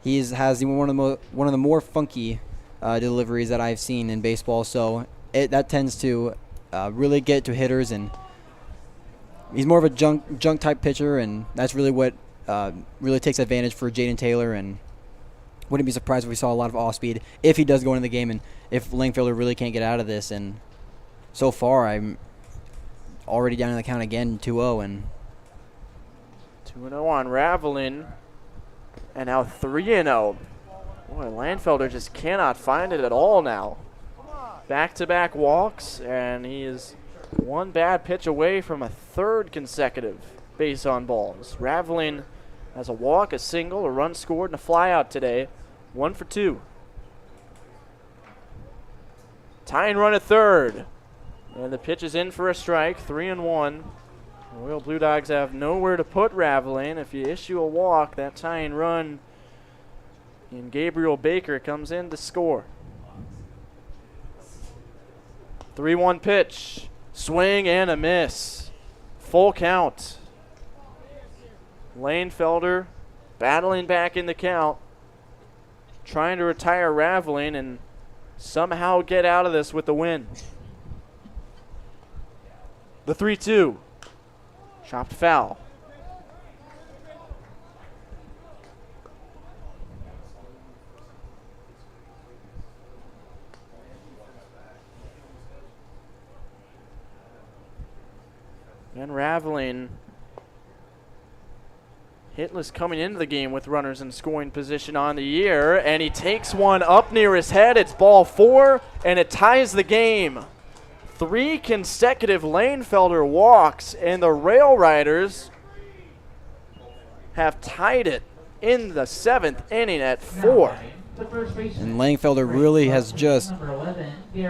he has one of the more funky deliveries that I've seen in baseball. So that tends to really get to hitters, and he's more of a junk type pitcher, and that's really what really takes advantage for Jaden Taylor. And wouldn't be surprised if we saw a lot of off speed if he does go into the game, and if Langfelder really can't get out of this. And so far, I'm already down in the count again, 2-0, and 2-0 on Raveling. And now 3-0. Boy, Langfelder just cannot find it at all now. Back-to-back walks, and he is one bad pitch away from a 3rd consecutive base on balls. Raveling has a walk, a single, a run scored, and a flyout today. 1 for 2. Tying run at 3rd. And the pitch is in for a strike, 3-1. Royal Blue Dogs have nowhere to put Raveling. If you issue a walk, that tying run in Gabriel Baker comes in to score. 3-1 pitch. Swing and a miss. Full count. Langfelder battling back in the count, trying to retire Raveling and somehow get out of this with the win. The 3-2. Chopped foul. And Raveling hitless coming into the game with runners in scoring position on the year, and he takes one up near his head. It's ball 4, and it ties the game. 3 consecutive Langfelder walks, and the Rail Riders have tied it in the 7th inning at 4. And Langfelder really has just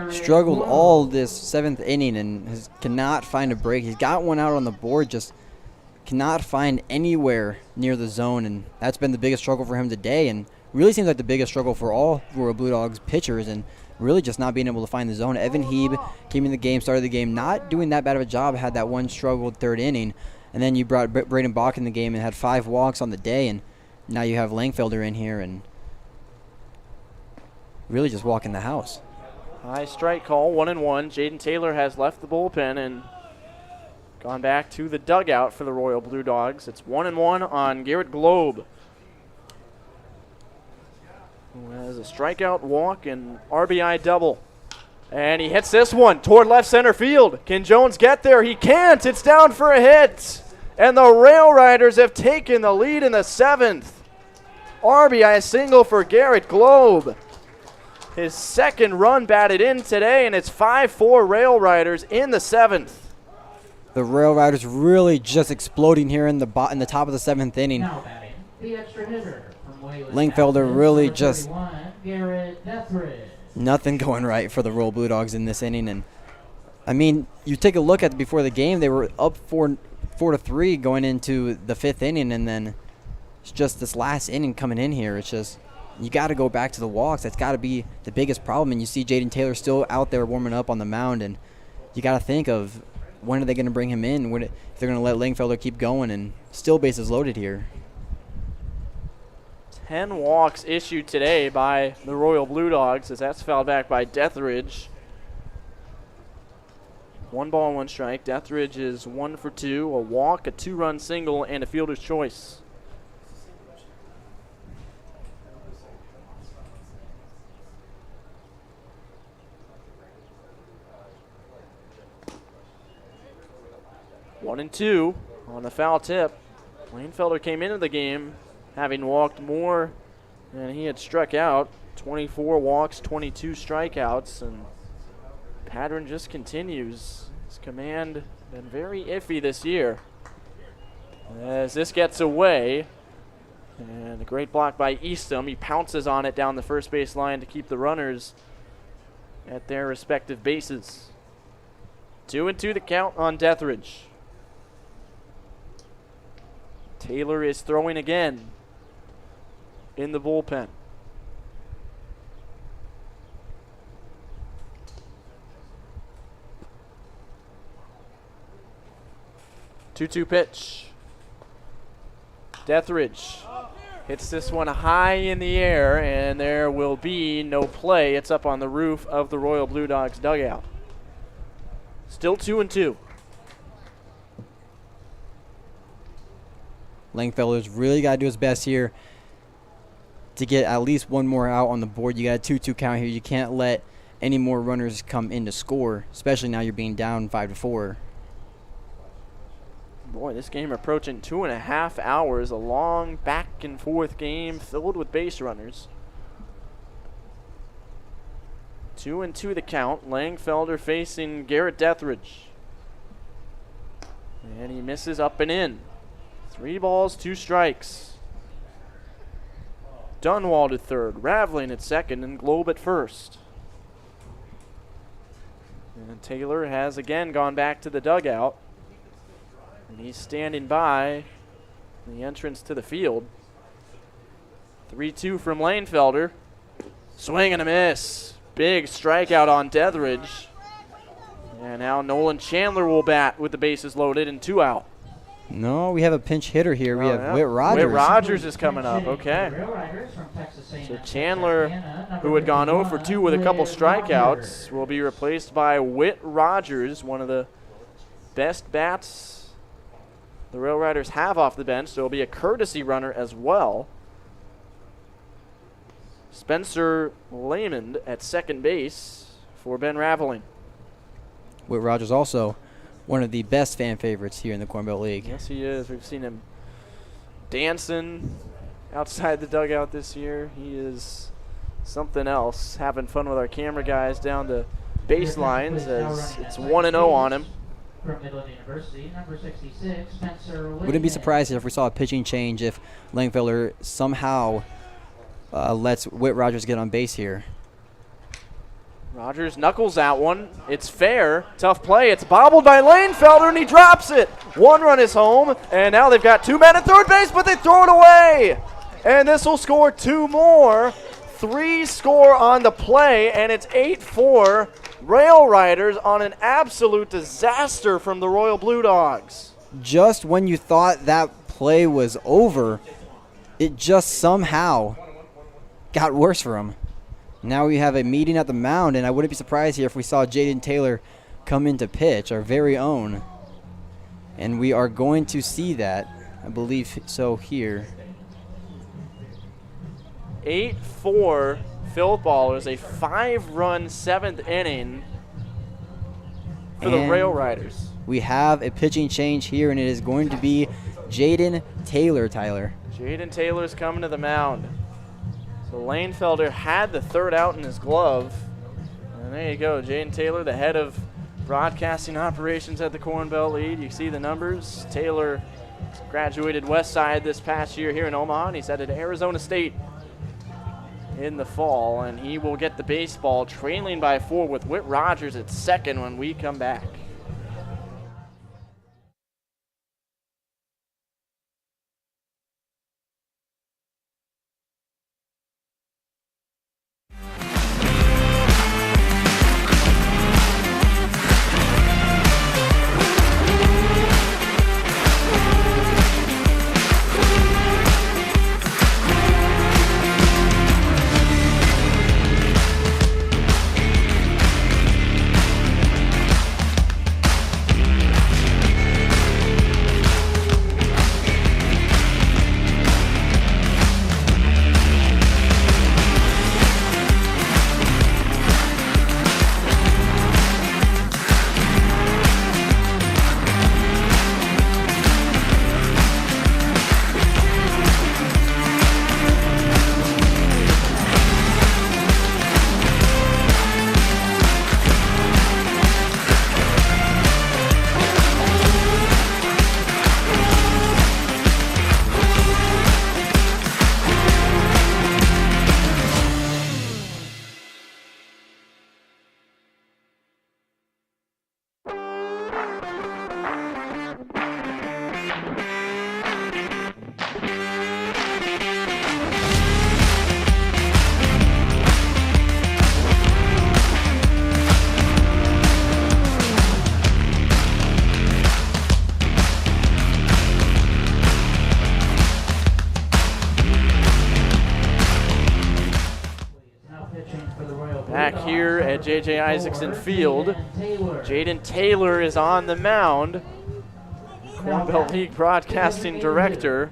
struggled all this 7th inning and cannot find a break. He's got one out on the board, just cannot find anywhere near the zone, and that's been the biggest struggle for him today, and really seems like the biggest struggle for all Royal Blue Dogs pitchers, and really just not being able to find the zone. Evan Heeb came in the game, started the game, not doing that bad of a job, had that one struggled 3rd inning, and then you brought Braden Bach in the game and had 5 walks on the day, and now you have Langfelder in here and really just walking the house. High strike call, 1-1. Jaden Taylor has left the bullpen and gone back to the dugout for the Royal Blue Dogs. It's 1-1 on Garrett Globe, who has a strikeout, walk, and RBI double. And he hits this one toward left center field. Can Jones get there? He can't. It's down for a hit. And the Rail Riders have taken the lead in the 7th. RBI single for Garrett Globe. His 2nd run batted in today, and it's 5-4 Rail Riders in the 7th. The Rail Riders really just exploding here in the top of the 7th inning. Now batting, the extra hitter from Wayland Langfelder Baptist, really number just 31, Garrett Dethridge. nothing going right for the Royal Blue Dogs in this inning. And I mean, you take a look at before the game, they were up 4-3 going into the 5th inning, and then it's just this last inning coming in here. It's just you got to go back to the walks. That's got to be the biggest problem. And you see Jaden Taylor still out there warming up on the mound, and you got to think of when are they going to bring him in? If they're going to let Langfelder keep going, and still bases loaded here. 10 walks issued today by the Royal Blue Dogs, as that's fouled back by Dethridge. 1 ball, 1 strike. Dethridge is 1 for 2, a walk, a 2-run single, and a fielder's choice. One and 2 on the foul tip. Langfelder came into the game having walked more than he had struck out. 24 walks, 22 strikeouts, and pattern just continues. His command been very iffy this year. As this gets away, and a great block by Eastham. He pounces on it down the first base line to keep the runners at their respective bases. 2-2 the count on Dethridge. Taylor is throwing again in the bullpen. Two-two pitch. Dethridge hits this one high in the air, and there will be no play. It's up on the roof of the Royal Blue Dogs dugout. Still 2-2. Langfelder's really got to do his best here to get at least one more out on the board. You got a 2-2 count here. You can't let any more runners come in to score, especially now you're being down 5-4. Boy, this game approaching 2.5 hours. A long back and forth game filled with base runners. 2-2 the count. Langfelder facing Garrett Dethridge. And he misses up and in. 3 balls, 2 strikes. Dunwald at third, Raveling at second, and Globe at first. And Taylor has again gone back to the dugout. And he's standing by the entrance to the field. 3-2 from Langfelder. Swing and a miss. Big strikeout on Dethridge. And now Nolan Chandler will bat with the bases loaded and 2 out. No, we have a pinch hitter here. We have Whit Rogers. Whit Rogers is coming up, okay. So Chandler, who had gone 0 for 2 with a couple strikeouts, will be replaced by Whit Rogers, one of the best bats the Rail Riders have off the bench. So it'll be a courtesy runner as well. Spencer Lamond at second base for Ben Raveling. Whit Rogers also one of the best fan favorites here in the Corn Belt League. Yes, he is. We've seen him dancing outside the dugout this year. He is something else, having fun with our camera guys down the baselines as it's 1-0 on him. from Midland University, number 66, Spencer Whitman. Wouldn't be surprised if we saw a pitching change if Langfelder somehow lets Whit Rogers get on base here. Rogers knuckles that one. It's fair. Tough play. It's bobbled by Langfelder, and he drops it. 1 run is home, and now they've got 2 men at third base, but they throw it away. And this will score 2 more. 3 score on the play, and it's 8-4. Rail Riders on an absolute disaster from the Royal Blue Dogs. Just when you thought that play was over, it just somehow got worse for him. Now we have a meeting at the mound, and I wouldn't be surprised here if we saw Jaden Taylor come in to pitch, our very own. And we are going to see that, I believe so here. 8-4 Phil Ballers, a 5-run 7th inning for the And Rail Riders. we have a pitching change here, and it is going to be Jaden Taylor, Tyler. Jaden Taylor's coming to the mound. So Langfelder had the 3rd out in his glove. And there you go, Jaden Taylor, the head of broadcasting operations at the Corn Belt League. You see the numbers. Taylor graduated West Side this past year here in Omaha, and he's headed to Arizona State in the fall. And he will get the baseball, trailing by 4 with Whit Rogers at second when we come back. Back here at J.J. Isaacson Field, Jaden Taylor is on the mound. Corn Belt League broadcasting director.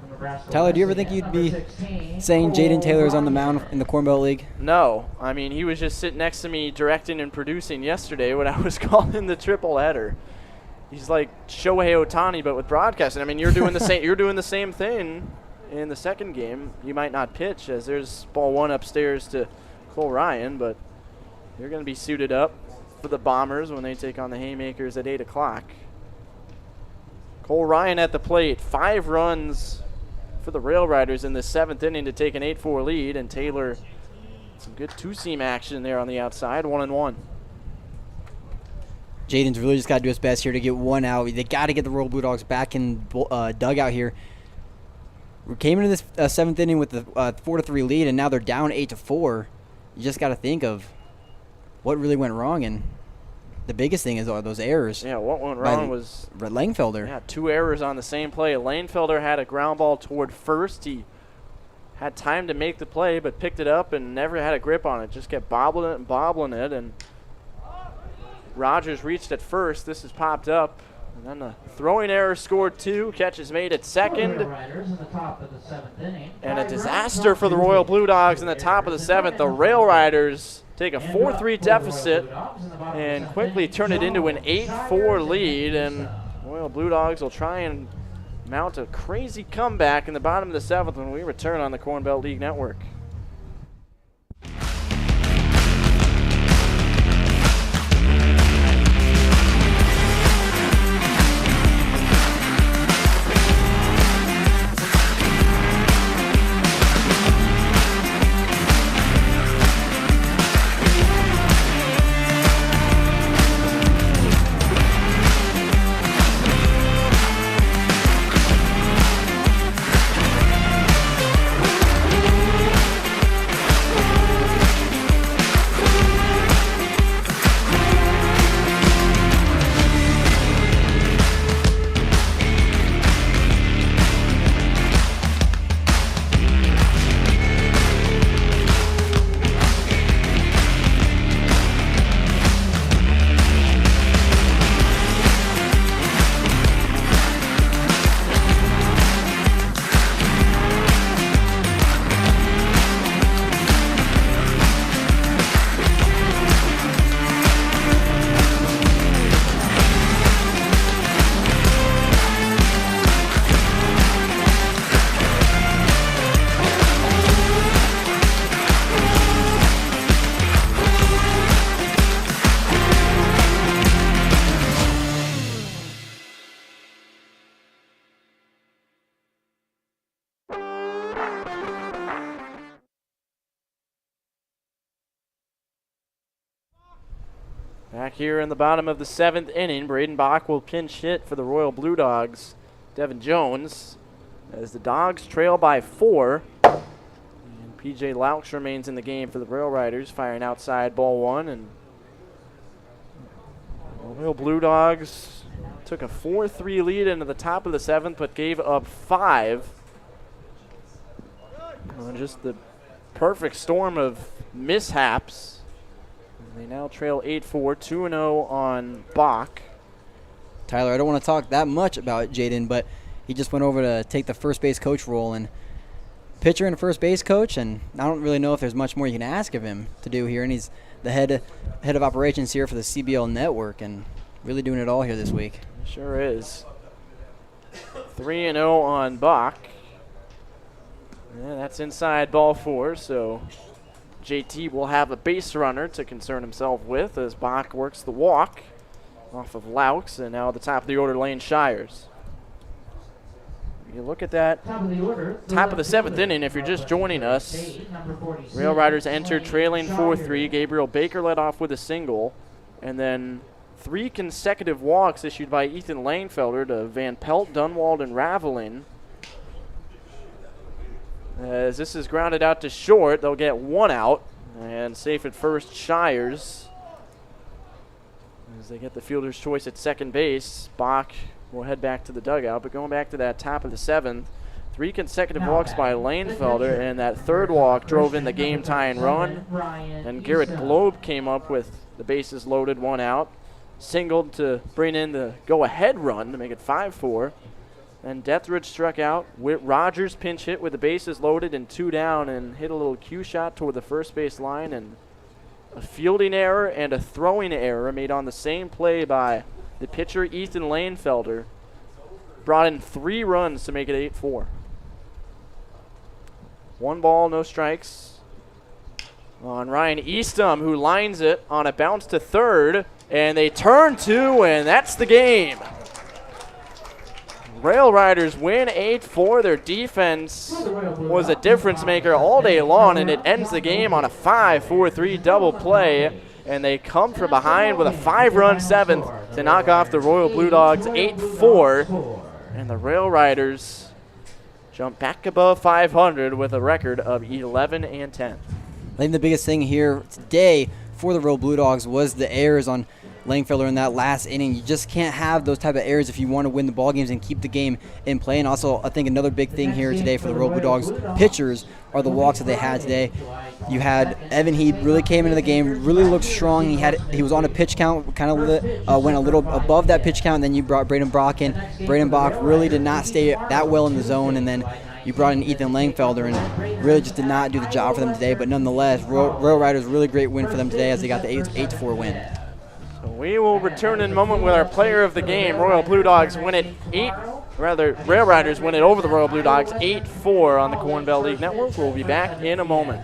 Tyler, do you ever think you'd be saying Jaden Taylor is on the mound in the Corn Belt League? No. I mean, he was just sitting next to me directing and producing yesterday when I was calling the triple header. He's like Shohei Ohtani, but with broadcasting. I mean, you're doing the same. You're doing the same thing in the second game. You might not pitch, as there's ball 1 upstairs to Cole Ryan, but you're going to be suited up for the Bombers when they take on the Haymakers at 8 o'clock. Cole Ryan at the plate. 5 runs for the Rail Riders in the 7th inning to take an 8-4 lead, and Taylor, some good two-seam action there on the outside, 1-1. Jaden's really just got to do his best here to get 1 out. They got to get the Royal Blue Dogs back in dugout here. We came into this 7th inning with the 4-3 lead, and now they're down 8-4. You just got to think of what really went wrong, and the biggest thing is those errors. Yeah, what went wrong was Langfelder. Yeah, 2 errors on the same play. Langfelder had a ground ball toward first. He had time to make the play, but picked it up and never had a grip on it. Just kept bobbling it and bobbling it, and Rogers reached at first. This has popped up. And then a throwing error scored 2. Catches made at second. And a disaster for the Royal Blue Dogs in the top of the 7th. The Rail Riders take a 4-3 deficit and quickly turn it into an 8-4 lead. And Royal Blue Dogs will try and mount a crazy comeback in the bottom of the 7th when we return on the Corn Belt League Network. Back here in the bottom of the 7th inning, Braden Bach will pinch hit for the Royal Blue Dogs. Devin Jones, as the Dogs trail by 4. And PJ Laux remains in the game for the Rail Riders, firing outside ball 1. And the Royal Blue Dogs took a 4-3 lead into the top of the 7th, but gave up 5. Just the perfect storm of mishaps. They now trail 8-4, 2-0 on Bach. Tyler, I don't want to talk that much about Jaden, but he just went over to take the first base coach role, and pitcher and first base coach, and I don't really know if there's much more you can ask of him to do here, and he's the head of operations here for the CBL network, and really doing it all here this week. Sure is. 3-0 on Bach. Yeah, that's inside ball 4, so JT will have a base runner to concern himself with as Bach works the walk off of Laux, and now at the top of the order, Lane Shires. You look at that top of the 7th inning, if you're just joining us, Rail Riders enter trailing 4-3. Gabriel Baker led off with a single, and then 3 consecutive walks issued by Ethan Langfelder to Van Pelt, Dunwald, and Raveling. As this is grounded out to short, they'll get 1 out, and safe at first, Shires. As they get the fielder's choice at second base, Bach will head back to the dugout. But going back to that top of the 7th, 3 consecutive walks by Langfelder, and that 3rd walk drove in the game-tying run. And Garrett Globe came up with the bases loaded, 1 out. Singled to bring in the go-ahead run to make it 5-4. And Deathridge struck out. Whit Rogers pinch hit with the bases loaded and 2 down and hit a little cue shot toward the first base line. And a fielding error and a throwing error made on the same play by the pitcher Ethan Langfelder brought in 3 runs to make it 8-4. 1 ball, no strikes on Ryan Eastham, who lines it on a bounce to third. And they turn 2, and that's the game. Rail Riders win 8-4. Their defense was a difference maker all day long, and it ends the game on a 5-4-3 double play. And they come from behind with a 5-run 7th to knock off the Royal Blue Dogs 8-4. And the Rail Riders jump back above 500 with a record of 11-10. I think the biggest thing here today for the Royal Blue Dogs was the errors on Langfelder in that last inning. You just can't have those type of errors if you want to win the ball games and keep the game in play. And also, I think another big thing here today for the Royal Blue Dogs pitchers are the walks that they had today. You had Evan Heed really came into the game, really looked strong. He was on a pitch count, kind of went a little above that pitch count. And then you brought Braden Bach in. Braden Bach really did not stay that well in the zone, and then you brought in Ethan Langfelder and really just did not do the job for them today. But nonetheless, Rail Riders, really great win for them today as they got the 8-4 win. We will return in a moment with our player of the game. Royal Blue Dogs win it Rail Riders win it over the Royal Blue Dogs 8-4 on the Corn Belt League Network. We'll be back in a moment.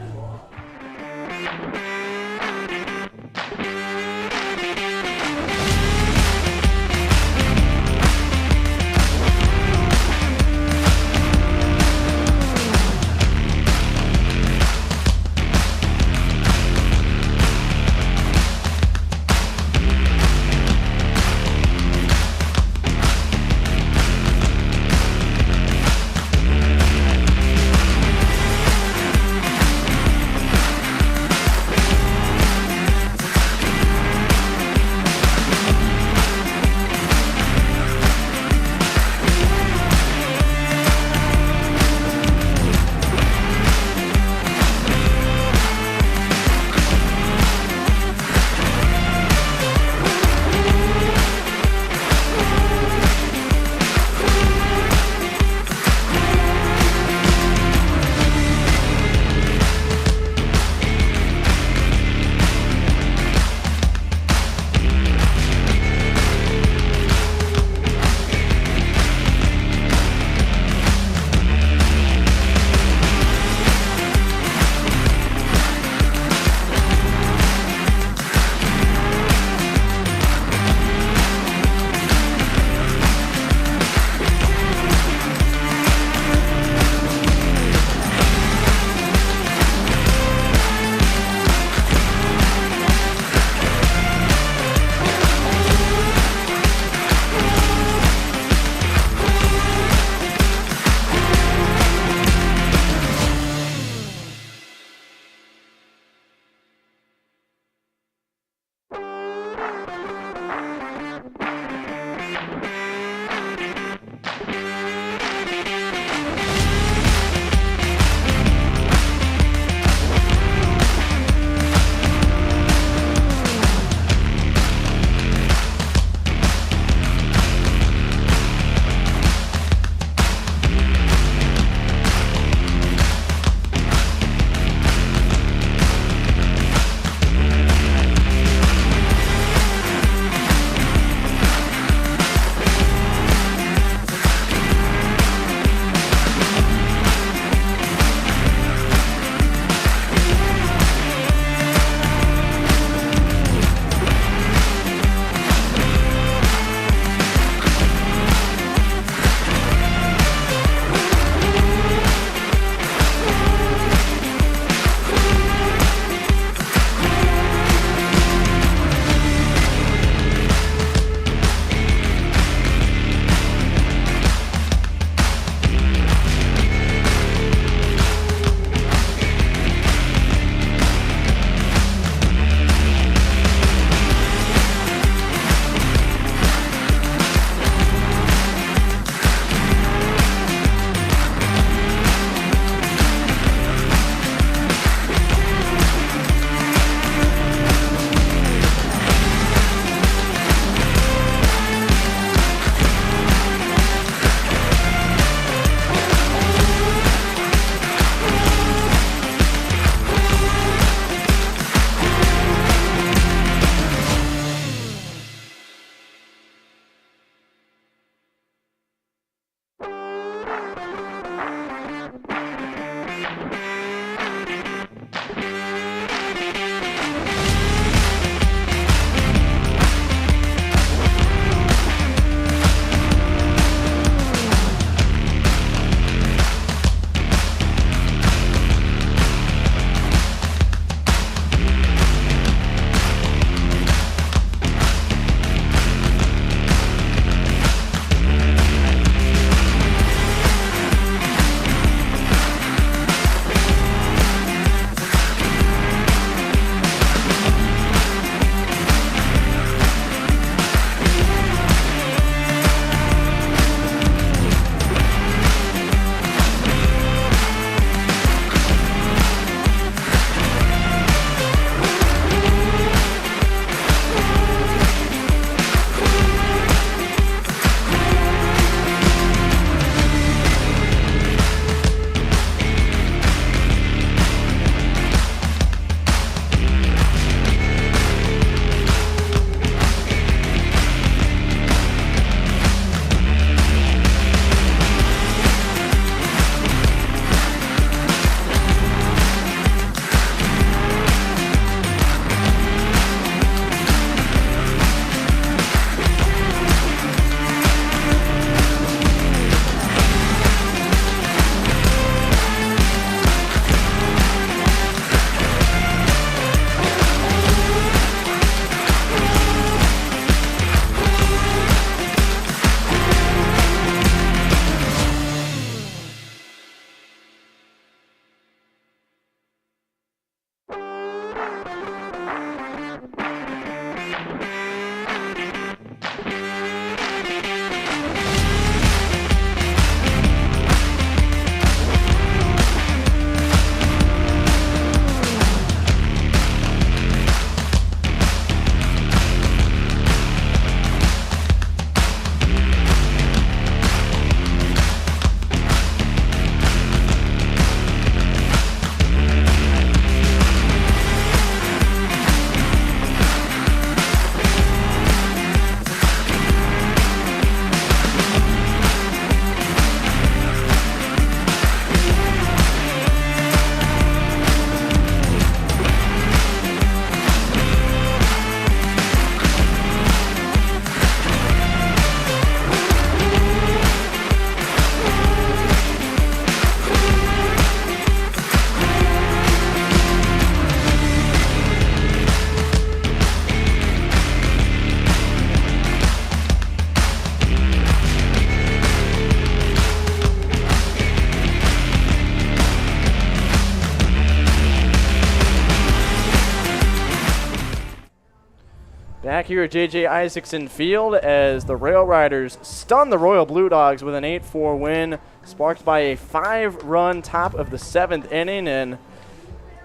back here at J.J. Isaacson Field as the Rail Riders stun the Royal Blue Dogs with an 8-4 win, sparked by a 5-run top of the 7th inning. And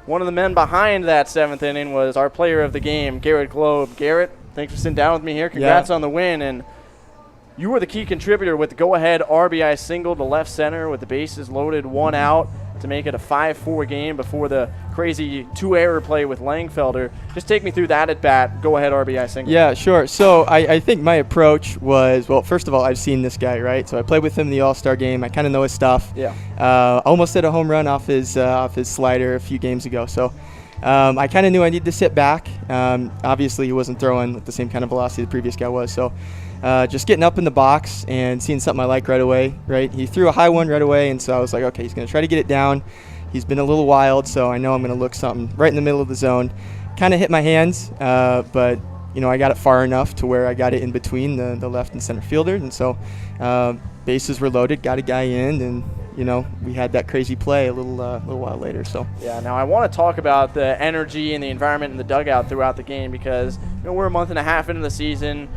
one of the men behind that 7th inning was our player of the game, Garrett Globe. Garrett, thanks for sitting down with me here. Congrats on the win. And you were the key contributor with the go-ahead RBI single to left center with the bases loaded, 1 out, to make it a 5-4 game before the crazy 2-error play with Langfelder. Just take me through that at bat, go-ahead RBI single. Yeah, sure. So I think my approach was, well, first of all, I've seen this guy, right? So I played with him in the All-Star game. I kind of know his stuff. Yeah. Almost hit a home run off his slider a few games ago. So I kind of knew I needed to sit back. Obviously, he wasn't throwing with the same kind of velocity the previous guy was. So just getting up in the box and seeing something I like right away, right? He threw a high one right away, and so I was like, okay, he's going to try to get it down. He's been a little wild, so I know I'm going to look something right in the middle of the zone. Kind of hit my hands, but, you know, I got it far enough to where I got it in between the left and center fielder. And so bases were loaded, got a guy in, and, you know, we had that crazy play a little while later. So yeah, now I want to talk about the energy and the environment in the dugout throughout the game because, you know, we're a month and a half into the season.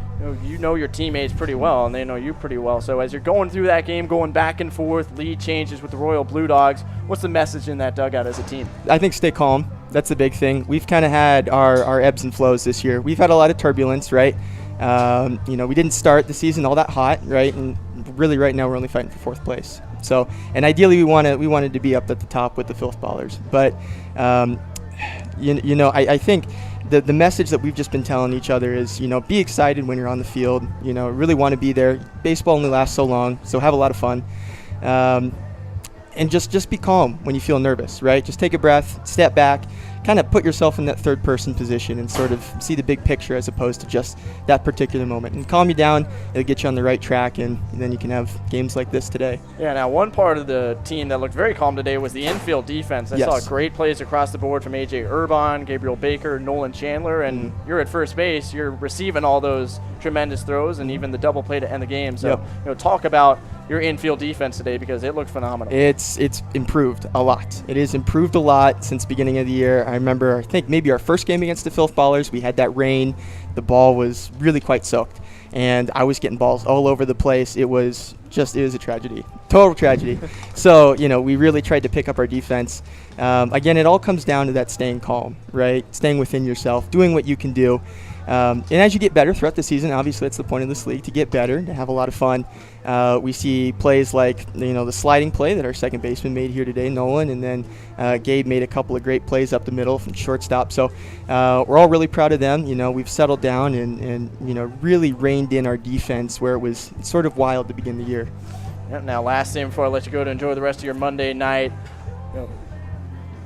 You know your teammates pretty well, and they know you pretty well. So as you're going through that game, going back and forth, lead changes with the Royal Blue Dogs, what's the message in that dugout as a team? I think stay calm. That's the big thing. We've kind of had our ebbs and flows this year. We've had a lot of turbulence, right? You know, we didn't start the season all that hot, right? And really right now we're only fighting for 4th place. So, and ideally we wanted to be up at the top with the Filth Ballers. But, you know, I think the message that we've just been telling each other is, you know, be excited when you're on the field. You know, really want to be there. Baseball only lasts so long, so have a lot of fun. And just be calm when you feel nervous, right? Just take a breath, step back, kind of put yourself in that third-person position and sort of see the big picture as opposed to just that particular moment. And calm you down, it'll get you on the right track, and then you can have games like this today. Yeah, now one part of the team that looked very calm today was the infield defense. I saw great plays across the board from A.J. Urban, Gabriel Baker, Nolan Chandler, and you're at first base. You're receiving all those tremendous throws and even the double play to end the game. So, you know, talk about your infield defense today because it looked phenomenal. It's improved a lot. It has improved a lot since the beginning of the year. I remember, I think maybe our first game against the Filth Ballers, we had that rain. The ball was really quite soaked, and I was getting balls all over the place. It was a tragedy, total tragedy. So, you know, we really tried to pick up our defense. Again, it all comes down to that staying calm, right? Staying within yourself, doing what you can do. And as you get better throughout the season, obviously that's the point of this league, to get better, to have a lot of fun. We see plays like, you know, the sliding play that our second baseman made here today, Nolan, and then Gabe made a couple of great plays up the middle from shortstop. So we're all really proud of them. You know, we've settled down and you know, really reined in our defense where it was sort of wild to begin the year. Yep, now, last thing before I let you go to enjoy the rest of your Monday night. You know,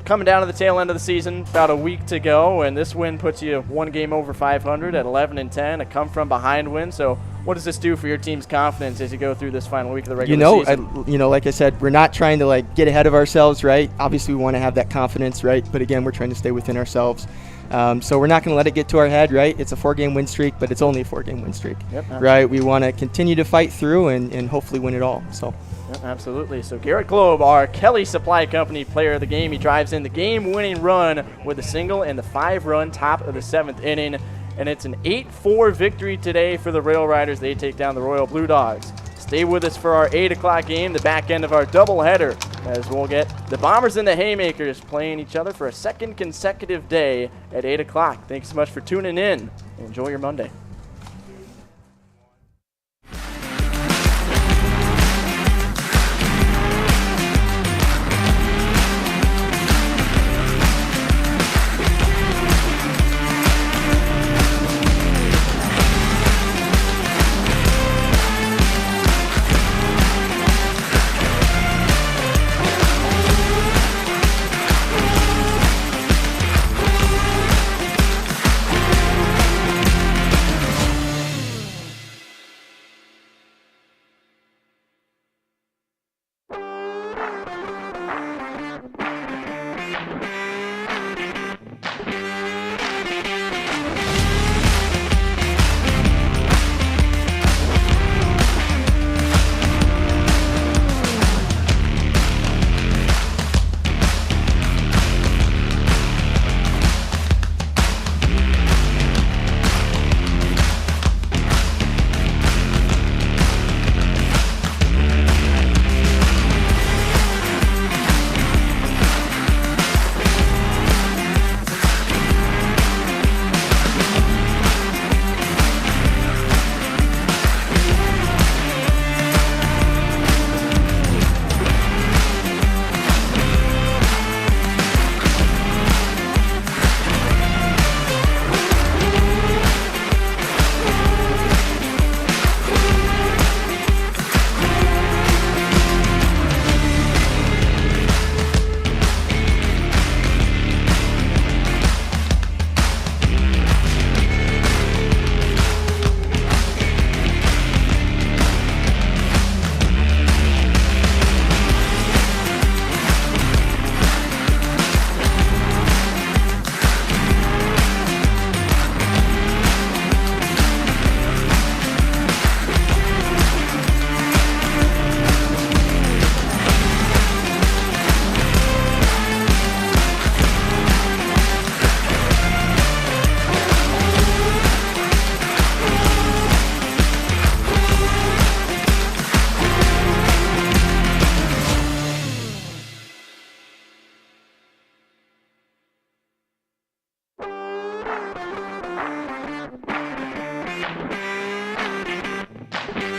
coming down to the tail end of the season, about a week to go, and this win puts you 1 game over 500 at 11-10, a come-from-behind win. So what does this do for your team's confidence as you go through this final week of the regular season? You know, like I said, we're not trying to, like, get ahead of ourselves, right? Obviously, we want to have that confidence, right? But, again, we're trying to stay within ourselves. So we're not going to let it get to our head, right? It's a 4-game win streak, but it's only a 4-game win streak, right? We want to continue to fight through and hopefully win it all. So. Yep, absolutely. So Garrett Globe, our Kelly Supply Company player of the game, he drives in the game-winning run with a single in the 5-run top of the 7th inning, and it's an 8-4 victory today for the Rail Riders. They take down the Royal Blue Dogs. Stay with us for our 8 o'clock game, the back end of our doubleheader, as we'll get the Bombers and the Haymakers playing each other for a second consecutive day at 8 o'clock. Thanks so much for tuning in. Enjoy your Monday.